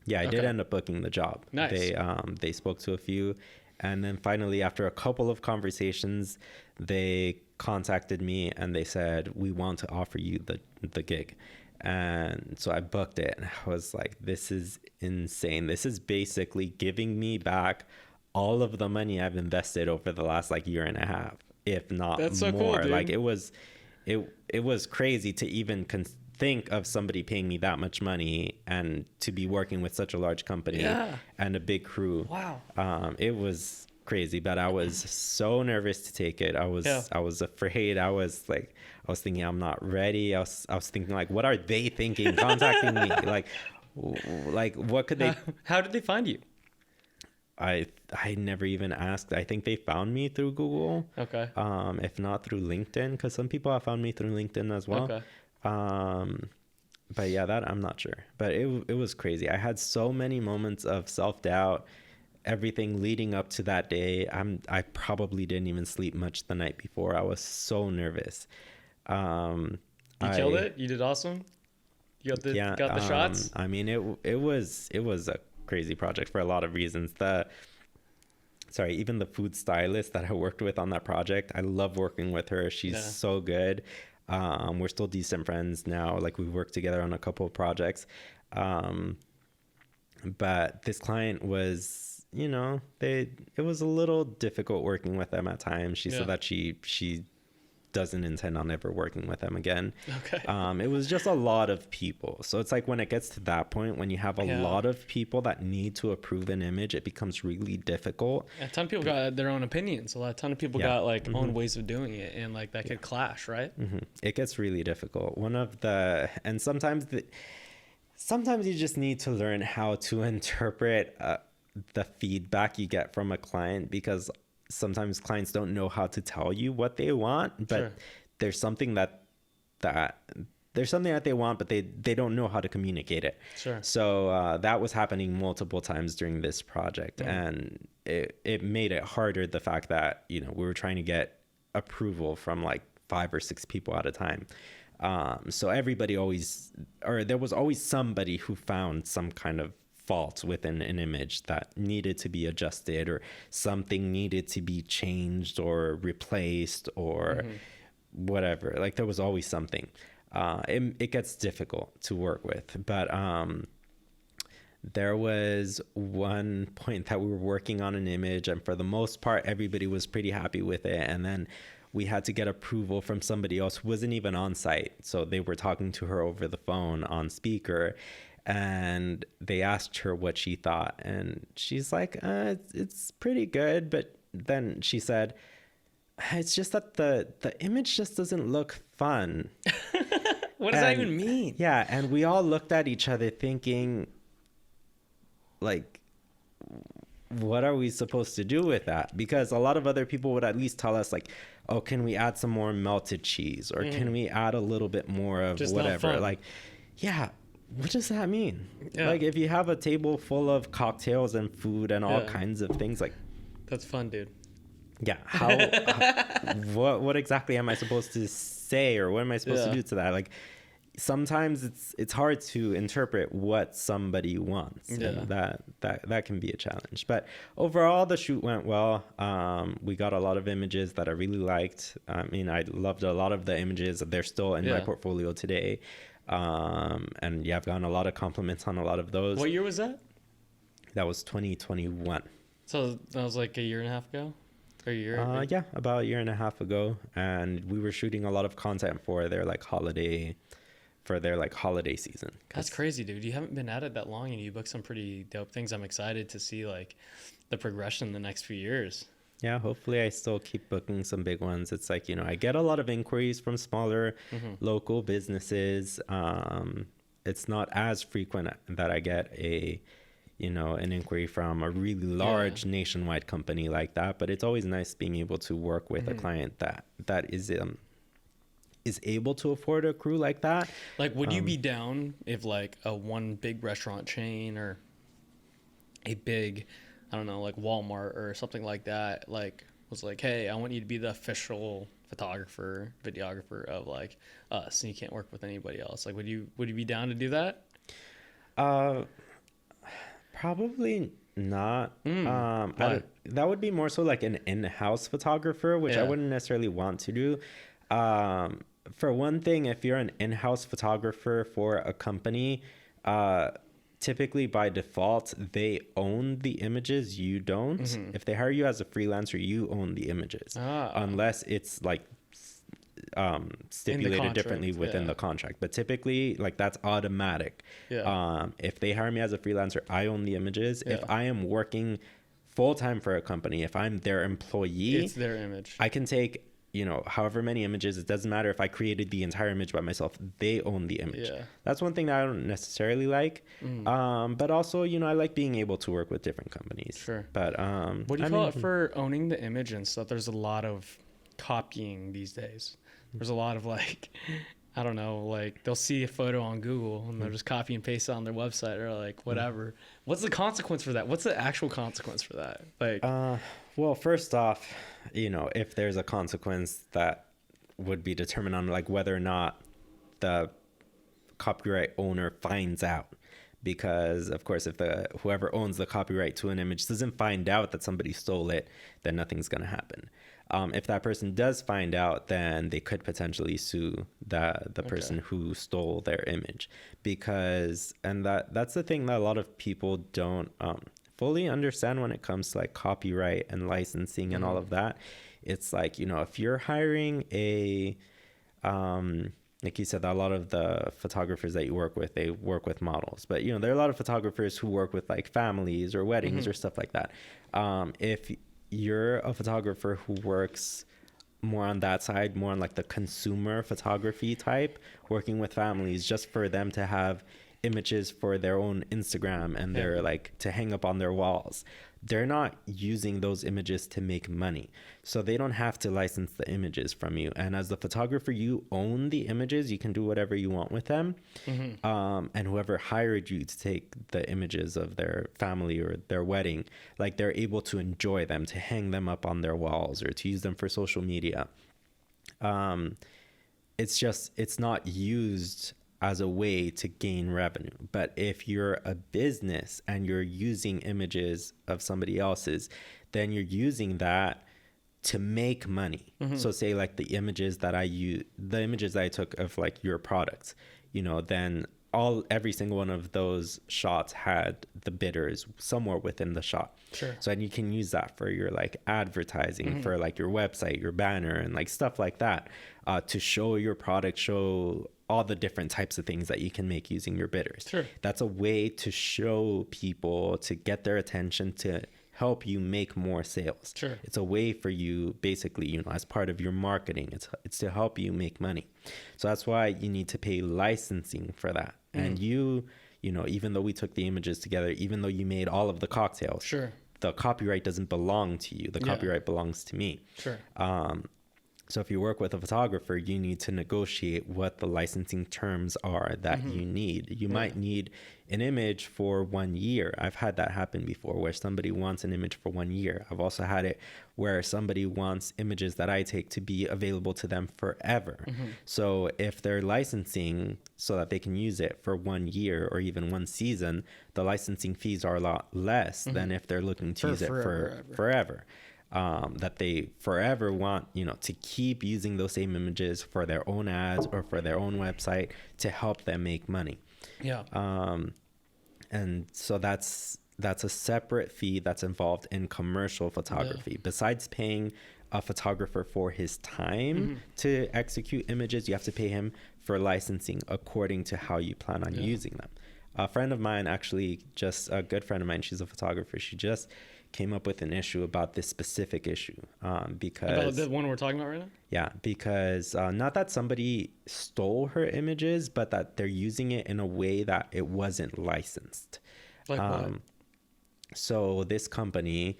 Yeah, I did end up booking the job. Nice. They spoke to a few. And then finally, after a couple of conversations, they contacted me and they said, we want to offer you the gig. And so I booked it, and I was like, this is insane. This is basically giving me back all of the money I've invested over the last like year and a half, if not more. That's so cool, dude. Like, it was crazy to even think of somebody paying me that much money and to be working with such a large company and a big crew. Wow. It was crazy, but I was so nervous to take it. I was afraid. I was thinking I'm not ready. I was thinking, like, what are they thinking contacting me? Like what could they... How did they find you? I never even asked. I think they found me through Google. Okay. If not through LinkedIn, because some people have found me through LinkedIn as well. Okay. But yeah, that I'm not sure, but it was crazy. I had so many moments of self-doubt, everything leading up to that day. I probably didn't even sleep much the night before. I was so nervous. You killed it. You did awesome. You got the shots. I mean, it was a crazy project for a lot of reasons. Even the food stylist that I worked with on that project, I love working with her. She's so good. We're still decent friends now. Like, we've worked together on a couple of projects. But this client was, you know, it was a little difficult working with them at times. She said that she doesn't intend on ever working with them again. Okay. It was just a lot of people. So it's like, when it gets to that point, when you have a lot of people that need to approve an image, it becomes really difficult. A ton of people got their own opinions. A ton of people got like own ways of doing it, and like that could clash, right? It gets really difficult. Sometimes you just need to learn how to interpret the feedback you get from a client, because sometimes clients don't know how to tell you what they want, but there's something that they want, but they don't know how to communicate it. Sure. So that was happening multiple times during this project, and it made it harder, the fact that, you know, we were trying to get approval from like 5 or 6 people at a time. So there was always somebody who found some kind of fault within an image that needed to be adjusted, or something needed to be changed or replaced, or whatever. Like, there was always something. It gets difficult to work with, but there was one point that we were working on an image, and for the most part, everybody was pretty happy with it. And then we had to get approval from somebody else who wasn't even on site. So they were talking to her over the phone on speaker, and they asked her what she thought. And she's like, it's pretty good. But then she said, it's just that the image just doesn't look fun. What does that even mean? Yeah. And we all looked at each other thinking, like, what are we supposed to do with that? Because a lot of other people would at least tell us, like, oh, can we add some more melted cheese, or can we add a little bit more of just whatever? Like, yeah, what does that mean? Yeah. Like, if you have a table full of cocktails and food and all Yeah. kinds of things, like, That's fun, dude. yeah, what exactly am I supposed to say, or what am I supposed to do to that? Like, sometimes it's hard to interpret what somebody wants. Yeah. And that can be a challenge. But overall, the shoot went well. We got a lot of images that I really liked. I mean, I loved a lot of the images. They're still in my portfolio today. And yeah, I've gotten a lot of compliments on a lot of those. What year was that? That was 2021. So that was like a year and a half ago? Or a year? Yeah, about a year and a half ago. And we were shooting a lot of content for their holiday season. That's crazy, dude. You haven't been at it that long and you booked some pretty dope things. I'm excited to see like the progression in the next few years. Yeah, hopefully I still keep booking some big ones. It's like, I get a lot of inquiries from smaller local businesses. It's not as frequent that I get an inquiry from a really large nationwide company like that, but it's always nice being able to work with a client that is able to afford a crew like that. Like, would you be down if like a one big restaurant chain or a big, I don't know, like Walmart or something like that, like was like, hey, I want you to be the official photographer, videographer of like us, and you can't work with anybody else? Like, would you be down to do that? Probably not. That would be more so like an in-house photographer, which I wouldn't necessarily want to do. For one thing, if you're an in-house photographer for a company, typically by default, they own the images, you don't. If they hire you as a freelancer, you own the images, unless it's like stipulated differently within the contract. But typically, like, that's automatic. If they hire me as a freelancer, I own the images. If I am working full-time for a company, if I'm their employee, it's their image. I can take however many images. It doesn't matter if I created the entire image by myself. They own the image. That's one thing that I don't necessarily like. But also, I like being able to work with different companies. Sure. But what do you call it for owning the image and stuff? There's a lot of copying these days. There's a lot of like, I don't know, like they'll see a photo on Google and they'll just copy and paste it on their website or like whatever. What's the consequence for that? What's the actual consequence for that? Like, well, first off, if there's a consequence, that would be determined on like whether or not the copyright owner finds out. Because of course, if whoever owns the copyright to an image doesn't find out that somebody stole it, then nothing's going to happen. If that person does find out, then they could potentially sue the person who stole their image. And that's the thing that a lot of people don't fully understand when it comes to like copyright and licensing and all of that. It's like, if you're hiring like you said, a lot of the photographers that you work with, they work with models. But, there are a lot of photographers who work with like families or weddings or stuff like that. If you're a photographer who works more on that side, more on like the consumer photography type, working with families just for them to have images for their own Instagram and they're like to hang up on their walls, they're not using those images to make money. So they don't have to license the images from you. And as the photographer, you own the images. You can do whatever you want with them. And whoever hired you to take the images of their family or their wedding, like they're able to enjoy them, to hang them up on their walls or to use them for social media. It's not used as a way to gain revenue. But if you're a business and you're using images of somebody else's, then you're using that to make money. So say like the images that I took of like your products, then every single one of those shots had the bitters somewhere within the shot. Sure. So and you can use that for your like advertising, for like your website, your banner, and like stuff like that, to show your product, show all the different types of things that you can make using your bitters. Sure. That's a way to show people, to get their attention, to help you make more sales. Sure. It's a way for you, basically, as part of your marketing. It's to help you make money. So that's why you need to pay licensing for that. And even though we took the images together, even though you made all of the cocktails, sure, the copyright doesn't belong to you. The copyright belongs to me. Sure. So if you work with a photographer, you need to negotiate what the licensing terms are that you need. You might need an image for 1 year. I've had that happen before, where somebody wants an image for 1 year. I've also had it where somebody wants images that I take to be available to them forever. So if they're licensing so that they can use it for 1 year or even 1 season, the licensing fees are a lot less than if they're looking to use it for forever. That they forever want, to keep using those same images for their own ads or for their own website to help them make money. Yeah. And so that's a separate fee that's involved in commercial photography. Besides paying a photographer for his time to execute images, you have to pay him for licensing according to how you plan on using them. A friend of mine, actually, just a good friend of mine, she's a photographer. She just came up with an issue about this specific issue because about the one we're talking about right now. Yeah, because not that somebody stole her images, but that they're using it in a way that it wasn't licensed. Like what? So this company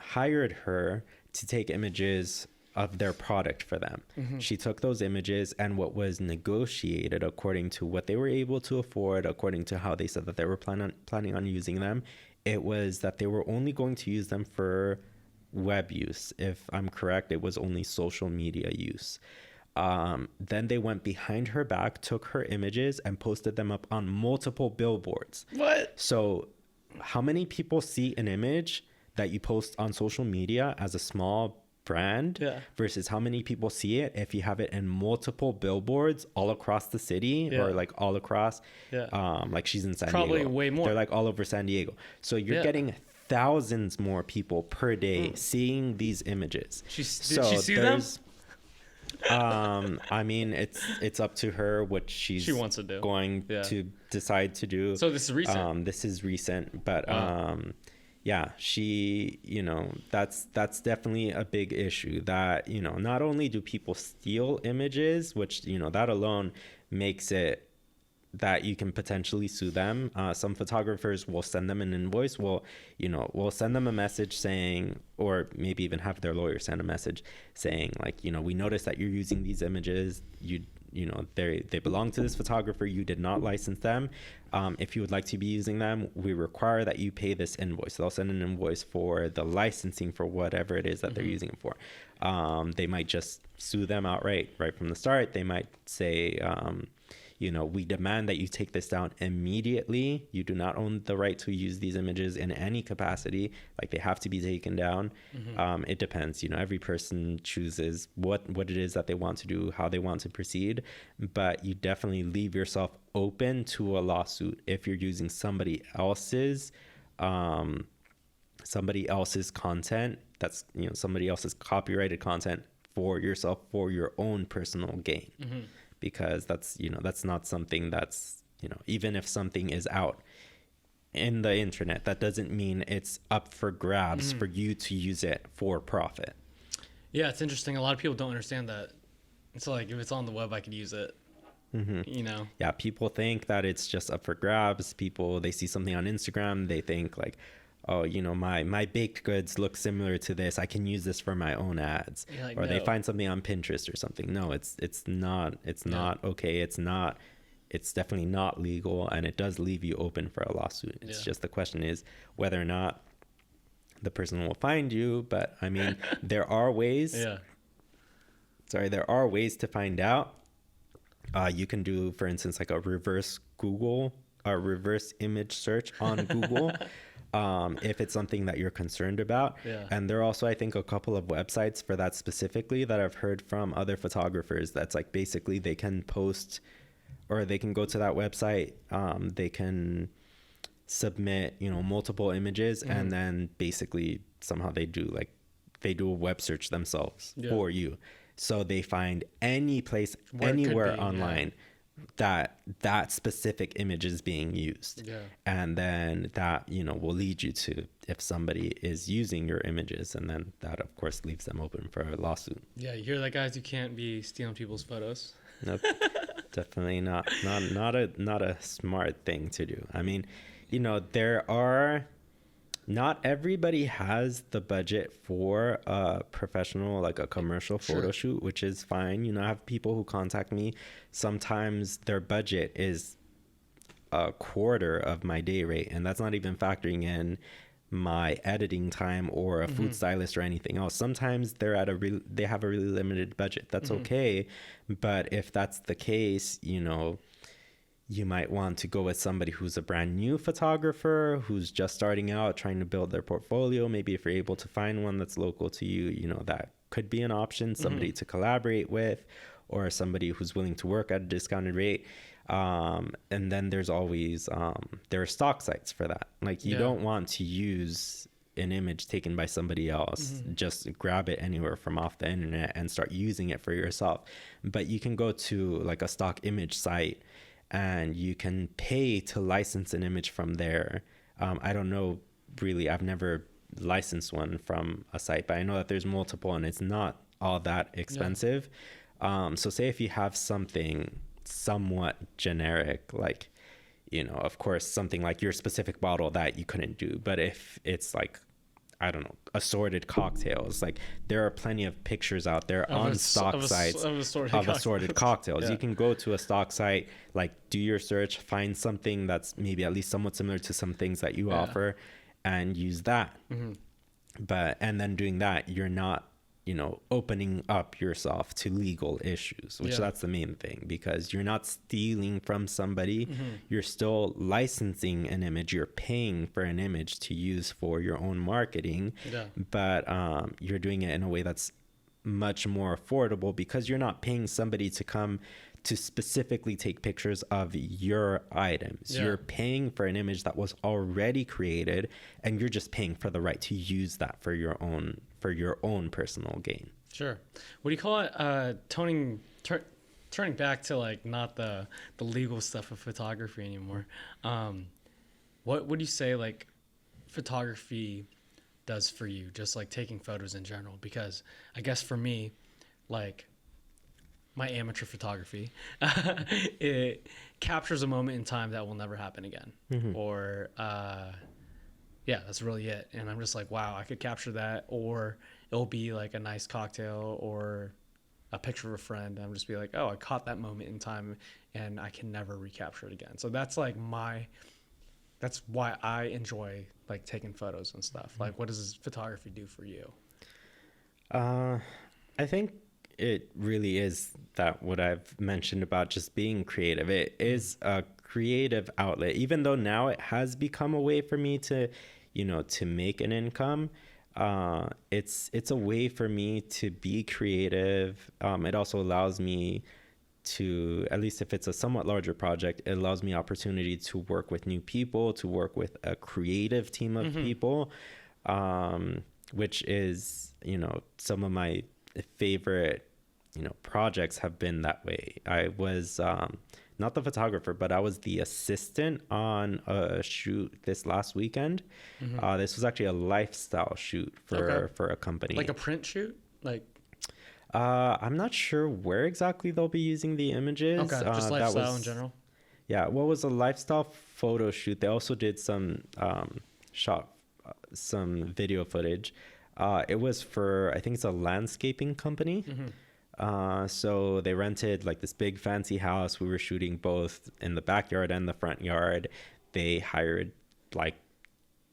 hired her to take images of their product for them. She took those images, and what was negotiated according to what they were able to afford, according to how they said that they were planning on using them, it was that they were only going to use them for web use. If I'm correct, it was only social media use. Then they went behind her back, took her images, and posted them up on multiple billboards. What? So how many people see an image that you post on social media as a small brand versus how many people see it if you have it in multiple billboards all across the city or like all across like she's in San Diego. Probably way more. They're like all over San Diego. So you're getting thousands more people per day seeing these images. Did she sue them? I mean, it's up to her what she wants to do. Going to decide to do. So this is recent. This is recent, but yeah, she, that's definitely a big issue that, not only do people steal images, which, that alone makes it that you can potentially sue them. Some photographers will send them an invoice. We'll send them a message saying, or maybe even have their lawyer send a message saying, like, we noticed that you're using these images. They belong to this photographer. You did not license them. If you would like to be using them, we require that you pay this invoice. They'll send an invoice for the licensing for whatever it is that they're using it for. They might just sue them outright right from the start. They might say, we demand that you take this down immediately. You do not own the right to use these images in any capacity. Like, they have to be taken down. It depends. Every person chooses what it is that they want to do, how they want to proceed. But you definitely leave yourself open to a lawsuit if you're using somebody else's content. That's somebody else's copyrighted content for yourself, for your own personal gain. Because that's not something that's, even if something is out in the internet, that doesn't mean it's up for grabs for you to use it for profit. Yeah, it's interesting. A lot of people don't understand that. It's like, if it's on the web, I could use it. Yeah, people think that it's just up for grabs. They see something on Instagram, they think like, oh, my baked goods look similar to this. I can use this for my own ads. Like, or they find something on Pinterest or something. No, it's not okay. It's definitely not legal, and it does leave you open for a lawsuit. It's just the question is whether or not the person will find you. But I mean, there are ways. There are ways to find out. You can do, for instance, like a reverse image search on Google. If it's something that you're concerned about. And there are also, I think, a couple of websites for that specifically that I've heard from other photographers. That's like, basically they can post, or they can go to that website. They can submit, multiple images, and then basically somehow they do a web search themselves for you. So they find any place, anywhere online that specific image is being used. And then that will lead you to, if somebody is using your images, and then that of course leaves them open for a lawsuit. You hear that, guys? You can't be stealing people's photos. Nope. Definitely not a smart thing to do. I mean, there are not everybody has the budget for a professional, like a commercial photo shoot, which is fine. You know, I have people who contact me. Sometimes their budget is a quarter of my day rate, and that's not even factoring in my editing time or a food stylist or anything else. Sometimes they're at they have a really limited budget. That's okay. But if that's the case, you know, you might want to go with somebody who's a brand new photographer, who's just starting out, trying to build their portfolio. Maybe if you're able to find one that's local to you, you know, that could be an option, somebody to collaborate with, or somebody who's willing to work at a discounted rate. And then there's always, there are stock sites for that. Like you don't want to use an image taken by somebody else, just grab it anywhere from off the internet and start using it for yourself. But you can go to like a stock image site, and you can pay to license an image from there. I don't know, really, I've never licensed one from a site, but I know that there's multiple and it's not all that expensive. So say if you have something somewhat generic, like, you know, of course, something like your specific bottle that you couldn't do. But if it's like, I don't know, assorted cocktails. Like there are plenty of pictures out there on stock sites of assorted cocktails. You can go to a stock site, like do your search, find something that's maybe at least somewhat similar to some things that you offer, and use that. But, and then doing that, you're not, you know, opening up yourself to legal issues, which that's the main thing, because you're not stealing from somebody. You're still licensing an image. You're paying for an image to use for your own marketing, but you're doing it in a way that's much more affordable, because you're not paying somebody to come to specifically take pictures of your items. You're paying for an image that was already created, and you're just paying for the right to use that for your own personal gain. Sure. What do you call it? Turning back to like not the legal stuff of photography anymore. What would you say like photography does for you, just like taking photos in general? Because I guess for me, like my amateur photography, it captures a moment in time that will never happen again. Or that's really it. And I'm just like, wow, I could capture that, or it'll be like a nice cocktail or a picture of a friend. And I'm just be like, oh, I caught that moment in time and I can never recapture it again. So that's like that's why I enjoy like taking photos and stuff. Like, what does photography do for you? I think it really is that what I've mentioned about just being creative. It is a creative outlet, even though now it has become a way for me to, you know, to make an income. It's a way for me to be creative. It also allows me to, at least if it's a somewhat larger project, it allows me opportunity to work with new people, to work with a creative team of people, which is, you know, some of my favorite, you know, projects have been that way. I was not the photographer, but I was the assistant on a shoot this last weekend. This was actually a lifestyle shoot for a company. Like a print shoot? Like I'm not sure where exactly they'll be using the images. Okay, just lifestyle in general. Yeah, what was a lifestyle photo shoot. They also did some some video footage. It was for, I think it's a landscaping company. So they rented like this big fancy house. We were shooting both in the backyard and the front yard. They hired like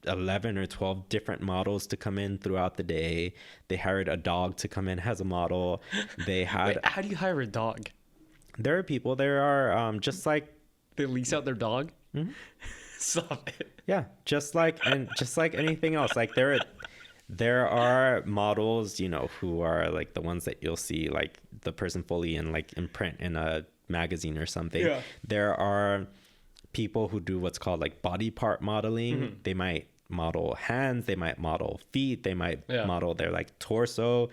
11 or 12 different models to come in throughout the day. They hired a dog to come in as a model. They had... Wait, how do you hire a dog? There are people, there are just like... They lease out their dog? Stop it. Yeah, just like anything else. Like there are models, you know, who are like the ones that you'll see, like the person fully in print in a magazine or something. Yeah. There are people who do what's called like body part modeling. They might model hands, they might model feet, they might model their like torso,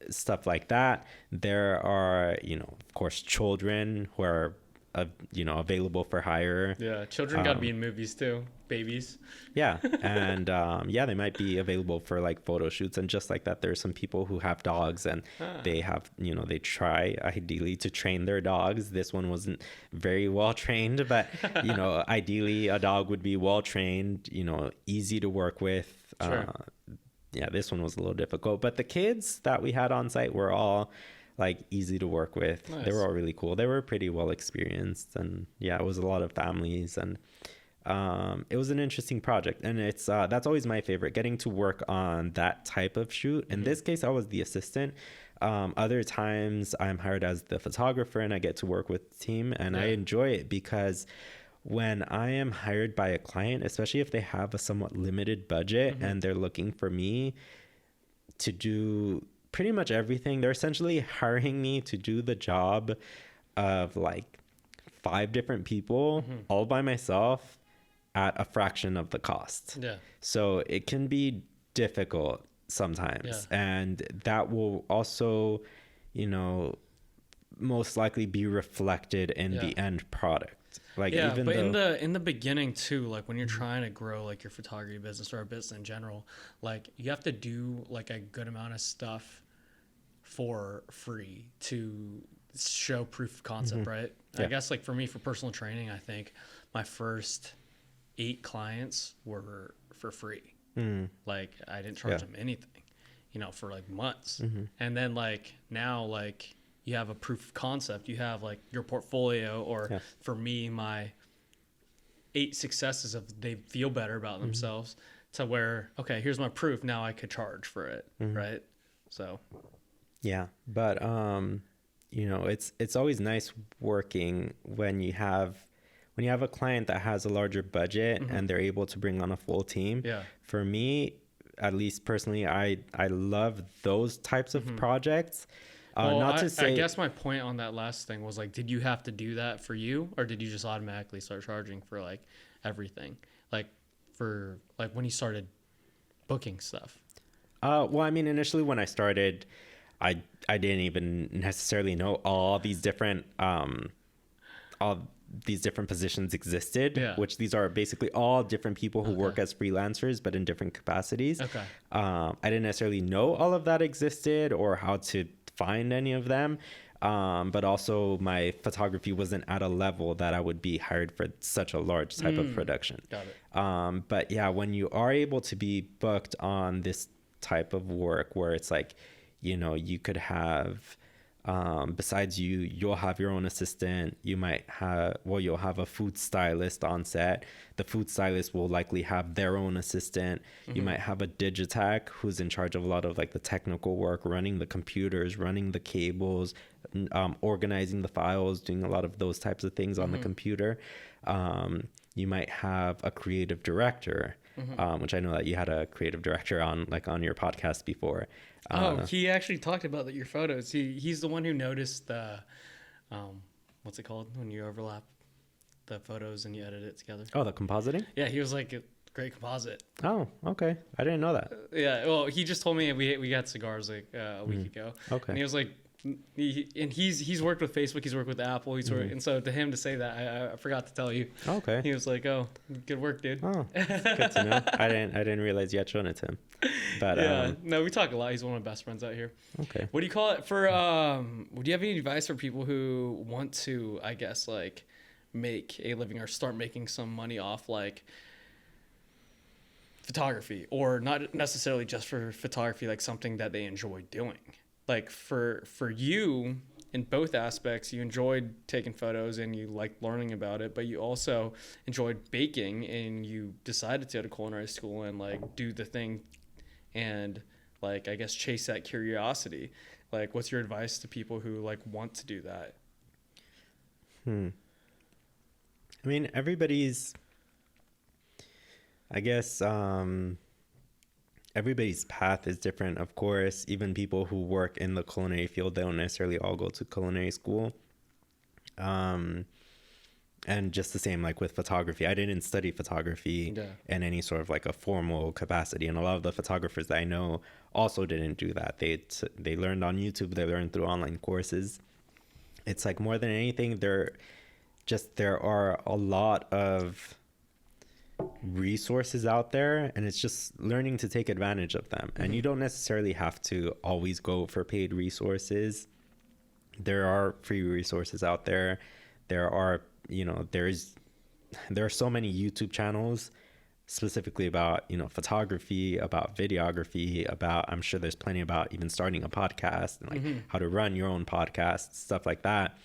stuff like that. There are, you know, of course, children who are available for hire. Yeah, children got to be in movies too, babies. Yeah, and they might be available for like photo shoots. And just like that, there's some people who have dogs, and they have, they try ideally to train their dogs. This one wasn't very well trained, but ideally a dog would be well trained, easy to work with. Sure. This one was a little difficult, but the kids that we had on site were all like easy to work with. Nice. They were all really cool. They were pretty well experienced, and it was a lot of families, and it was an interesting project. And it's that's always my favorite, getting to work on that type of shoot. In this case, I was the assistant. Other times I'm hired as the photographer, and I get to work with the team, and I enjoy it because when I am hired by a client, especially if they have a somewhat limited budget and they're looking for me to do pretty much everything, they're essentially hiring me to do the job of like 5 different people all by myself at a fraction of the cost. Yeah. So it can be difficult sometimes. Yeah. And that will also, most likely be reflected in the end product. Like, even but in the beginning too, like when you're trying to grow like your photography business or a business in general, like you have to do like a good amount of stuff for free to show proof of concept, right? I guess like for me, for personal training, I think my first 8 clients were for free. Like I didn't charge them anything, for like months. And then like now, like you have a proof of concept, you have like your portfolio, or for me, my 8 successes of they feel better about themselves, to where, okay, here's my proof. Now I could charge for it. Right. So. Yeah. But, it's always nice working when you have a client that has a larger budget and they're able to bring on a full team. Yeah. For me, at least personally, I love those types of projects. I guess my point on that last thing was like, did you have to do that for you, or did you just automatically start charging for like everything, like for like when you started booking stuff? Well, I mean, initially when I started, I didn't even necessarily know all these different positions existed, which these are basically all different people who work as freelancers, but in different capacities. Okay. I didn't necessarily know all of that existed or how to find any of them. But also my photography wasn't at a level that I would be hired for such a large type of production. Got it. But yeah, when you are able to be booked on this type of work where it's like, you could have, besides you'll have your own assistant. You'll have a food stylist on set. The food stylist will likely have their own assistant. You might have a digitech who's in charge of a lot of like the technical work, running the computers, running the cables, organizing the files, doing a lot of those types of things on the computer. You might have a creative director, which I know that you had a creative director on your podcast before. He actually talked about your photos. He's the one who noticed the, what's it called when you overlap the photos and you edit it together? Oh, the compositing? Yeah, he was like, great composite. Oh, okay. I didn't know that. Yeah, well, he just told me we got cigars like a week ago. Okay. And he was like, he's worked with Facebook, he's worked with Apple, and so to him to say that, I forgot to tell you. Okay. He was like, "Oh, good work, dude." Oh, good to know. I didn't realize you had shown it to him. But no, we talk a lot. He's one of my best friends out here. Okay. What do you call it for? Would you have any advice for people who want to, I guess, like make a living or start making some money off like photography, or not necessarily just for photography, like something that they enjoy doing? Like for you, in both aspects, you enjoyed taking photos and you liked learning about it, but you also enjoyed baking and you decided to go to culinary school and like do the thing and like, I guess, chase that curiosity. Like, what's your advice to people who like want to do that? I mean, everybody's, I guess, everybody's path is different, of course. Even people who work in the culinary field, they don't necessarily all go to culinary school. And just the same, like with photography, I didn't study photography in any sort of like a formal capacity. And a lot of the photographers that I know also didn't do that. They learned on YouTube, they learned through online courses. It's like more than anything, just there are a lot of resources out there, and it's just learning to take advantage of them. And you don't necessarily have to always go for paid resources. There are free resources out there. There are, there are so many YouTube channels specifically about, photography, about videography, about, I'm sure there's plenty about even starting a podcast and like how to run your own podcast, stuff like that.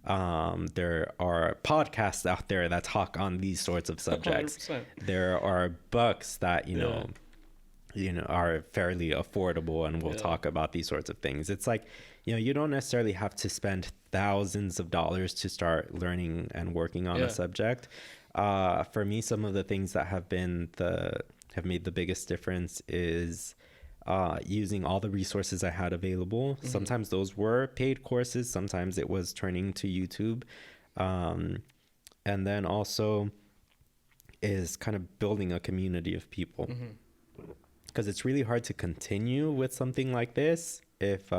There are podcasts out there that talk on these sorts of subjects. 100%. There are books that, are fairly affordable and will talk about these sorts of things. It's like, you don't necessarily have to spend thousands of dollars to start learning and working on a subject. For me, some of the things that have made the biggest difference is using all the resources I had available. Sometimes those were paid courses. Sometimes it was turning to YouTube. And then also is kind of building a community of people. Because it's really hard to continue with something like this if,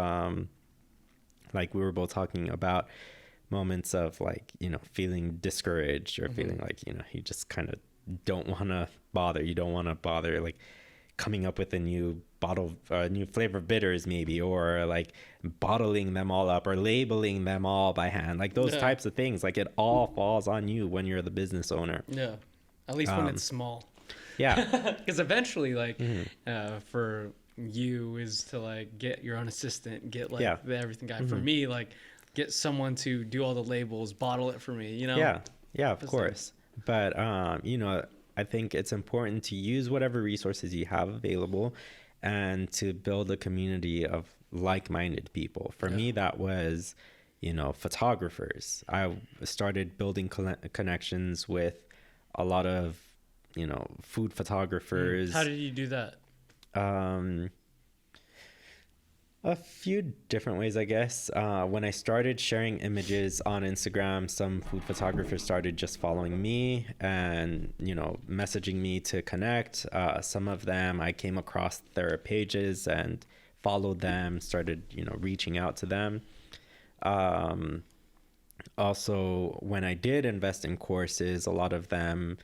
like we were both talking about moments of like, feeling discouraged or feeling like, you just kind of don't want to bother. You don't want to bother like coming up with a new new flavor of bitters maybe, or like bottling them all up or labeling them all by hand, like those types of things. Like it all falls on you when you're the business owner. Yeah. At least when it's small. Yeah. Because eventually like for you is to like get your own assistant, get like the everything guy. For me, like get someone to do all the labels, bottle it for me, Yeah, of course. But I think it's important to use whatever resources you have available and to build a community of like-minded people. For me, that was, photographers. I started building connections with a lot of, food photographers. How did you do that? A few different ways, I guess. When I started sharing images on Instagram, some food photographers started just following me and, messaging me to connect. Some of them, I came across their pages and followed them, started, reaching out to them. Also, when I did invest in courses, a lot of them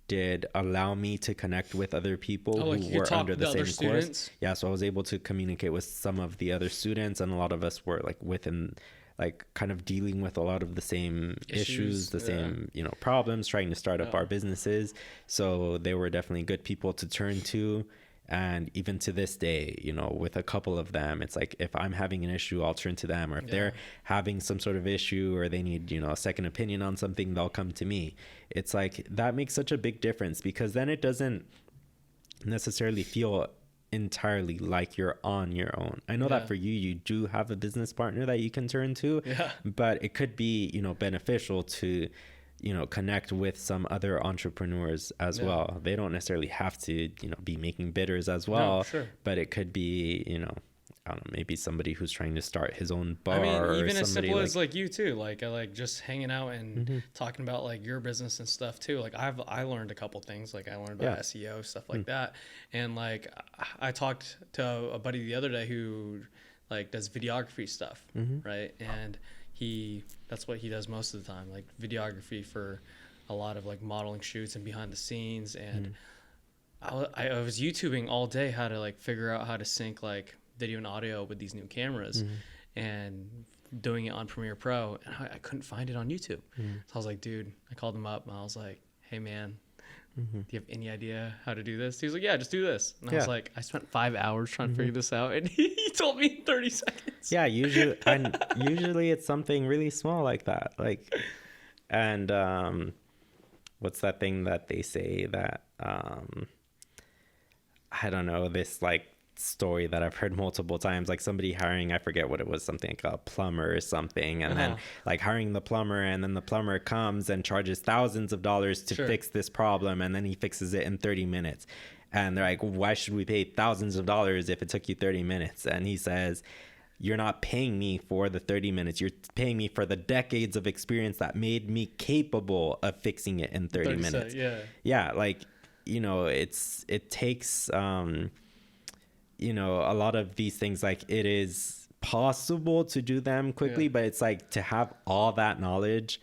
did allow me to connect with other people who were under the same course. Yeah, so I was able to communicate with some of the other students, and a lot of us were like within, like kind of dealing with a lot of the same issues, the same, problems, trying to start up our businesses. So they were definitely good people to turn to. And even to this day, with a couple of them, it's like if I'm having an issue, I'll turn to them, or if they're having some sort of issue or they need, a second opinion on something, they'll come to me. It's like that makes such a big difference, because then it doesn't necessarily feel entirely like you're on your own. I know that for you do have a business partner that you can turn to, but it could be, beneficial to connect with some other entrepreneurs as well. They don't necessarily have to, be making bitters as well, but it could be, I don't know, maybe somebody who's trying to start his own bar. I mean, even as simple as like you too, like I like just hanging out and talking about like your business and stuff too. Like I learned a couple things, like I learned about SEO, stuff like that. And like I talked to a buddy the other day who like does videography stuff, right? And that's what he does most of the time, like videography for a lot of like modeling shoots and behind the scenes. And I was YouTubing all day how to like figure out how to sync like video and audio with these new cameras and doing it on Premiere Pro, and I couldn't find it on YouTube. So I was like, dude, I called him up and I was like, hey man, do you have any idea how to do this? He was like, yeah, just do this. And I was like, I spent 5 hours trying to figure this out, and he told me in 30 seconds. Yeah, usually it's something really small like that. Like, and what's that thing that they say that I don't know, this like story that I've heard multiple times, like somebody hiring, I forget what it was, something like a plumber or something, and then like hiring the plumber, and then the plumber comes and charges thousands of dollars to fix this problem, and then he fixes it in 30 minutes. And they're like, why should we pay thousands of dollars if it took you 30 minutes? And he says, you're not paying me for the 30 minutes. You're paying me for the decades of experience that made me capable of fixing it in 30 minutes. Yeah. Like, it takes, a lot of these things, like it is possible to do them quickly, but it's like to have all that knowledge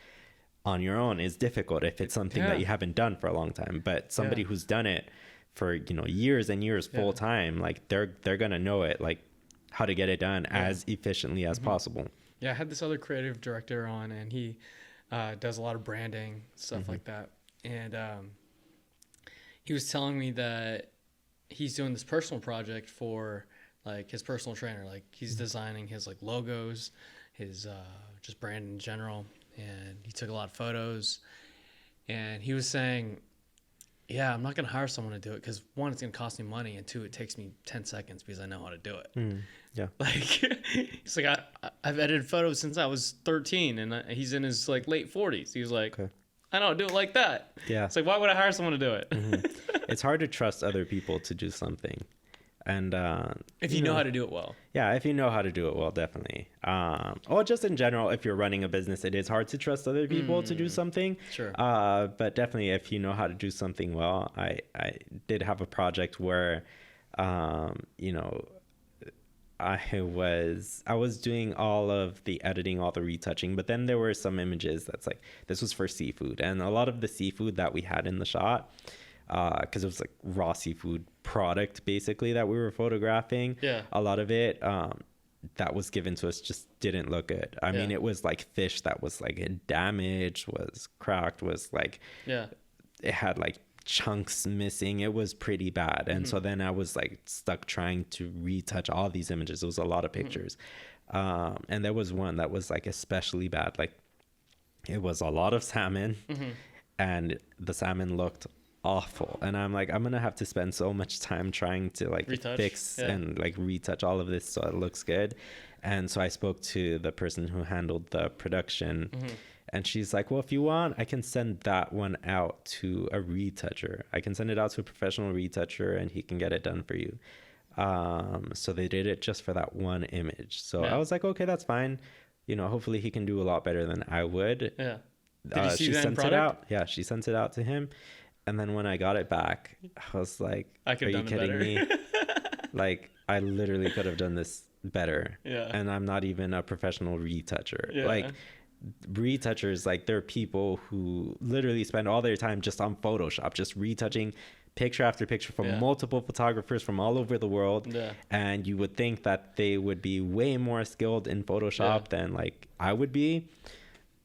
on your own is difficult if it's something that you haven't done for a long time. But somebody who's done it for, you know, years and years full time, like they're gonna know it, like how to get it done as efficiently as possible. Yeah, I had this other creative director on, and he does a lot of branding stuff like that, and he was telling me that he's doing this personal project for like his personal trainer. Like he's designing his like logos, his just brand in general, and he took a lot of photos. And he was saying, yeah, I'm not going to hire someone to do it because one, it's going to cost me money, and two, it takes me 10 seconds because I know how to do it. Yeah. Like, he's like, I've edited photos since I was 13, and he's in his like late 40s. He was like, I don't do it like that. Yeah. It's like, why would I hire someone to do it? It's hard to trust other people to do something. And if you know how to do it well. Yeah, if you know how to do it well, definitely. Or just in general, if you're running a business, it is hard to trust other people to do something. Sure. But definitely, if you know how to do something well, I did have a project where, you know, I was doing all of the editing, all the retouching, but then there were some images that's like, this was for seafood, and a lot of the seafood that we had in the shot, because it was like raw seafood product basically that we were photographing. Yeah. A lot of it that was given to us just didn't look good. I mean, it was like fish that was like damaged, was cracked, was like, it had like chunks missing. It was pretty bad. And so then I was like stuck trying to retouch all these images. It was a lot of pictures. And there was one that was like especially bad. Like it was a lot of salmon, and the salmon looked awful, and I'm like, I'm gonna have to spend so much time trying to like fix and like retouch all of this so it looks good. And so I spoke to the person who handled the production, and she's like, well, if you want, I can send that one out to a retoucher. I can send it out to a professional retoucher and he can get it done for you. So they did it just for that one image. So I was like, okay, that's fine, you know, hopefully he can do a lot better than I would. Did you see she that sent product? it out. Yeah, she sent it out to him. And then when I got it back, I was like, are you kidding me? Like, I literally could have done this better. Yeah. And I'm not even a professional retoucher. Yeah. Like, retouchers, like, they're people who literally spend all their time just on Photoshop, just retouching picture after picture from multiple photographers from all over the world. Yeah. And you would think that they would be way more skilled in Photoshop than, like, I would be.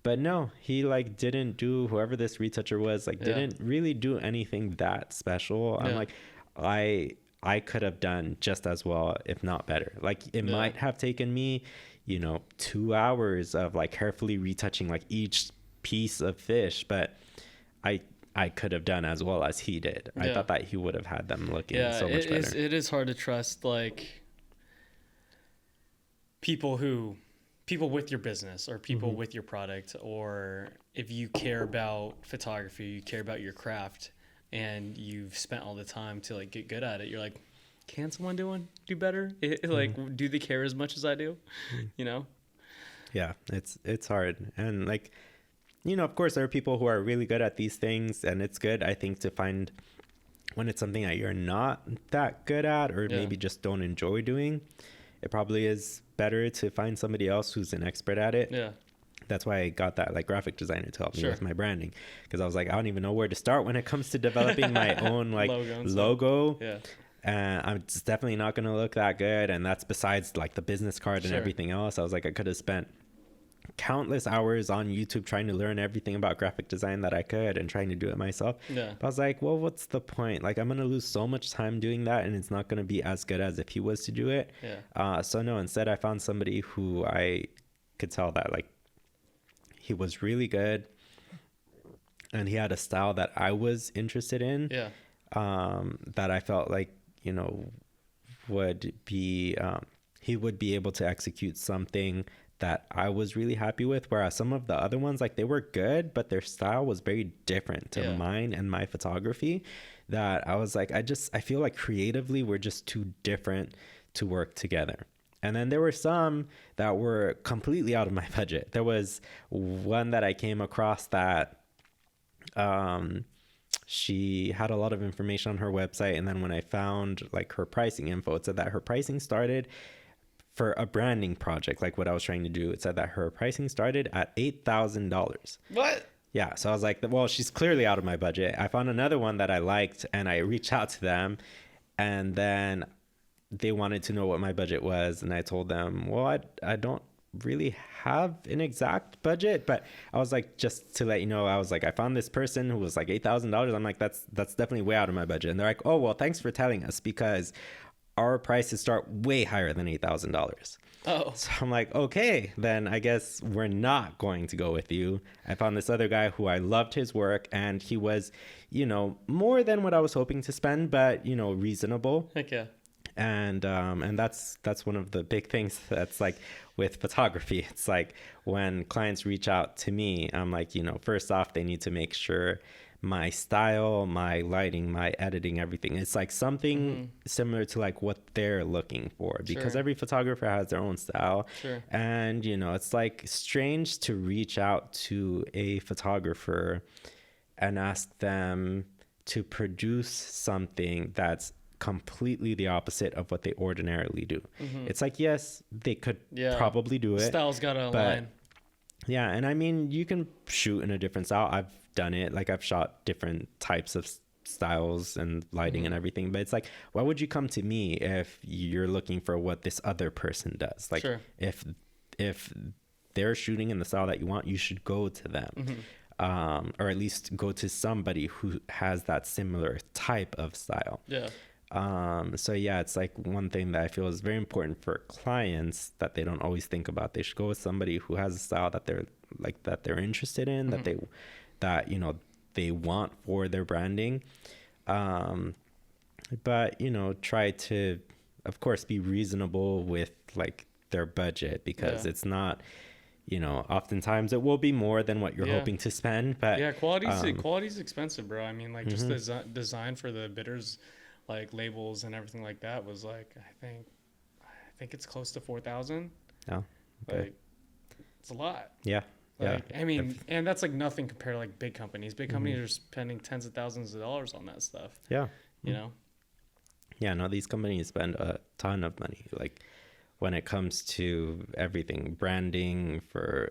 But no, he like didn't do, whoever this retoucher was, like didn't really do anything that special. I'm like, I could have done just as well, if not better. Like it might have taken me, you know, 2 hours of like carefully retouching like each piece of fish, but I could have done as well as he did. I thought that he would have had them looking so much better. It is hard to trust like people with your business or people with your product, or if you care about photography, you care about your craft, and you've spent all the time to like get good at it. You're like, can someone do better? Like, do they care as much as I do? You know? Yeah, it's hard. And like, you know, of course there are people who are really good at these things, and it's good, I think, to find when it's something that you're not that good at, or maybe just don't enjoy doing. It probably is better to find somebody else who's an expert at it. Yeah. That's why I got that like graphic designer to help me with my branding, because I was like, I don't even know where to start when it comes to developing my own like logo. Yeah. And it's definitely not going to look that good. And that's besides like the business card and everything else. I was like, I could have spent countless hours on YouTube trying to learn everything about graphic design that I could and trying to do it myself. Yeah. But I was like, well, what's the point? Like, I'm going to lose so much time doing that, and it's not going to be as good as if he was to do it. Yeah. So no, instead I found somebody who I could tell that like he was really good and he had a style that I was interested in. Yeah. That I felt like, you know, would be, he would be able to execute something that I was really happy with, whereas some of the other ones, like, they were good, but their style was very different to mine and my photography, that I was like, I feel like creatively we're just too different to work together. And then there were some that were completely out of my budget. There was one that I came across that she had a lot of information on her website, and then when I found like her pricing info, it said that her pricing started for a branding project, like what I was trying to do, it said that her pricing started at $8,000. What? Yeah. So I was like, well, she's clearly out of my budget. I found another one that I liked and I reached out to them, and then they wanted to know what my budget was. And I told them, well, I don't really have an exact budget, but I was like, just to let you know, I was like, I found this person who was like $8,000. I'm like, that's definitely way out of my budget. And they're like, oh, well, thanks for telling us, because our prices start way higher than $8,000. Oh. So I'm like, okay, then I guess we're not going to go with you. I found this other guy who I loved his work, and he was, more than what I was hoping to spend, but, reasonable. Heck yeah. And that's one of the big things that's like with photography. It's like when clients reach out to me, I'm like, first off, they need to make sure my style, my lighting, my editing, everything, it's like something similar to like what they're looking for, because every photographer has their own style. And it's like strange to reach out to a photographer and ask them to produce something that's completely the opposite of what they ordinarily do. It's like, yes, they could probably do it. Style's gotta align. Yeah, and I mean, you can shoot in a different style. I've done it. Like, I've shot different types of styles and lighting and everything. But it's like, why would you come to me if you're looking for what this other person does? Like, if they're shooting in the style that you want, you should go to them. Or at least go to somebody who has that similar type of style. Yeah. So yeah, it's like one thing that I feel is very important for clients that they don't always think about. They should go with somebody who has a style that they're interested in, that they want for their branding. But try to, of course, be reasonable with like their budget, because it's not, oftentimes it will be more than what you're hoping to spend. But quality's expensive, bro. I mean, like just the design for the bitters, like labels and everything like that, was like, I think it's close to 4,000. Oh, okay. Like, it's a lot. Yeah. Like, yeah. I mean, and that's like nothing compared to like big companies. Big companies are spending tens of thousands of dollars on that stuff. Yeah. Yeah, no, these companies spend a ton of money. Like, when it comes to everything, branding or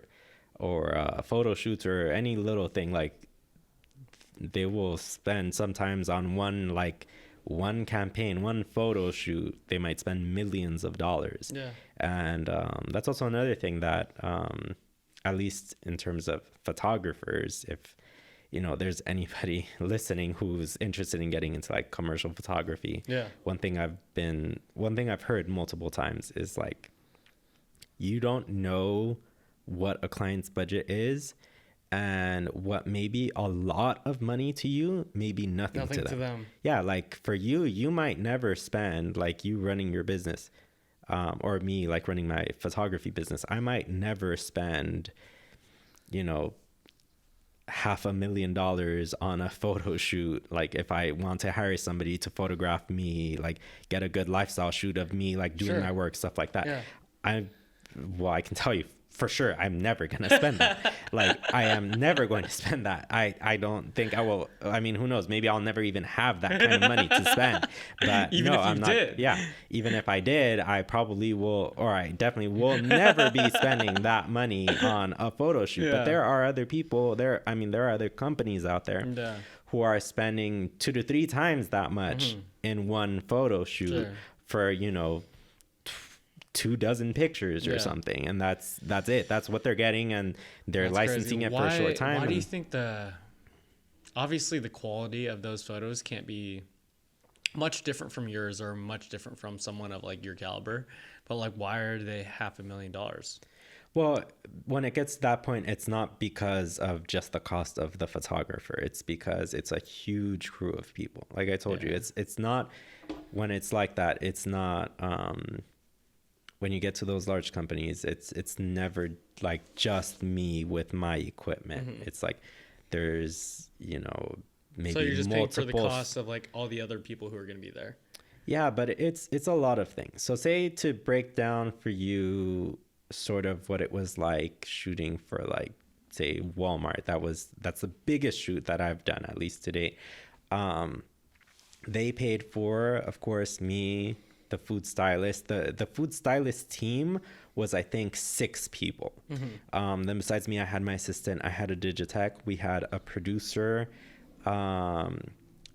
photo shoots or any little thing, like they will spend sometimes on one campaign, one photo shoot, they might spend millions of dollars. Yeah. And that's also another thing that, at least in terms of photographers, if there's anybody listening who's interested in getting into like commercial photography, one thing I've heard multiple times is like, you don't know what a client's budget is, and what may be a lot of money to you may be nothing to them. Yeah, like for you might never spend, like you running your business, or me like running my photography business, I might never spend, $500,000 on a photo shoot. Like if I want to hire somebody to photograph me, like get a good lifestyle shoot of me, like doing my work, stuff like that. I can tell you for sure, I'm never going to spend that. Like, I am never going to spend that. I don't think I will. I mean, who knows? Maybe I'll never even have that kind of money to spend. But even no, if you I'm not. Did. Yeah. Even if I did, I probably will, or I definitely will never be spending that money on a photo shoot. But there are other people there. I mean, there are other companies out there who are spending 2 to 3 times that much in one photo shoot for, 24 pictures or something, and that's it. That's what they're getting, and they're licensing it for a short time. Why do you think obviously the quality of those photos can't be much different from yours or much different from someone of like your caliber, but like why are they $500,000? Well, when it gets to that point, it's not because of just the cost of the photographer. It's because it's a huge crew of people. Like I told you, it's not, when it's like that, it's not when you get to those large companies, it's never like just me with my equipment. It's like there's, maybe so you're just paying for the cost of like all the other people who are going to be there. Yeah, but it's a lot of things. So say, to break down for you sort of what it was like shooting for like, say, Walmart. That's the biggest shoot that I've done, at least to date. They paid for, of course, me the food stylist. The food stylist team was, I think, 6 people. Then besides me, I had my assistant, I had a digitech, we had a producer,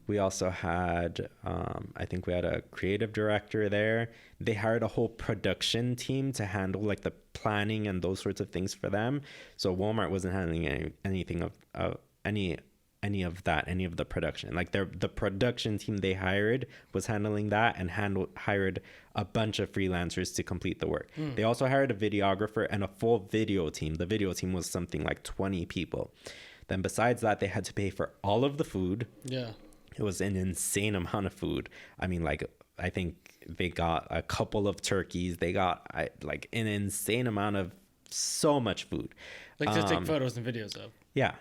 we also had, I think we had a creative director there. They hired a whole production team to handle like the planning and those sorts of things for them. So Walmart wasn't handling anything of any of that, any of the production. Like the production team they hired was handling that, and hired a bunch of freelancers to complete the work. They also hired a videographer and a full video team. The video team was something like 20 people. Then besides that, they had to pay for all of the food. Yeah. It was an insane amount of food. I mean, like, I think they got a couple of turkeys. They got like an insane amount of so much food. Like to take photos and videos of. Yeah.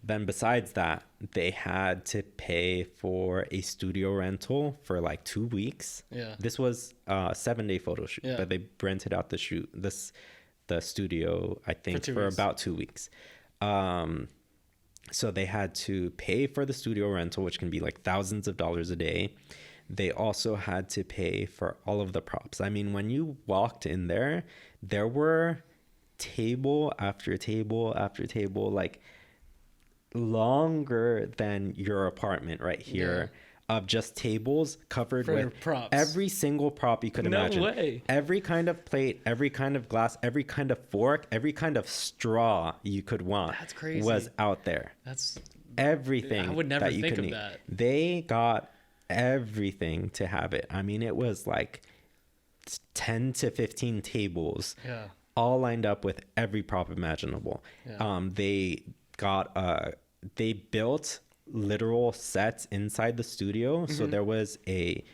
Then besides that, they had to pay for a studio rental for like 2 weeks. Yeah. This was a 7-day photo shoot, Yeah. but they rented out the studio, I think, for about 2 weeks. So they had to pay for the studio rental, which can be like thousands of dollars a day. They also had to pay for all of the props. I mean, when you walked in there, there were table after table after table, like longer than your apartment right here, of just tables covered with props. Every single prop you could imagine. No way. Every kind of plate, every kind of glass, every kind of fork, every kind of straw you could want. That's crazy. Was out there. That's everything. I would never that you think could of need. that. They got everything to have it. I mean, it was like 10 to 15 tables, all lined up with every prop imaginable. They built literal sets inside the studio. So there was a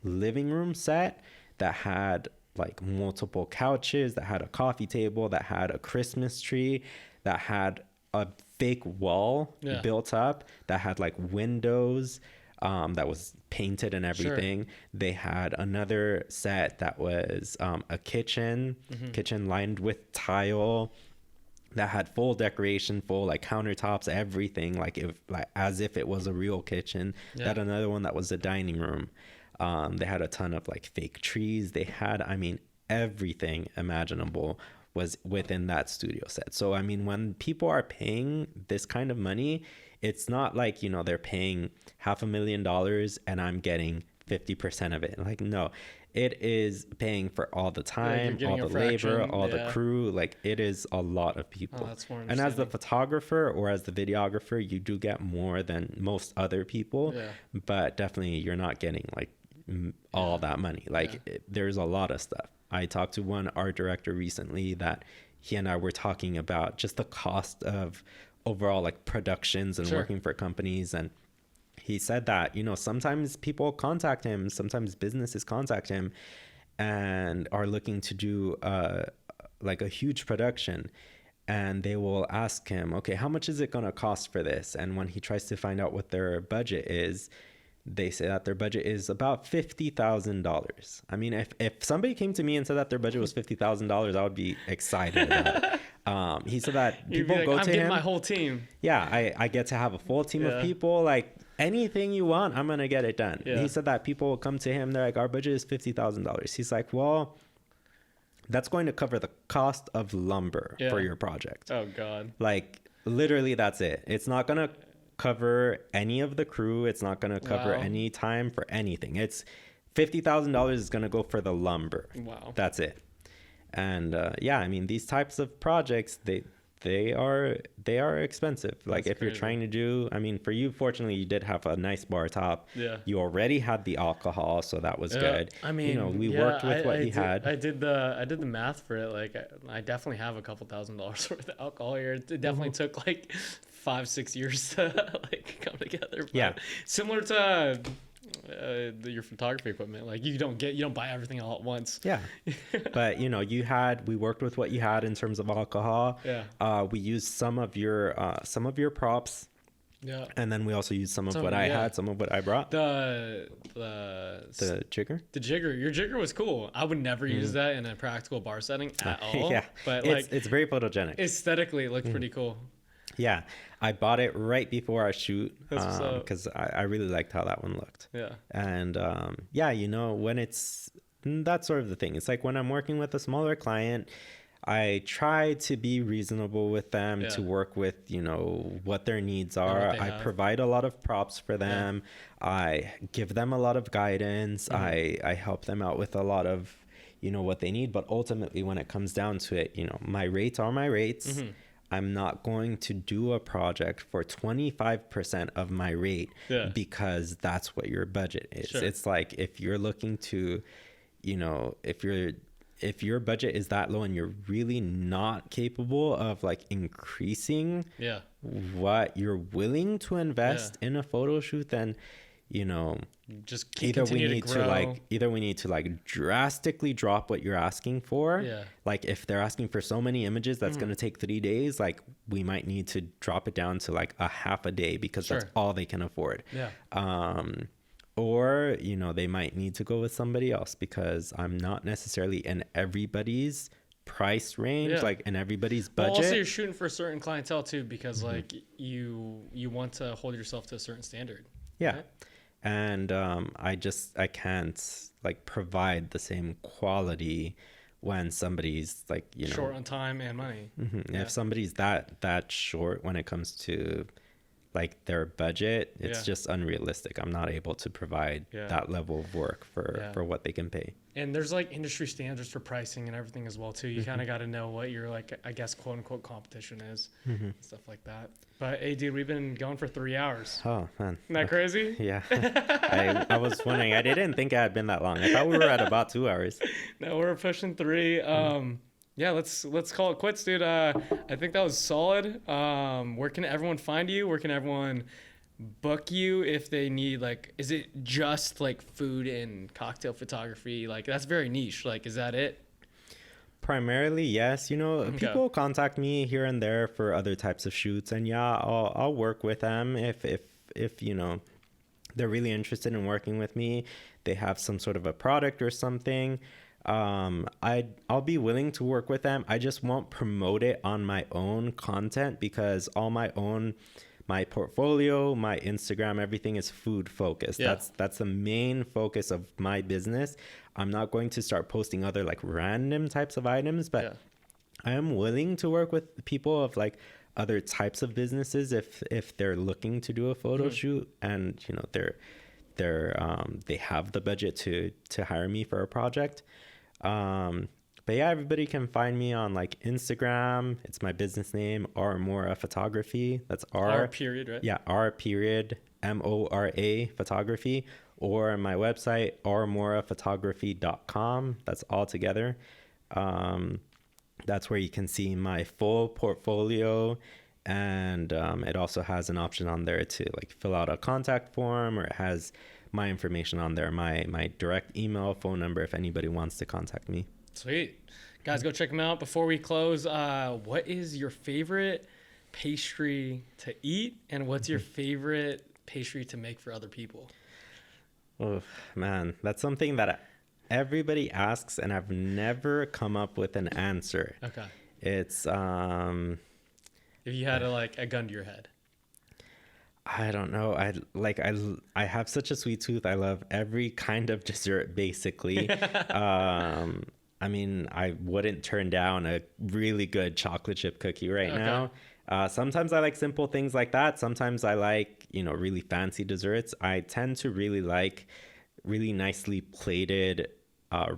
living room set that had like multiple couches, that had a coffee table, that had a Christmas tree, that had a fake wall built up, that had like windows, that was painted and everything. They had another set that was a kitchen lined with tile, that had full decoration, full like countertops, everything, like as if it was a real kitchen. They had another one that was a dining room. They had a ton of like fake trees. They had, I mean, everything imaginable was within that studio set. So I mean, when people are paying this kind of money, it's not like, you know, they're paying $500,000 and I'm getting 50% of it. Like, no, it is paying for all the time, all the labor, all the crew. Like, it is a lot of people. That's more and as the photographer or as the videographer, you do get more than most other people, but definitely you're not getting like all that money. Like there's a lot of stuff. I talked to one art director recently that he and I were talking about just the cost of overall like productions and working for companies. And he said that, you know, sometimes people contact him, sometimes businesses contact him and are looking to do like a huge production, and they will ask him, okay, how much is it going to cost for this? And when he tries to find out what their budget is, they say that their budget is about $50,000. I mean, if somebody came to me and said that their budget was $50,000, I would be excited about it. He said that people go to him. I'm getting my whole team. Yeah, I get to have a full team of people. Like, anything you want, I'm going to get it done. He said that people will come to him. They're like, our budget is $50,000. He's like, well, that's going to cover the cost of lumber for your project. Oh, God. Like, literally, that's it. It's not going to cover any of the crew. It's not going to cover any time for anything. It's $50,000 is going to go for the lumber. Wow. That's it. And yeah, I mean, these types of projects, they are expensive. Like, that's if crazy. You're trying to do, I mean, for you, fortunately, you did have a nice bar top. Yeah. You already had the alcohol, so that was good. I mean, you know, we worked with what you had. I did the math for it. Like, I definitely have a couple $1,000s worth of alcohol here. It definitely took like 5-6 years to like come together. But similar to your photography equipment, like you don't buy everything all at once. But you know, we worked with what you had in terms of alcohol. We used some of your props, and then we also used some of what I had, some of what I brought. The jigger, your jigger was cool. I would never use that in a practical bar setting at all. But it's very photogenic. Aesthetically, it looked pretty cool. Yeah, I bought it right before our shoot because I really liked how that one looked. And yeah, you know, when it's that's sort of the thing. It's like when I'm working with a smaller client, I try to be reasonable with them, to work with, you know, what their needs are. I provide a lot of props for them. I give them a lot of guidance. I help them out with a lot of, you know, what they need. But ultimately, when it comes down to it, you know, my rates are my rates. I'm not going to do a project for 25% of my rate because that's what your budget is. Sure. It's like if you're looking to, you know, if your budget is that low and you're really not capable of like increasing what you're willing to invest in a photo shoot, then, you know, just either we need to like drastically drop what you're asking for. Like if they're asking for so many images that's going to take 3 days, like we might need to drop it down to like a half a day because that's all they can afford. Or, you know, they might need to go with somebody else because I'm not necessarily in everybody's price range, like in everybody's budget. Well, also you're shooting for a certain clientele too, because like you want to hold yourself to a certain standard. Right? And I can't like provide the same quality when somebody's like, you know, short on time and money. If somebody's that short when it comes to like their budget, it's just unrealistic. I'm not able to provide that level of work for what they can pay. And there's like industry standards for pricing and everything as well too. You kind of got to know what your like, I guess, quote unquote competition is, stuff like that. But hey, dude, we've been going for 3 hours. Oh man, isn't that crazy? Yeah. I was wondering. I didn't think it had been that long. I thought we were at about 2 hours. No, we're pushing 3. Yeah, let's call it quits, dude. I think that was solid. Where can everyone find you? Where can everyone book you if they need, like, is it just like food and cocktail photography? Like, that's very niche. Like, is that it? Primarily, yes. You know, people contact me here and there for other types of shoots, and I'll work with them if you know they're really interested in working with me. They have some sort of a product or something. I'll be willing to work with them. I just won't promote it on my own content because my portfolio, my Instagram, everything is food focused. That's the main focus of my business. I'm not going to start posting other like random types of items, but I am willing to work with people of like other types of businesses if they're looking to do a photo shoot and, you know, they have the budget to hire me for a project. But yeah, everybody can find me on like Instagram. It's my business name, R Mora Photography. That's R period, right? Yeah, R period MORA Photography, or my website rmoraphotography.com. That's all together. That's where you can see my full portfolio, and it also has an option on there to like fill out a contact form, or it has my information on there, my direct email, phone number, if anybody wants to contact me. Sweet. Guys, go check them out. Before we close, what is your favorite pastry to eat, and what's your favorite pastry to make for other people? Oh man, that's something that everybody asks and I've never come up with an answer. Okay. It's if you had a gun to your head. I don't know. I have such a sweet tooth. I love every kind of dessert basically. I mean, I wouldn't turn down a really good chocolate chip cookie right now. Sometimes I like simple things like that. Sometimes I like, you know, really fancy desserts. I tend to really like really nicely plated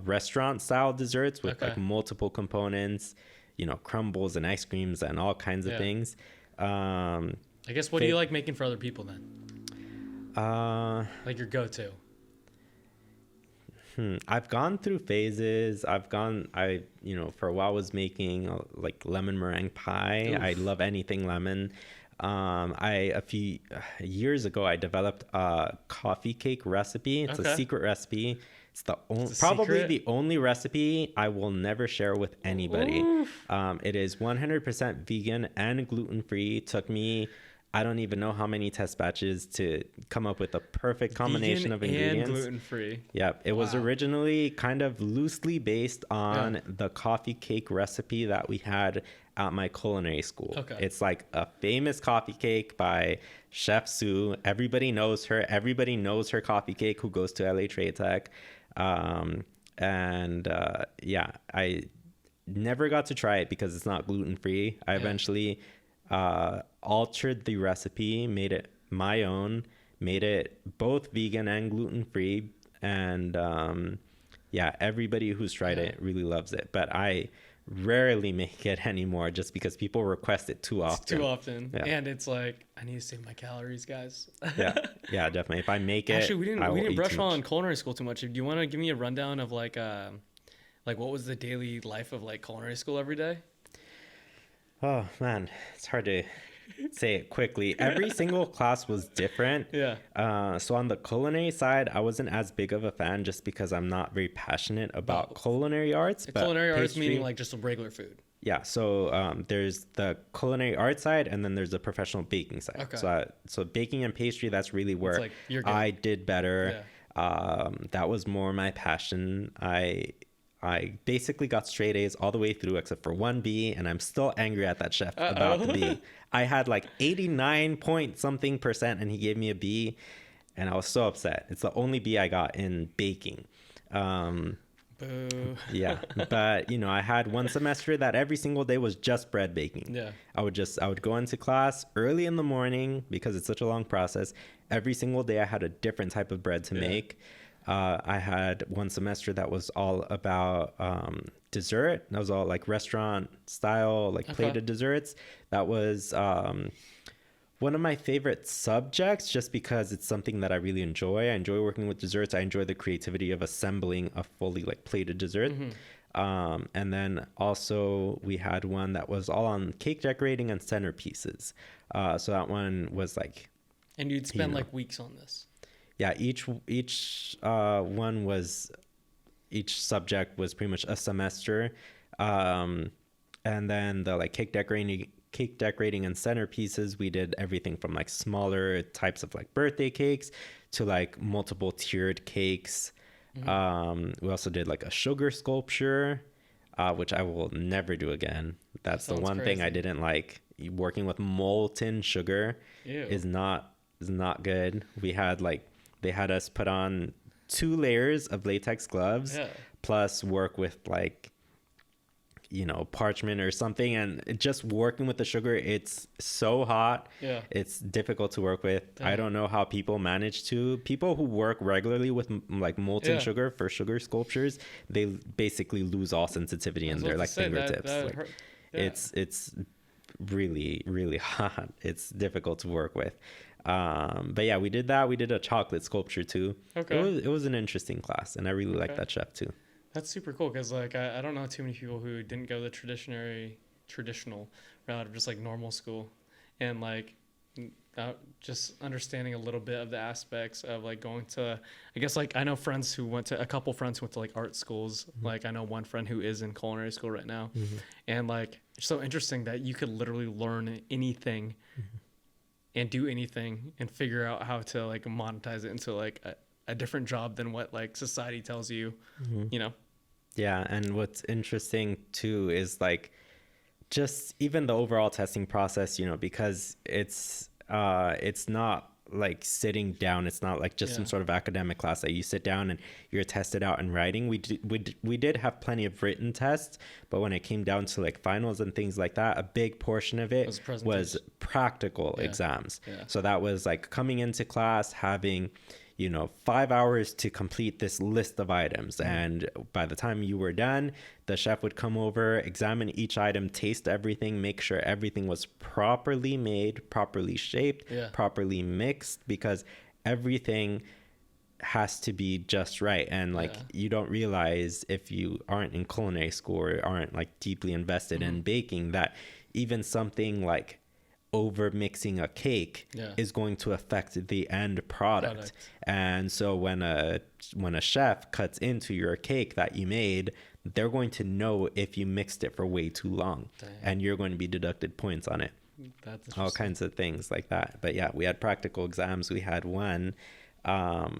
restaurant style desserts with like multiple components, you know, crumbles and ice creams and all kinds of things. I guess what do you like making for other people then? Like your go-to? I've gone through phases. You know, for a while was making like lemon meringue pie. Oof. I love anything lemon. A few years ago, I developed a coffee cake recipe. It's a secret recipe. It's probably the only recipe I will never share with anybody. It is 100% vegan and gluten-free. Took me, I don't even know how many test batches to come up with a perfect combination of ingredients. And gluten-free. Yeah, it was originally kind of loosely based on the coffee cake recipe that we had at my culinary school. It's like a famous coffee cake by Chef Sue. Everybody knows her. Everybody knows her coffee cake who goes to LA Trade Tech. And yeah, I never got to try it because it's not gluten free. I eventually altered the recipe, made it my own, made it both vegan and gluten free. And yeah, everybody who's tried it really loves it. But I rarely make it anymore just because people request it too often. It's too often. Yeah. And it's like, I need to save my calories, guys. Yeah, definitely. If I make it, Actually, we didn't brush too much. on culinary school too much. Do you want to give me a rundown of like what was the daily life of like culinary school every day? Oh man, it's hard to say it quickly. Every single class was different. Yeah. So on the culinary side, I wasn't as big of a fan just because I'm not very passionate about culinary arts. The but culinary arts pastry, meaning like just regular food. yeah. So there's the culinary art side, and then there's the professional baking side. Okay. So baking and pastry, that's really where like, you're good. I did better. That was more my passion. I basically got straight A's all the way through except for one B, and I'm still angry at that chef about the B. I had like 89 point something percent, and he gave me a B, and I was so upset. It's the only B I got in baking. Boo. Yeah, but you know, I had one semester that every single day was just bread baking. Yeah. I would go into class early in the morning because it's such a long process. Every single day I had a different type of bread to make. I had one semester that was all about dessert. That was all like restaurant style, like plated desserts. That was one of my favorite subjects just because it's something that I really enjoy. I enjoy working with desserts. I enjoy the creativity of assembling a fully like plated dessert. And then also we had one that was all on cake decorating and centerpieces. So that one was like... And you'd spend like weeks on this. Yeah, each one was... Each subject was pretty much a semester. And then the like cake decorating and centerpieces, we did everything from like smaller types of like birthday cakes to like multiple tiered cakes. We also did like a sugar sculpture, which I will never do again. That's the one thing I didn't like. Working with molten sugar is not good. They had us put on 2 layers of latex gloves plus work with like, you know, parchment or something, and just working with the sugar, it's so hot. It's difficult to work with. I don't know how people manage to. People who work regularly with like molten sugar for sugar sculptures, they basically lose all sensitivity in their like fingertips. It's really, really hot. It's difficult to work with. But yeah, we did that. We did a chocolate sculpture too. It was an interesting class, and I really liked that chef too. That's super cool because like I don't know too many people who didn't go the traditional route of just like normal school, and like just understanding a little bit of the aspects of like going to, I guess like I know a couple friends who went to like art schools. Like I know one friend who is in culinary school right now, and like it's so interesting that you could literally learn anything and do anything and figure out how to like monetize it into like a different job than what like society tells you, you know? Yeah. And what's interesting too is like just even the overall testing process, you know, because it's not like sitting down. It's not like just some sort of academic class that you sit down and you're tested out in writing. We did have plenty of written tests, but when it came down to like finals and things like that, a big portion of it was practical exams. So that was like coming into class, having, you know, 5 hours to complete this list of items. And by the time you were done, the chef would come over, examine each item, taste everything, make sure everything was properly made, properly shaped, properly mixed, because everything has to be just right. And like you don't realize if you aren't in culinary school or aren't like deeply invested in baking that even something like over mixing a cake is going to affect the end product. And so when a chef cuts into your cake that you made, they're going to know if you mixed it for way too long. And you're going to be deducted points on it. That's all kinds of things like that. But yeah, we had practical exams. We had one that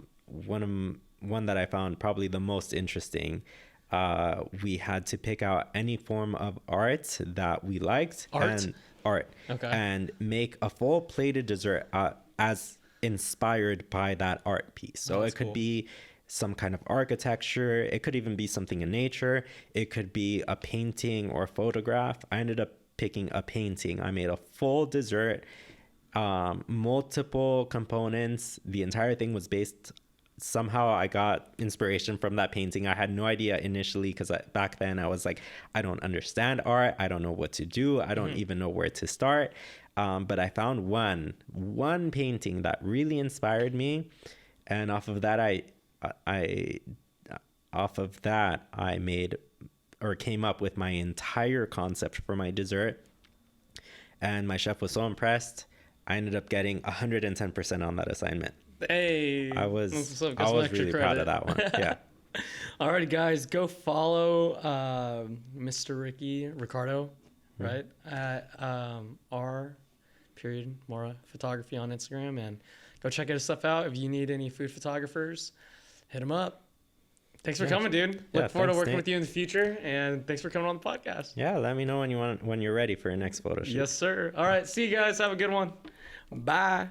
I found probably the most interesting. We had to pick out any form of art that we liked. And make a full plated dessert as inspired by that art piece. So it could be some kind of architecture. It could even be something in nature. It could be a painting or photograph. I ended up picking a painting. I made a full dessert, multiple components. The entire thing was based, somehow I got inspiration from that painting. I had no idea initially, because back then I was like, I don't understand art. I don't know what to do. I don't even know where to start. But I found one painting that really inspired me. And off of that, I made, or came up with, my entire concept for my dessert. And my chef was so impressed. I ended up getting 110% on that assignment. Hey, I was really proud of that one. Yeah. Alrighty, guys, go follow Mr. Ricardo, right? At R.Mora Photography on Instagram, and go check his stuff out. If you need any food photographers, hit him up. Thanks for coming, dude. Look forward to working with you in the future, and thanks for coming on the podcast. Yeah, let me know when you're ready for your next photo shoot. Yes, sir. All right, see you guys. Have a good one. Bye.